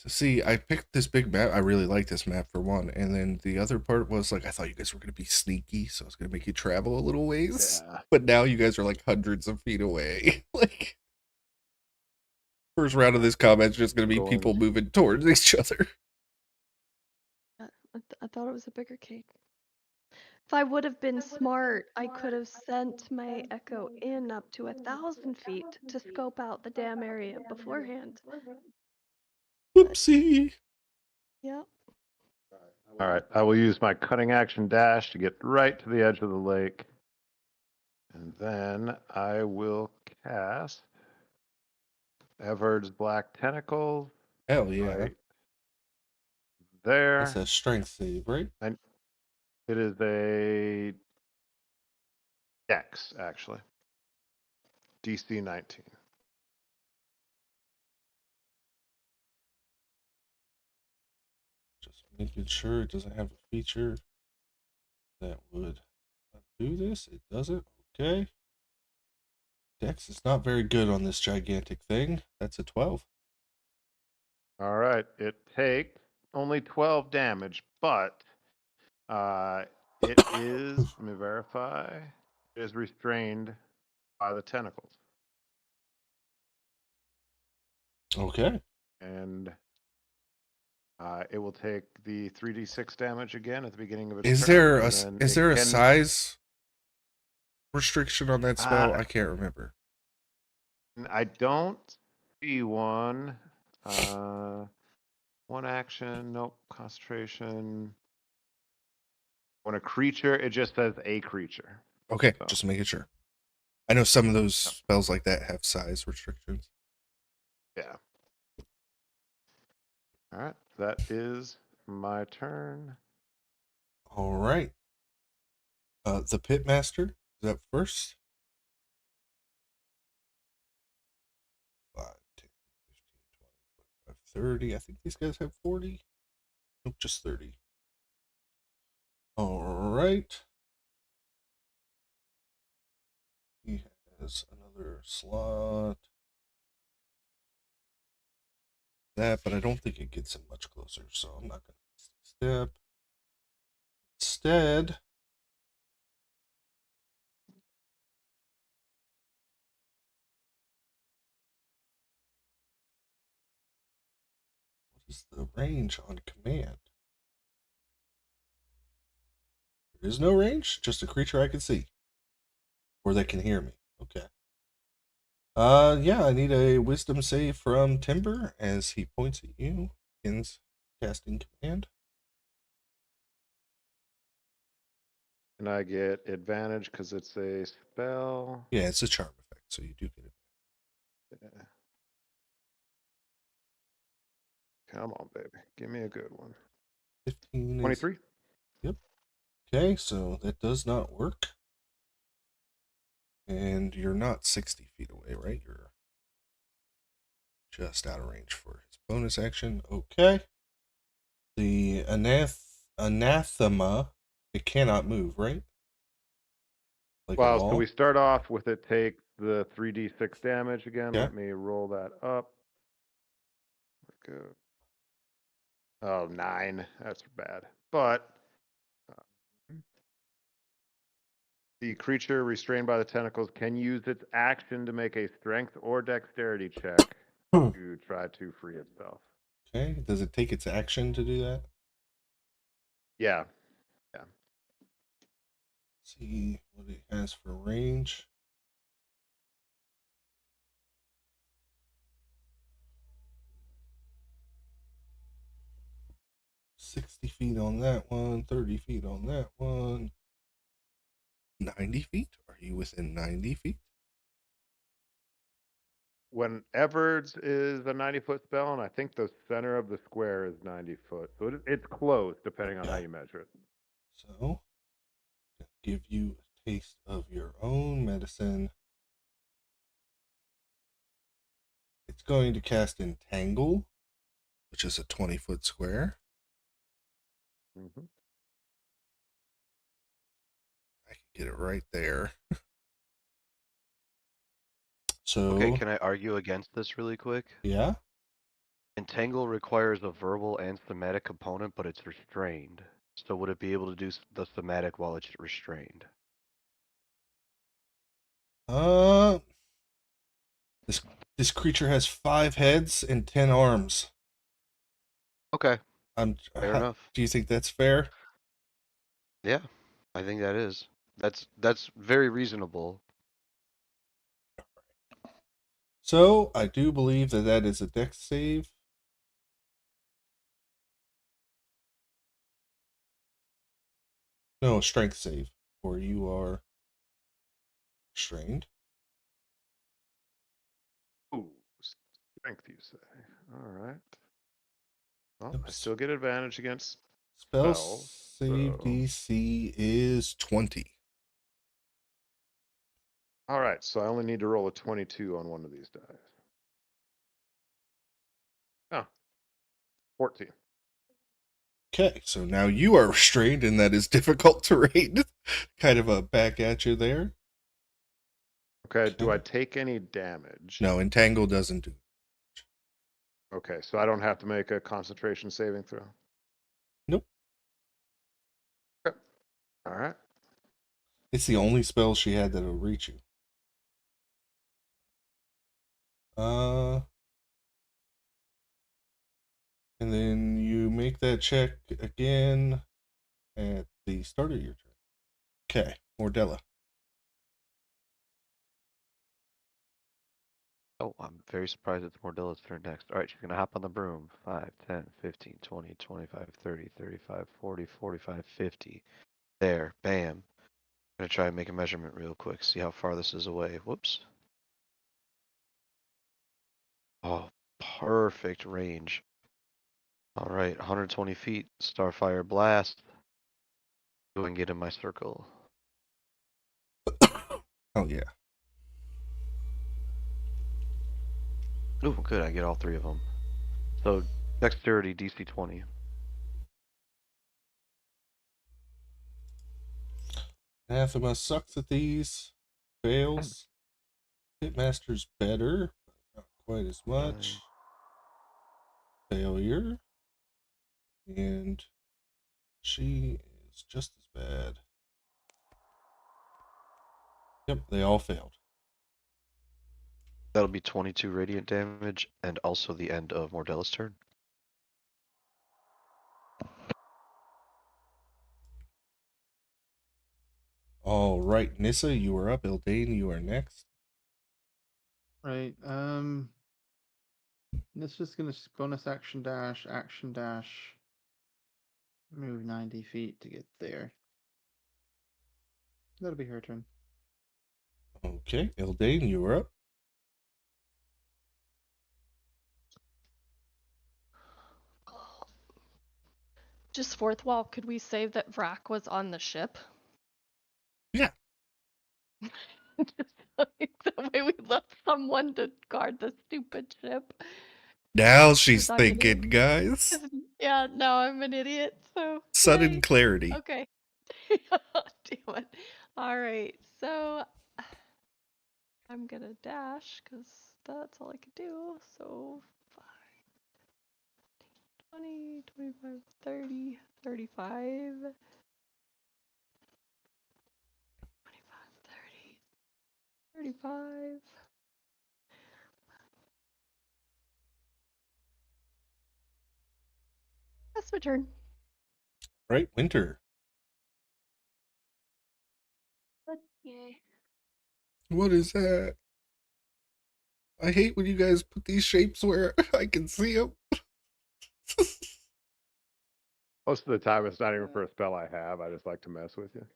See, I picked this big map. I really like this map for one. And then the other part was like, I thought you guys were going to be sneaky. So I was going to make you travel a little ways. Yeah. But now you guys are like hundreds of feet away. Like, first round of this comment's just going to be people moving towards each other. I thought it was a bigger cave. If I would have been smart, I could have sent my echo in up to 1,000 feet to scope out the damn area beforehand. Whoopsie. Yep. All right, I will use my cutting action dash to get right to the edge of the lake. And then I will cast Everard's Black Tentacles. Hell yeah. Right there. That's a strength save, right? And it is a Dex, actually. DC 19. Just making sure it doesn't have a feature that would do this. It doesn't. Okay. Dex is not very good on this gigantic thing. That's a 12. All right, it takes only 12 damage, but it is, let me verify, it is restrained by the tentacles. Okay. And it will take the 3d6 damage again at the beginning of its Is turn. there a size restriction on that spell? I can't remember. I don't see one. One action, nope. Concentration. When a creature, it just says a creature. Okay, So. just making sure. I know some of those spells like that have size restrictions. Yeah. All right, that is my turn. All right. The Pitmaster is up first. 5, 10, 30. I think these guys have 40. Nope, just 30. All right. He has another slot. That, but I don't think it gets him much closer, so I'm not going to step. Instead, what is the range on command? There is no range, just a creature I can see. Or that can hear me. Okay. Yeah, I need a wisdom save from Timber as he points at you, begins casting command. And I get advantage because it's a spell. Yeah, it's a charm effect, so you do get it. Yeah. Come on, baby. Give me a good one. 15 is 23. Yep. Okay, so that does not work. And you're not 60 feet away, right? You're just out of range for his bonus action. Okay. The anathema, it cannot move, right? Like at Well, so all? we start off with it take the 3d6 damage again. Yeah. Let me roll that up. Good. Oh, 9. That's bad. But the creature restrained by the tentacles can use its action to make a strength or dexterity check to try to free itself. Okay. Does it take its action to do that? Yeah. See what it has for range. $60 feet on that one, 30 feet on that one. 90 feet? Are you within 90 feet? Whenever is a 90-foot spell, and I think the center of the square is 90 foot. So it's close, depending on how you measure it. So, give you a taste of your own medicine. It's going to cast Entangle, which is a 20-foot square. Mm-hmm. I can get it right there. So, Okay, can I argue against this really quick? yeah. Entangle requires a verbal and thematic component, but it's restrained. So would it be able to do the thematic while it's restrained? This creature has 5 heads and 10 arms. Okay, fair enough. Do you think that's fair? Yeah, I think that is. That's very reasonable. So, I do believe that that is a dex save. No, strength save, or you are restrained. Ooh, strength, you say? All right. Well, I Oops. still get advantage against Spell spells. save So... DC is 20. All right, so I only need to roll a 22 on one of these dice. Oh, 14. Okay, so now you are restrained, and that is difficult terrain. Kind of a back at you there. Okay, do I take any damage? No, Entangle doesn't do. Okay, so I don't have to make a concentration saving throw? Nope. Okay. All right. It's the only spell she had that'll reach you. And then you make that check again at the start of your turn. Okay, Mordella. Oh, I'm very surprised it's Mordilla's turn next. All right, she's going to hop on the broom. 5, 10, 15, 20, 25, 30, 35, 40, 45, 50. There, bam. I'm going to try and make a measurement real quick, see how far this is away. Whoops. Oh, perfect range. All right, 120 feet, Starfire Blast. Go and get in my circle. Oh, yeah. Oh, good, I get all 3 of them. So dexterity DC 20. Anathema sucks at these. Fails. Pitmaster's better, but not quite as much. Failure. And she is just as bad. Yep, they all failed. That'll be 22 radiant damage, and also the end of Mordella's turn. All right, Nissa, you are up. Eldane, you are next. Right. It's just gonna bonus action dash, move 90 feet to get there. That'll be her turn. Okay, Eldane, you are up. Just fourth wall, could we say that Vrak was on the ship? Yeah. Just like the way we left someone to guard the stupid ship. Now she's 'Cause I'm an thinking, idiot. guys. 'Cause, yeah, now I'm an idiot, so Sudden yay. clarity. Okay. Damn it. Alright, so I'm gonna dash, because that's all I could do. So 5, 20, 25, 30, 35, 25, 30, 35. That's my turn. Right, Winter. Okay. What is that? I hate when you guys put these shapes where I can see them. Most of the time, it's not even for a spell I have. I just like to mess with you.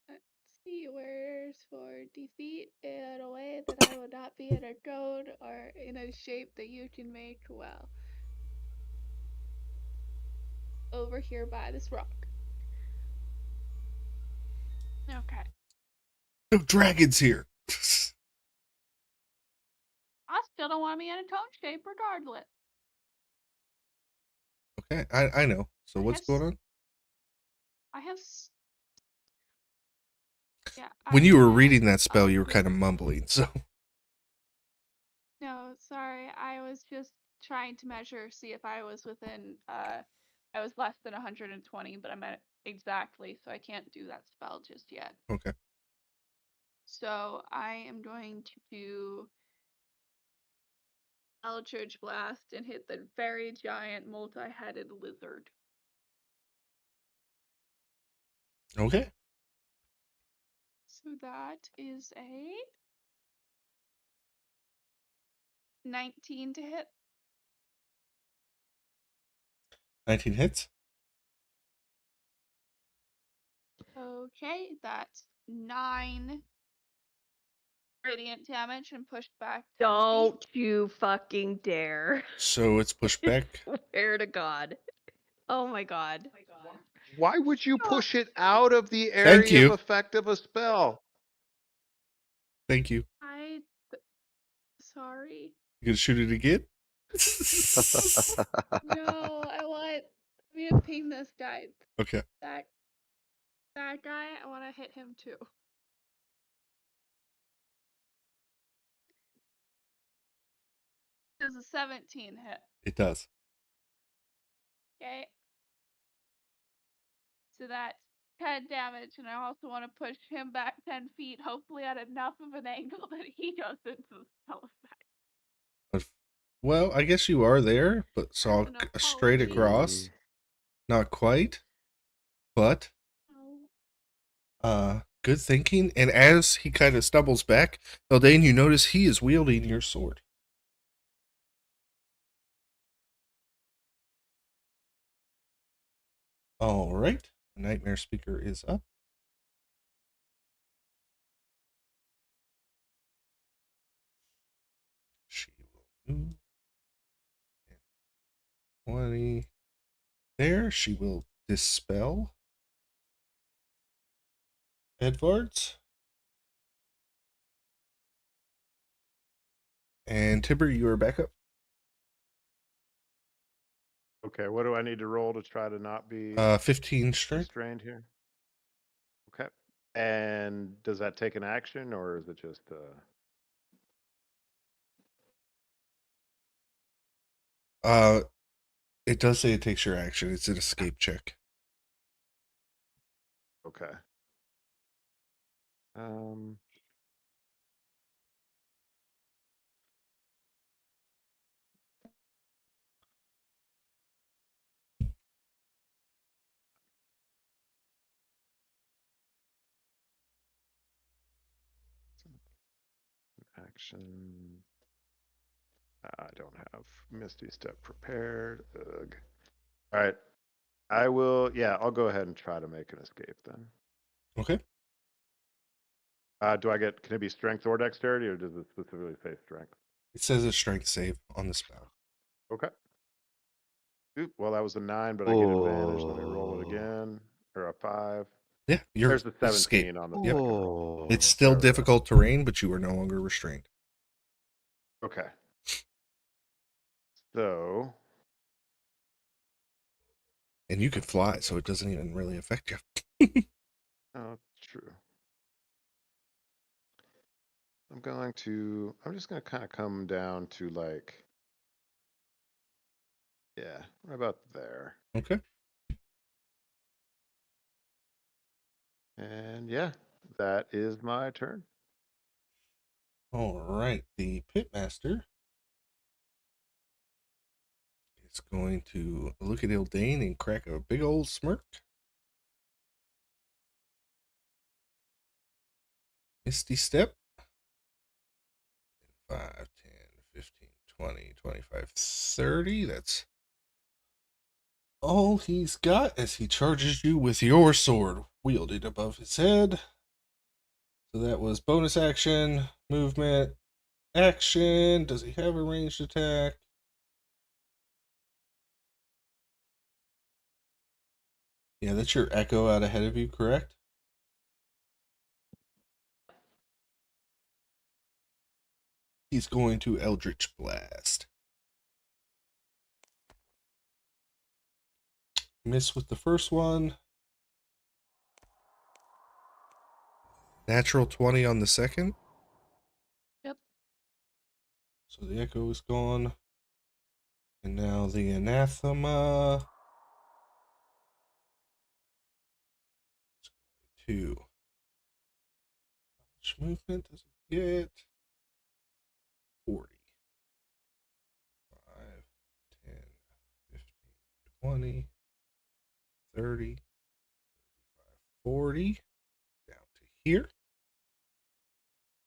Let's see, where's for defeat in a way that I will not be in a cone or in a shape that you can make well. Over here by this rock. Okay. No dragons here. I still don't want to be in a cone shape regardless. Okay, I know. So what's going on? I have. Yeah. When you were I reading have that spell, you were kind of mumbling, so. No, sorry. I was just trying to measure, see if I was within. I was less than 120, but I'm at exactly, so I can't do that spell just yet. Okay. So I am going to do Eldritch Blast and hit the very giant multi-headed lizard. Okay. So that is a 19 to hit. 19 hits. Okay, that's 9 radiant damage and pushed back 10 Don't feet. you fucking dare. So it's pushed back. Swear to God. Oh my God. Why would you push it out of the Thank area of you. effect of a spell? Thank you. Sorry. You gonna shoot it again? No, I want me to ping this guy. Okay. That guy, I want to hit him too. Does a 17 hit? It does. Okay. So that's 10 damage, and I also want to push him back 10 feet, hopefully at enough of an angle that he doesn't spell effect. Well, I guess you are there, but so An straight apology. across. Not quite, but Oh. good thinking. And as he kind of stumbles back, Eldane, you notice he is wielding your sword. All right, the Nightmare Speaker is up. She will move. 20. There, she will dispel Edvards. And Timber, you are back up. Okay, what do I need to roll to try to not be 15 strength. restrained here? Okay. And does that take an action or is it just It does say it takes your action. It's an escape check. okay. Action. I don't have Misty Step prepared. Ugh. All right. I will, yeah, I'll go ahead and try to make an escape then. Okay. Do I get, can it be strength or dexterity or does it specifically say strength? It says a strength save on the spell. Okay. Oop, well, that was a 9, but I get advantage. Let me roll it again. Or a 5. Yeah, you're There's the 17 escape. on the Yep. second roll. It's still There we go. difficult terrain, but you are no longer restrained. Okay. So, And you can fly, so it doesn't even really affect you. oh, true. I'm just going to kind of come down to like, yeah, right about there. Okay. And yeah, that is my turn. All right. The pitmaster is going to look at Ildane and crack a big old smirk. Misty Step. 5, 10, 15, 20, 25, 30. That's all he's got as he charges you with your sword wielded above his head. So that was bonus action, movement, action. Does he have a ranged attack? Yeah, that's your echo out ahead of you, correct? He's going to Eldritch Blast. Miss with the first one. Natural 20 on the second. Yep. So the echo is gone. And now the anathema. 2. How much movement does it get? 40. 5, 10, 15, 20, 30, 35, 40. Down to here.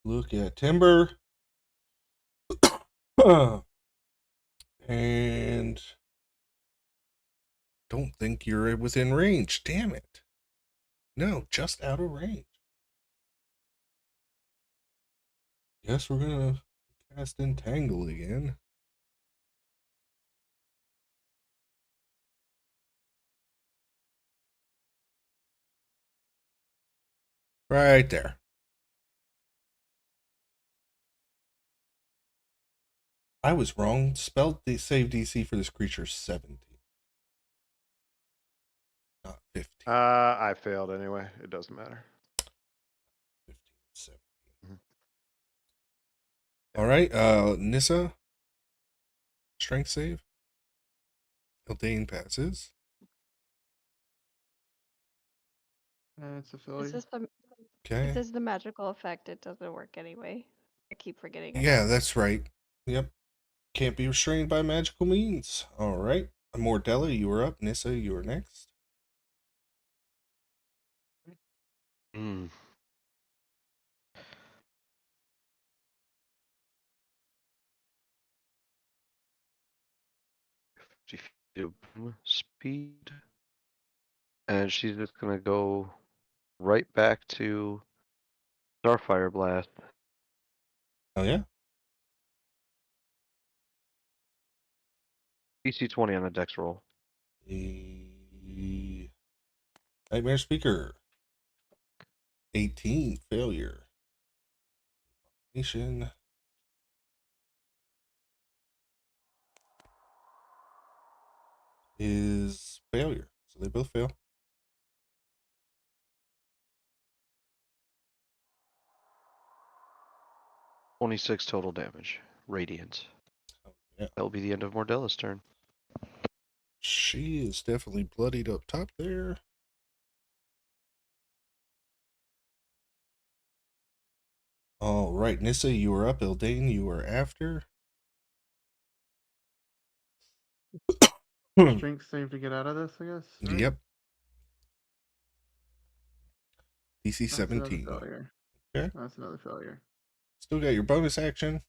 Look at Timber. And don't think you're within range. Damn it. No, just out of range. Guess we're going to cast Entangle again. Right there. I was wrong. Spell the save DC for this creature 17. Not 15. I failed anyway. It doesn't matter. 15, 17. Mhm. All right, Nissa. Strength save. Ildane passes. It's a Is failure. this the Okay. If this is the magical effect, it doesn't work anyway. I keep forgetting about Yeah, it. that's right. Yep. Can't be restrained by magical means. All right. Mordella, you are up. Nissa, you are next. Mm. Speed. And she's just gonna go right back to Starfire Blast. Oh, yeah. DC 20 on the dex roll. The Nightmare Speaker. 18, failure. Nation. is failure. So they both fail. $26 total damage. Radiant. Yeah. That'll be the end of Mordella's turn. She is definitely bloodied up top there. All right, Nissa, you are up. Eldane, you are after. Strength save to get out of this, I guess. Right? Yep. DC That's 17. another failure. Okay. That's another failure. Still got your bonus action.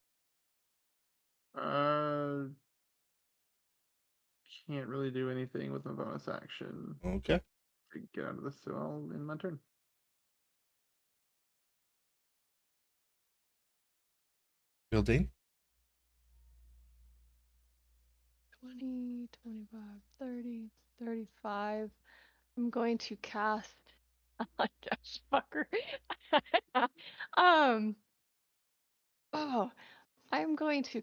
Can't really do anything with my bonus action Okay. to get out of this, so I'll end my turn. Eldane. 20, 25, 30, 35. I'm going to cast. Gosh, fucker. Oh, I'm going to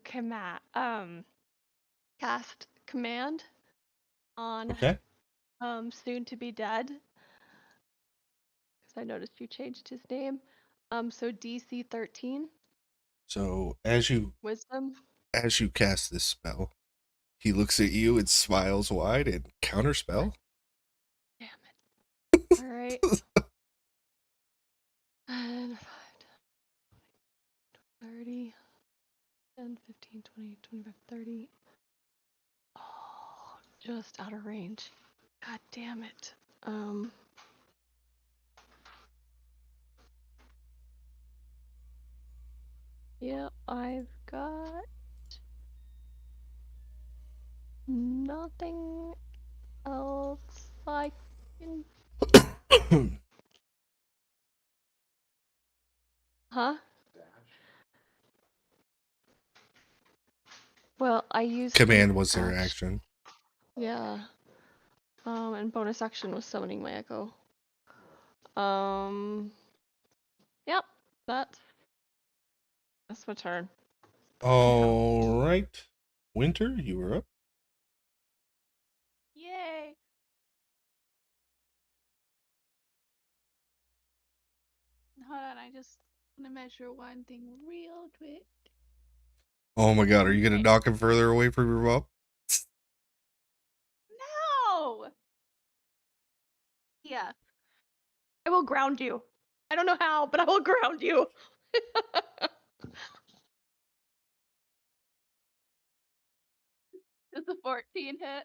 cast command on Okay. soon to be dead. Because I noticed you changed his name. So DC 13. So as you Wisdom. cast this spell, he looks at you and smiles wide and counterspell. Damn it. All right. And 5, 30, 10, 15, 20, 25, 30. Oh, just out of range. God damn it. Yeah, I've got nothing else I can. Huh? Well, I used Command was their action. Yeah. And bonus action was summoning my echo. Yep, that's my turn. All right. Winter, you are up. Yay! Hold on, I just want to measure one thing real quick. Oh my god, are you gonna knock him further away from your mom? No! Yeah. I will ground you. I don't know how, but I will ground you. Does the 14 hit?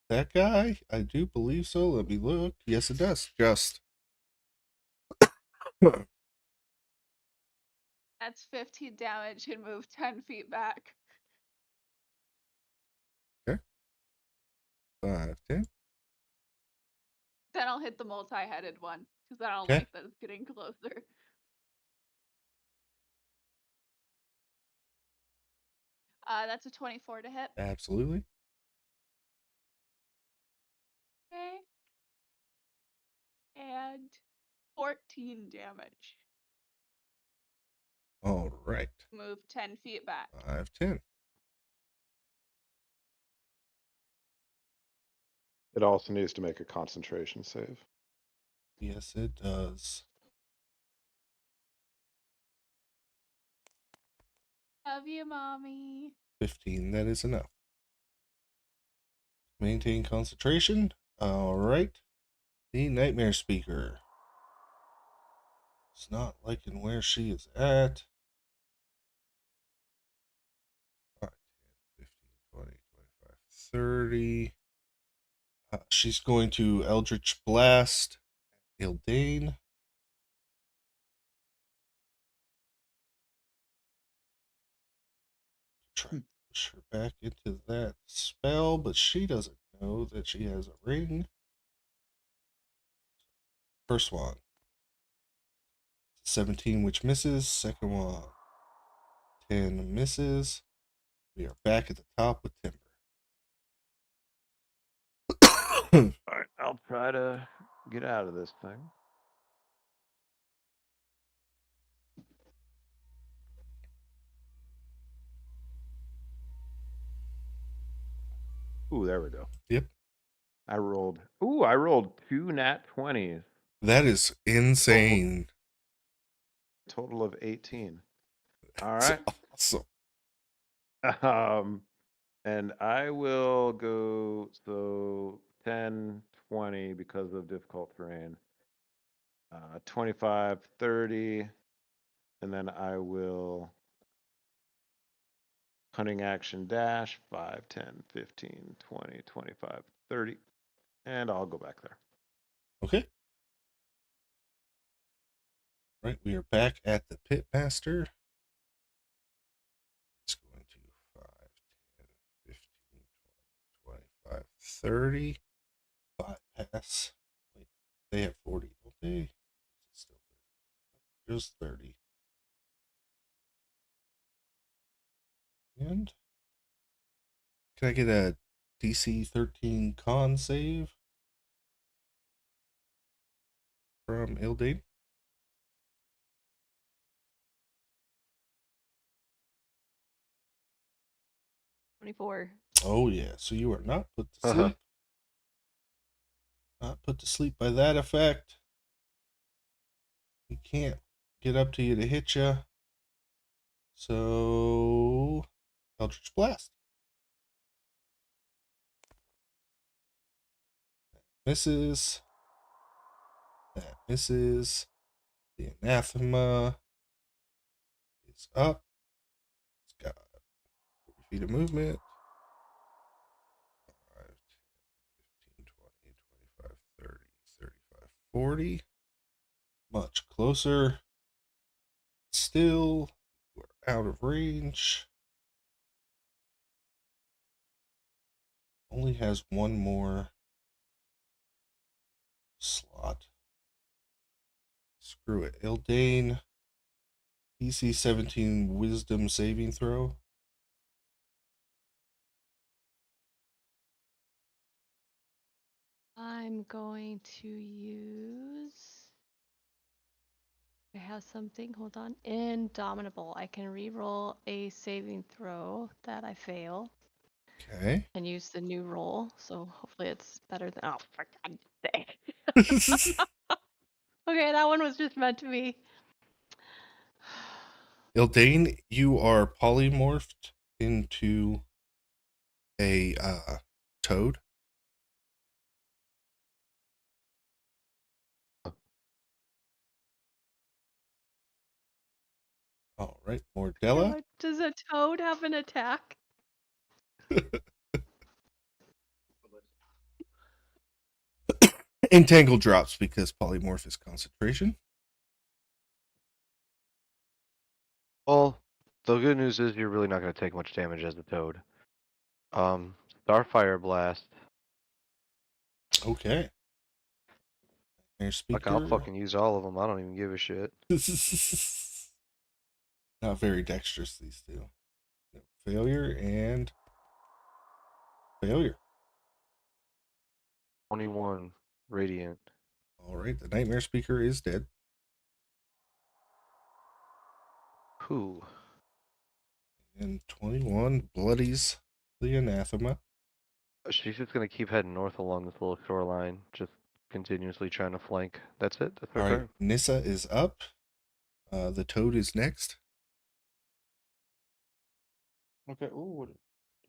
That guy? I do believe so. Let me look. Yes, it does. Just. That's 15 damage and move 10 feet back. Okay. 5, 10. Then I'll hit the multi-headed one, because I don't Okay. like that it's getting closer. That's a 24 to hit. Absolutely. Okay. And 14 damage. All right. Move 10 feet back. 5, 10. It also needs to make a concentration save. Yes, it does. Love you, mommy. 15. That is enough. Maintain concentration. All right. The Nightmare Speaker. It's not liking where she is at. 5, 10, 15, 20, 25, 30. She's going to Eldritch Blast Ildane. Try to push her back into that spell, but she doesn't know that she has a ring. First one. 17, which misses. Second one. 10 misses. We are back at the top with Timber. Alright, I'll try to get out of this thing. Ooh, there we go. Yep. I rolled 2 nat 20s. That is insane. Total of 18. All That's right. awesome. And I will go 10, 20 because of difficult terrain. 25, 30, and then I will hunting action dash 5, 10, 15, 20, 25, 30, and I'll go back there. Okay. Right, we are back at the Pitmaster. It's going to 5, 10, 15, 20, 25, 30. 5 pass. Wait, they have 40, don't they? It's still 30. Just 30. And can I get a DC 13 con save from Ildane? 24. Oh yeah, so you are not put to sleep. Not put to sleep by that effect. He can't get up to you to hit you. So Eldritch Blast. Misses. That misses. The anathema is up. It's got 40 feet of movement. 5, 10, 15, 20, 25, 30, 35, 40. Much closer. Still, we're out of range. Only has one more slot. Screw it. Ildane. DC 17 Wisdom saving throw. I'm going to use. I have something. Hold on. Indomitable. I can re-roll a saving throw that I fail Okay. and use the new roll. So hopefully it's better than. Oh, for God's sake. Okay, that one was just meant to be. Ildane, you are polymorphed into a toad. All right, Mordella. Does a toad have an attack? Entangle drops because polymorph is concentration. Well, the good news is you're really not going to take much damage as a toad. Starfire Blast. Okay. Air Like, I'll speaker. fucking use all of them. I don't even give a shit. Not very dexterous, these two. No, failure and failure. 21 Radiant. All right, the nightmare speaker is dead. Who? And 21 bloodies the anathema. She's just going to keep heading north along this little shoreline, just continuously trying to flank. That's it. That's her All right, turn. Nissa is up. The toad is next. Okay. Ooh.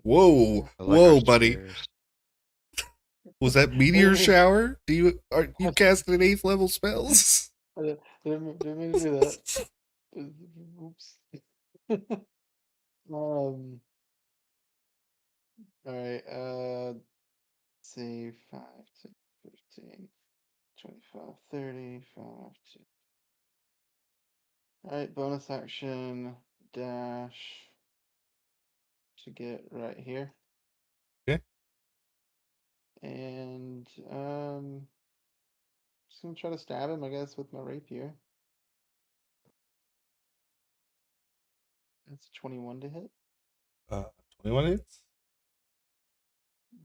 Whoa, I like whoa, our buddy. squares. Was that meteor shower? Are you casting 8th level spells? Didn't mean to do that. Oops. All right. Let's see. 5, 10, 15, 25, 30, 5, 2. All right. Bonus action dash to get right here. Okay. And just gonna try to stab him, I guess, with my rapier. That's 21 to hit. 21 hits.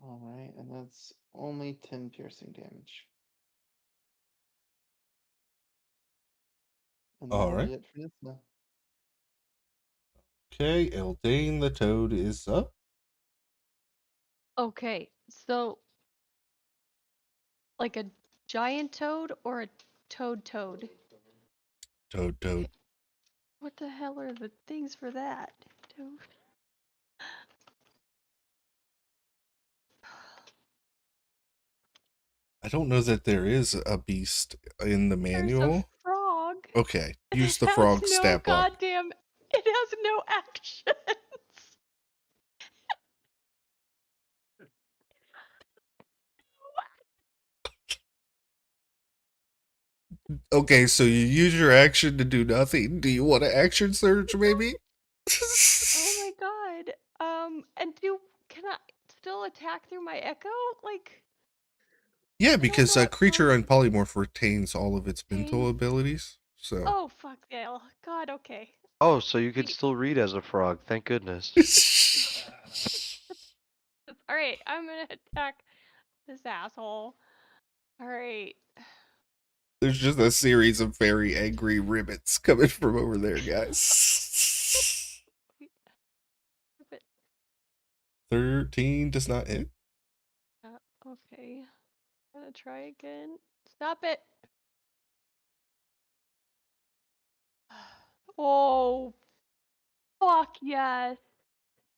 All right, and that's only 10 piercing damage. And All that'll right. be it for this now. Okay, Eldane the toad is up. Okay, so like a giant toad or a toad? Toad. Okay. What the hell are the things for that? Toad. I don't know that there is a beast in the There's a manual. frog. Okay, use the It has frog no stat block. goddamn. It has no actions. Okay, so you use your action to do nothing. Do you want to action surge, maybe? Oh my god. And can I still attack through my echo? Like, Yeah, I don't because know a what creature frog on polymorph retains all of its mental contains. abilities. So. Oh fuck yeah. God, okay. Oh, so you could Sweet. still read as a frog. Thank goodness. Alright, I'm gonna attack this asshole. Alright. There's just a series of very angry ribbits coming from over there, guys. 13 does not hit. Okay. I'm gonna try again. Stop it. Oh, fuck yes.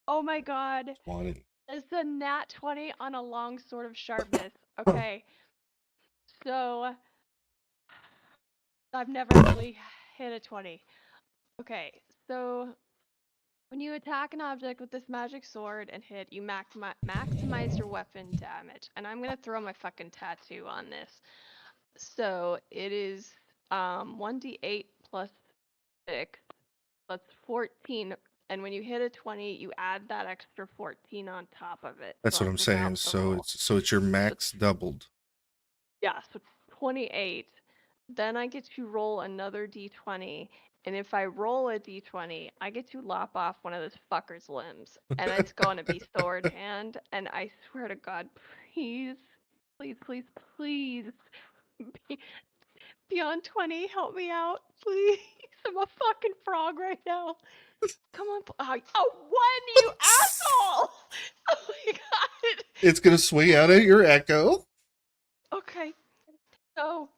Oh my god. 20. It's a nat 20 on a long sword of sharpness. Okay. So, I've never actually hit a 20. Okay, so when you attack an object with this magic sword and hit, you maximize your weapon damage. And I'm gonna throw my fucking tattoo on this. So it is 1d8 plus 6. That's 14. And when you hit a 20, you add that extra 14 on top of it. That's So what I I'm forgot saying. the So roll. it's your max doubled. Yeah, so 28. Then I get to roll another d20. And if I roll a d20, I get to lop off one of this fucker's limbs. And it's going to be sword hand. And I swear to God, please, please, please, please, be, beyond 20, help me out. Please. I'm a fucking frog right now. Come on. Oh, one, you asshole! Oh my god. It's gonna swing out at your echo. Okay. So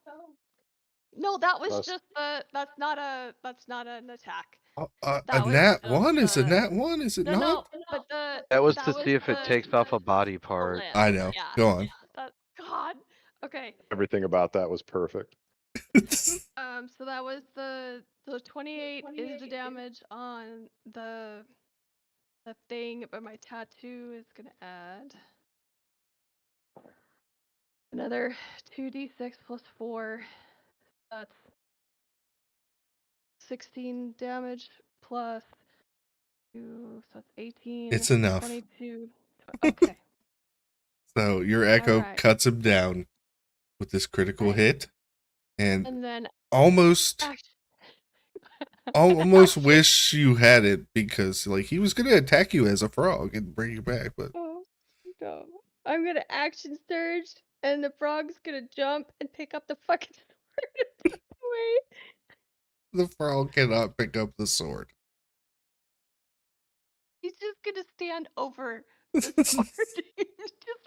no, that was Plus, just that's not an attack. A That was nat just one is a the nat one, is it no no, not? but That was that to was see if it takes off a body the part. I limb. know. Yeah. Go on. That God. Okay. everything about that was perfect. So that was the 28 is the damage on the thing, but my tattoo is gonna add another 2d6 plus 4. That's 16 damage plus 2, so that's 18. It's enough. 22. Okay. So your echo Alright. cuts him down with this critical Right. hit, and And then almost Action. wish you had it, because like he was gonna attack you as a frog and bring you back, but Oh, no. I'm gonna action surge, and the frog's gonna jump and pick up the fucking sword and take it away. the frog cannot pick up the sword. He's just gonna stand over the sword, just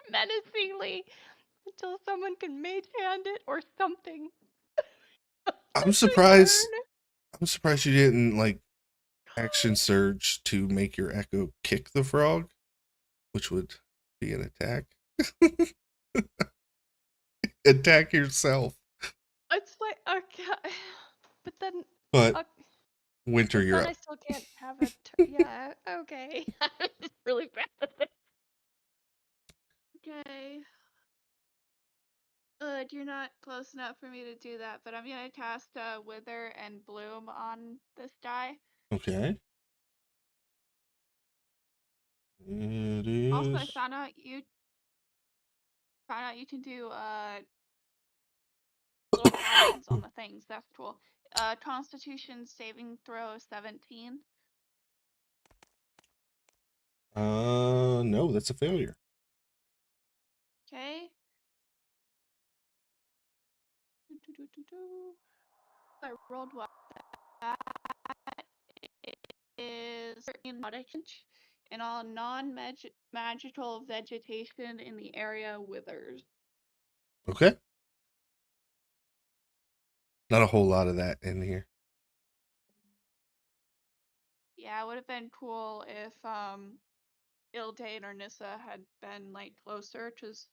menacingly, until someone can mage hand it or something. I'm surprised. I'm surprised you didn't like action surge to make your echo kick the frog, which would be an attack. Attack yourself. It's like okay, but then But Winter, you're then I up. still can't have a yeah. Okay, it's really bad at this. Okay. You're not close enough for me to do that, but I'm gonna cast Wither and Bloom on this die. Okay. It Also, I is. found out you can do little add-ons on the things. That's cool. Constitution saving throw 17. No, that's a failure. Okay. I rolled what? That is 13 damage, and all non-magical vegetation in the area withers. Okay. Not a whole lot of that in here. Yeah, it would have been cool if Ildain or Nissa had been like closer, because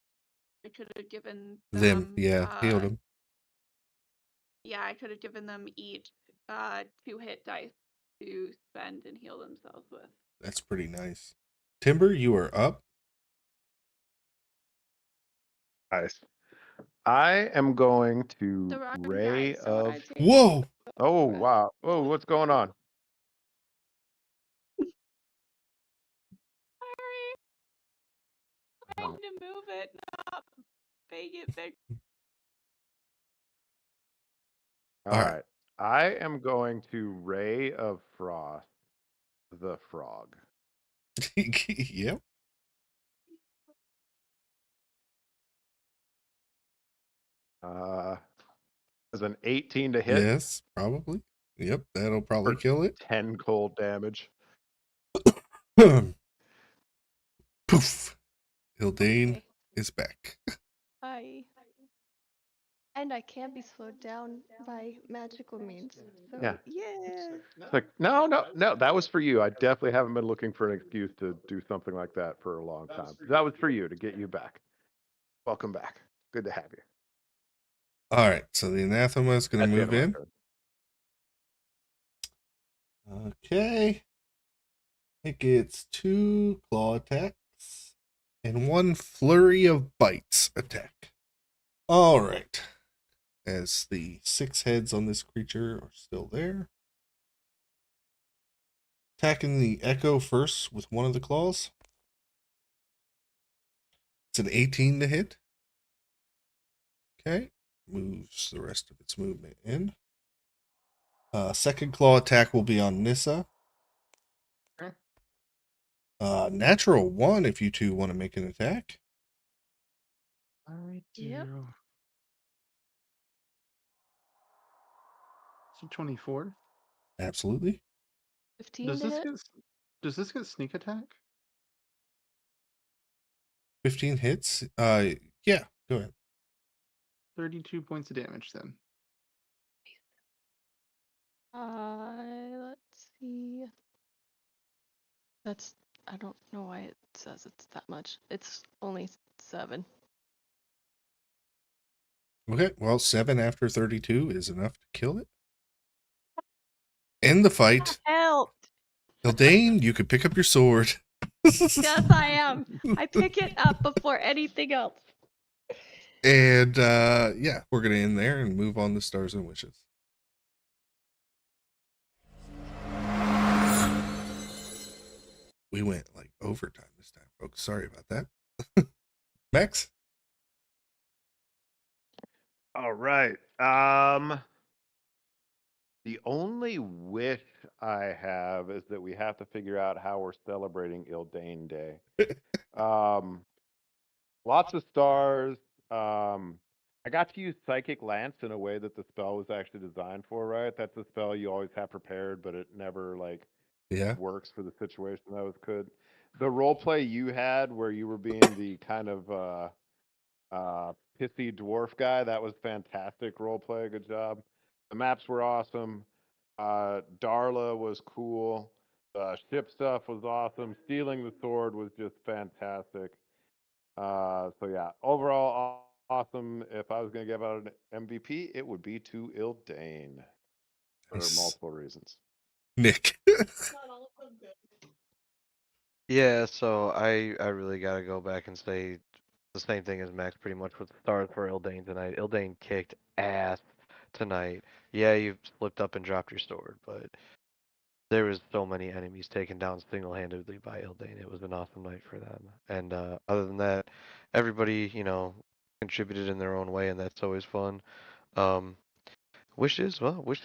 I could have given Them, them yeah, healed them. yeah, I could have given them each 2 hit dice to spend and heal themselves with. That's pretty nice. Timber, you are up. Nice. I am going to The wrong Ray dice, so of. I take Whoa! Oh wow! Oh, what's going on? Sorry, trying to move it, not make it big. All All right. right. I am going to Ray of Frost, the frog. Yep. As an 18 to hit Yes, probably. Yep, that'll probably for kill it. 10 cold damage. Poof. Hildane Okay. is back. And I can be slowed down by magical means. So Yeah. yeah. It's like, no. That was for you. I definitely haven't been looking for an excuse to do something like that for a long time. That was for you to get you back. Welcome back. Good to have you. All right, so the anathema is going That's to the move end of in. my turn. Okay. It gets 2 claw attacks and 1 flurry of bites attack. All right. As the 6 heads on this creature are still there. Attacking the echo first with one of the claws. It's an 18 to hit. Okay. Moves the rest of its movement in. Second claw attack will be on Nissa. Natural 1 if you two want to make an attack. I do. Yep. So 24. Absolutely. 15 Does to this hit. get sneak attack? 15 hits. Yeah, go ahead. 32 points of damage then. Let's see. That's I don't know why it says it's that much. It's only 7. Okay, well, 7 after 32 is enough to kill it. End the fight. Help! Hildane, you could pick up your sword. Yes, I am. I pick it up before anything else. And yeah, we're gonna end there and move on to Stars and Wishes. We went like overtime this time, folks. Sorry about that. Max? All right. The only wish I have is that we have to figure out how we're celebrating Ildane Day. Lots of stars. I got to use Psychic Lance in a way that the spell was actually designed for, right? That's a spell you always have prepared, but it never like Yeah. works for the situation that was good. The role play you had where you were being the kind of pissy dwarf guy, that was fantastic role play. Good job. The maps were awesome. Darla was cool. Ship stuff was awesome. Stealing the sword was just fantastic. So yeah, overall awesome. If I was going to give out an MVP, it would be to Ildane for Nice. multiple reasons. Nick. Yeah, so I really gotta go back and say the same thing as Max pretty much with stars for Ildane tonight. Ildane kicked ass tonight. Yeah, you slipped up and dropped your sword, but there was so many enemies taken down single-handedly by Ildane. It was an awesome night for them. And other than that, everybody, contributed in their own way, and that's always fun. Um, Wish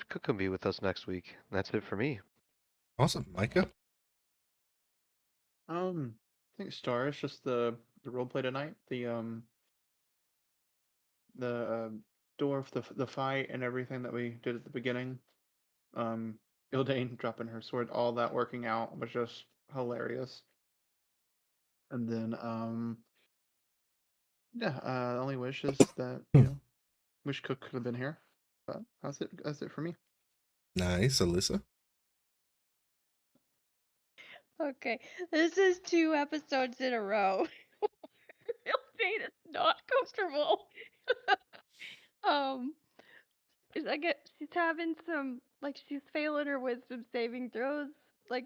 Cook can be with us next week. That's it for me. Awesome. Micah? I think stars just the role play tonight. The dwarf, the fight and everything that we did at the beginning. Um, Ildane dropping her sword, all that working out was just hilarious. And then, yeah, the only wish is that, wish Cook could have been here. But that's it for me. Nice, Alyssa. Okay, this is 2 episodes in a row. Real Jade is not comfortable. um, she's having some she's failing her wisdom saving throws like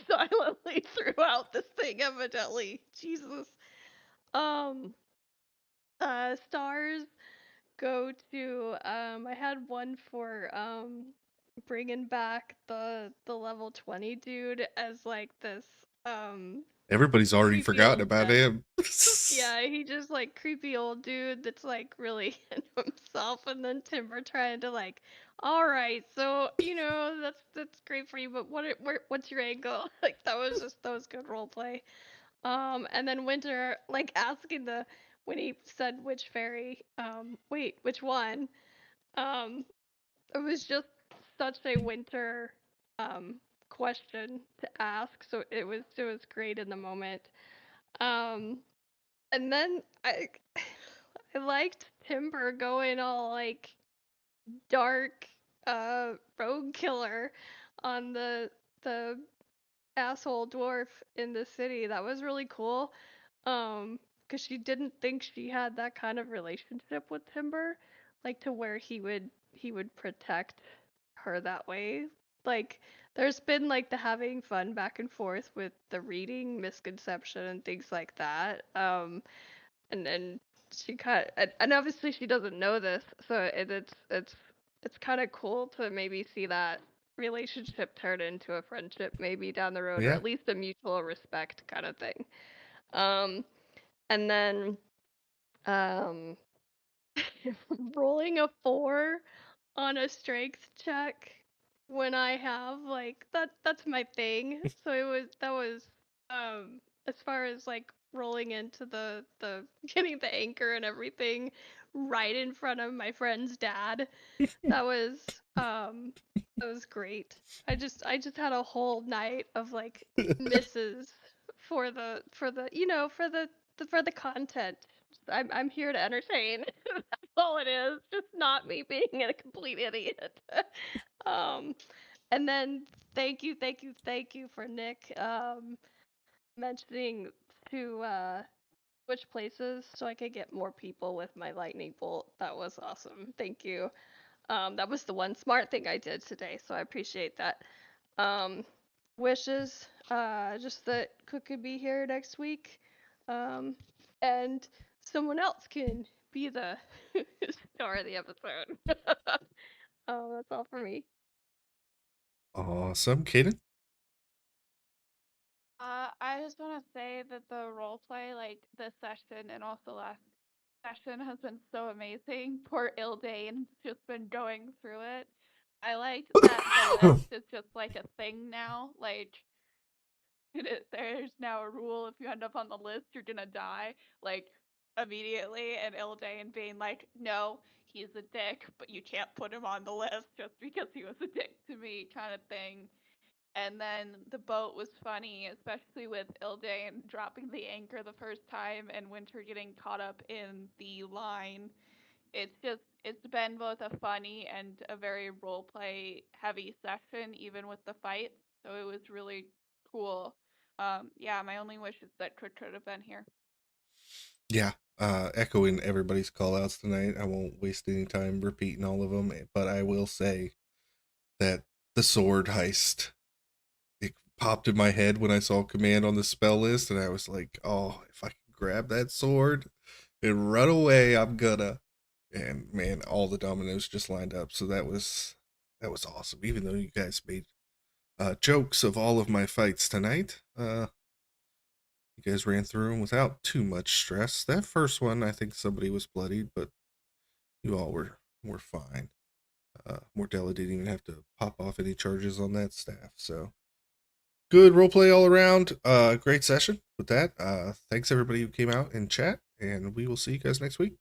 silently throughout this thing evidently. Jesus. Um, stars go to I had one for bringing back the level 20 dude as like this Everybody's already creepy forgotten old about man. him. Yeah, he just like creepy old dude that's like really into himself, and then Timber trying to like, all right, so that's great for you, but what's your angle? Like that was good role play. And then Winter like asking when he said which fairy, wait, which one? Um, it was just such a Winter question to ask, so it was great in the moment. Um, and then I liked Timber going all like dark rogue killer on the asshole dwarf in the city. That was really cool. Because she didn't think she had that kind of relationship with Timber, like to where he would protect her that way. Like there's been like the having fun back and forth with the reading misconception and things like that. And then she kind of, and obviously she doesn't know this, so it's kind of cool to maybe see that relationship turn into a friendship maybe down the road, or Yeah. at least a mutual respect kind of thing. And then um rolling a 4 on a strength check when I have like that's my thing. So that was as far as like rolling into the getting the anchor and everything right in front of my friend's dad. That was that was great. I just had a whole night of like misses for the content. I'm here to entertain. That's all it is. Just not me being a complete idiot. um, and then thank you for Nick mentioning to switch places so I could get more people with my lightning bolt. That was awesome. Thank you. That was the one smart thing I did today, so I appreciate that. Wishes, just that Cook could be here next week, and someone else can be the star of the episode. That's all for me. Awesome. Kaden? I just want to say that the role play, like this session and also last session, has been so amazing. Poor Ildane's just been going through it. I liked that the list is just like a thing now. Like, there's now a rule: if you end up on the list, you're gonna die. Like immediately, and Ildane being like, "No, he's a dick, but you can't put him on the list just because he was a dick to me," kind of thing. And then the boat was funny, especially with Ildane dropping the anchor the first time and Winter getting caught up in the line. It's been both a funny and a very roleplay heavy session, even with the fights. So it was really cool. Yeah, my only wish is that Trick could have been here. Yeah. Echoing everybody's call outs tonight. I won't waste any time repeating all of them, but I will say that the sword heist, it popped in my head when I saw command on the spell list, and I was like, oh, if I can grab that sword and run away, I'm gonna. And man, all the dominoes just lined up. So that was awesome. Even though you guys made jokes of all of my fights tonight, you guys ran through them without too much stress. That first one, I think somebody was bloodied, but you all were fine. Mordella didn't even have to pop off any charges on that staff. So good roleplay all around. Great session with that. Thanks everybody who came out and chat, and we will see you guys next week.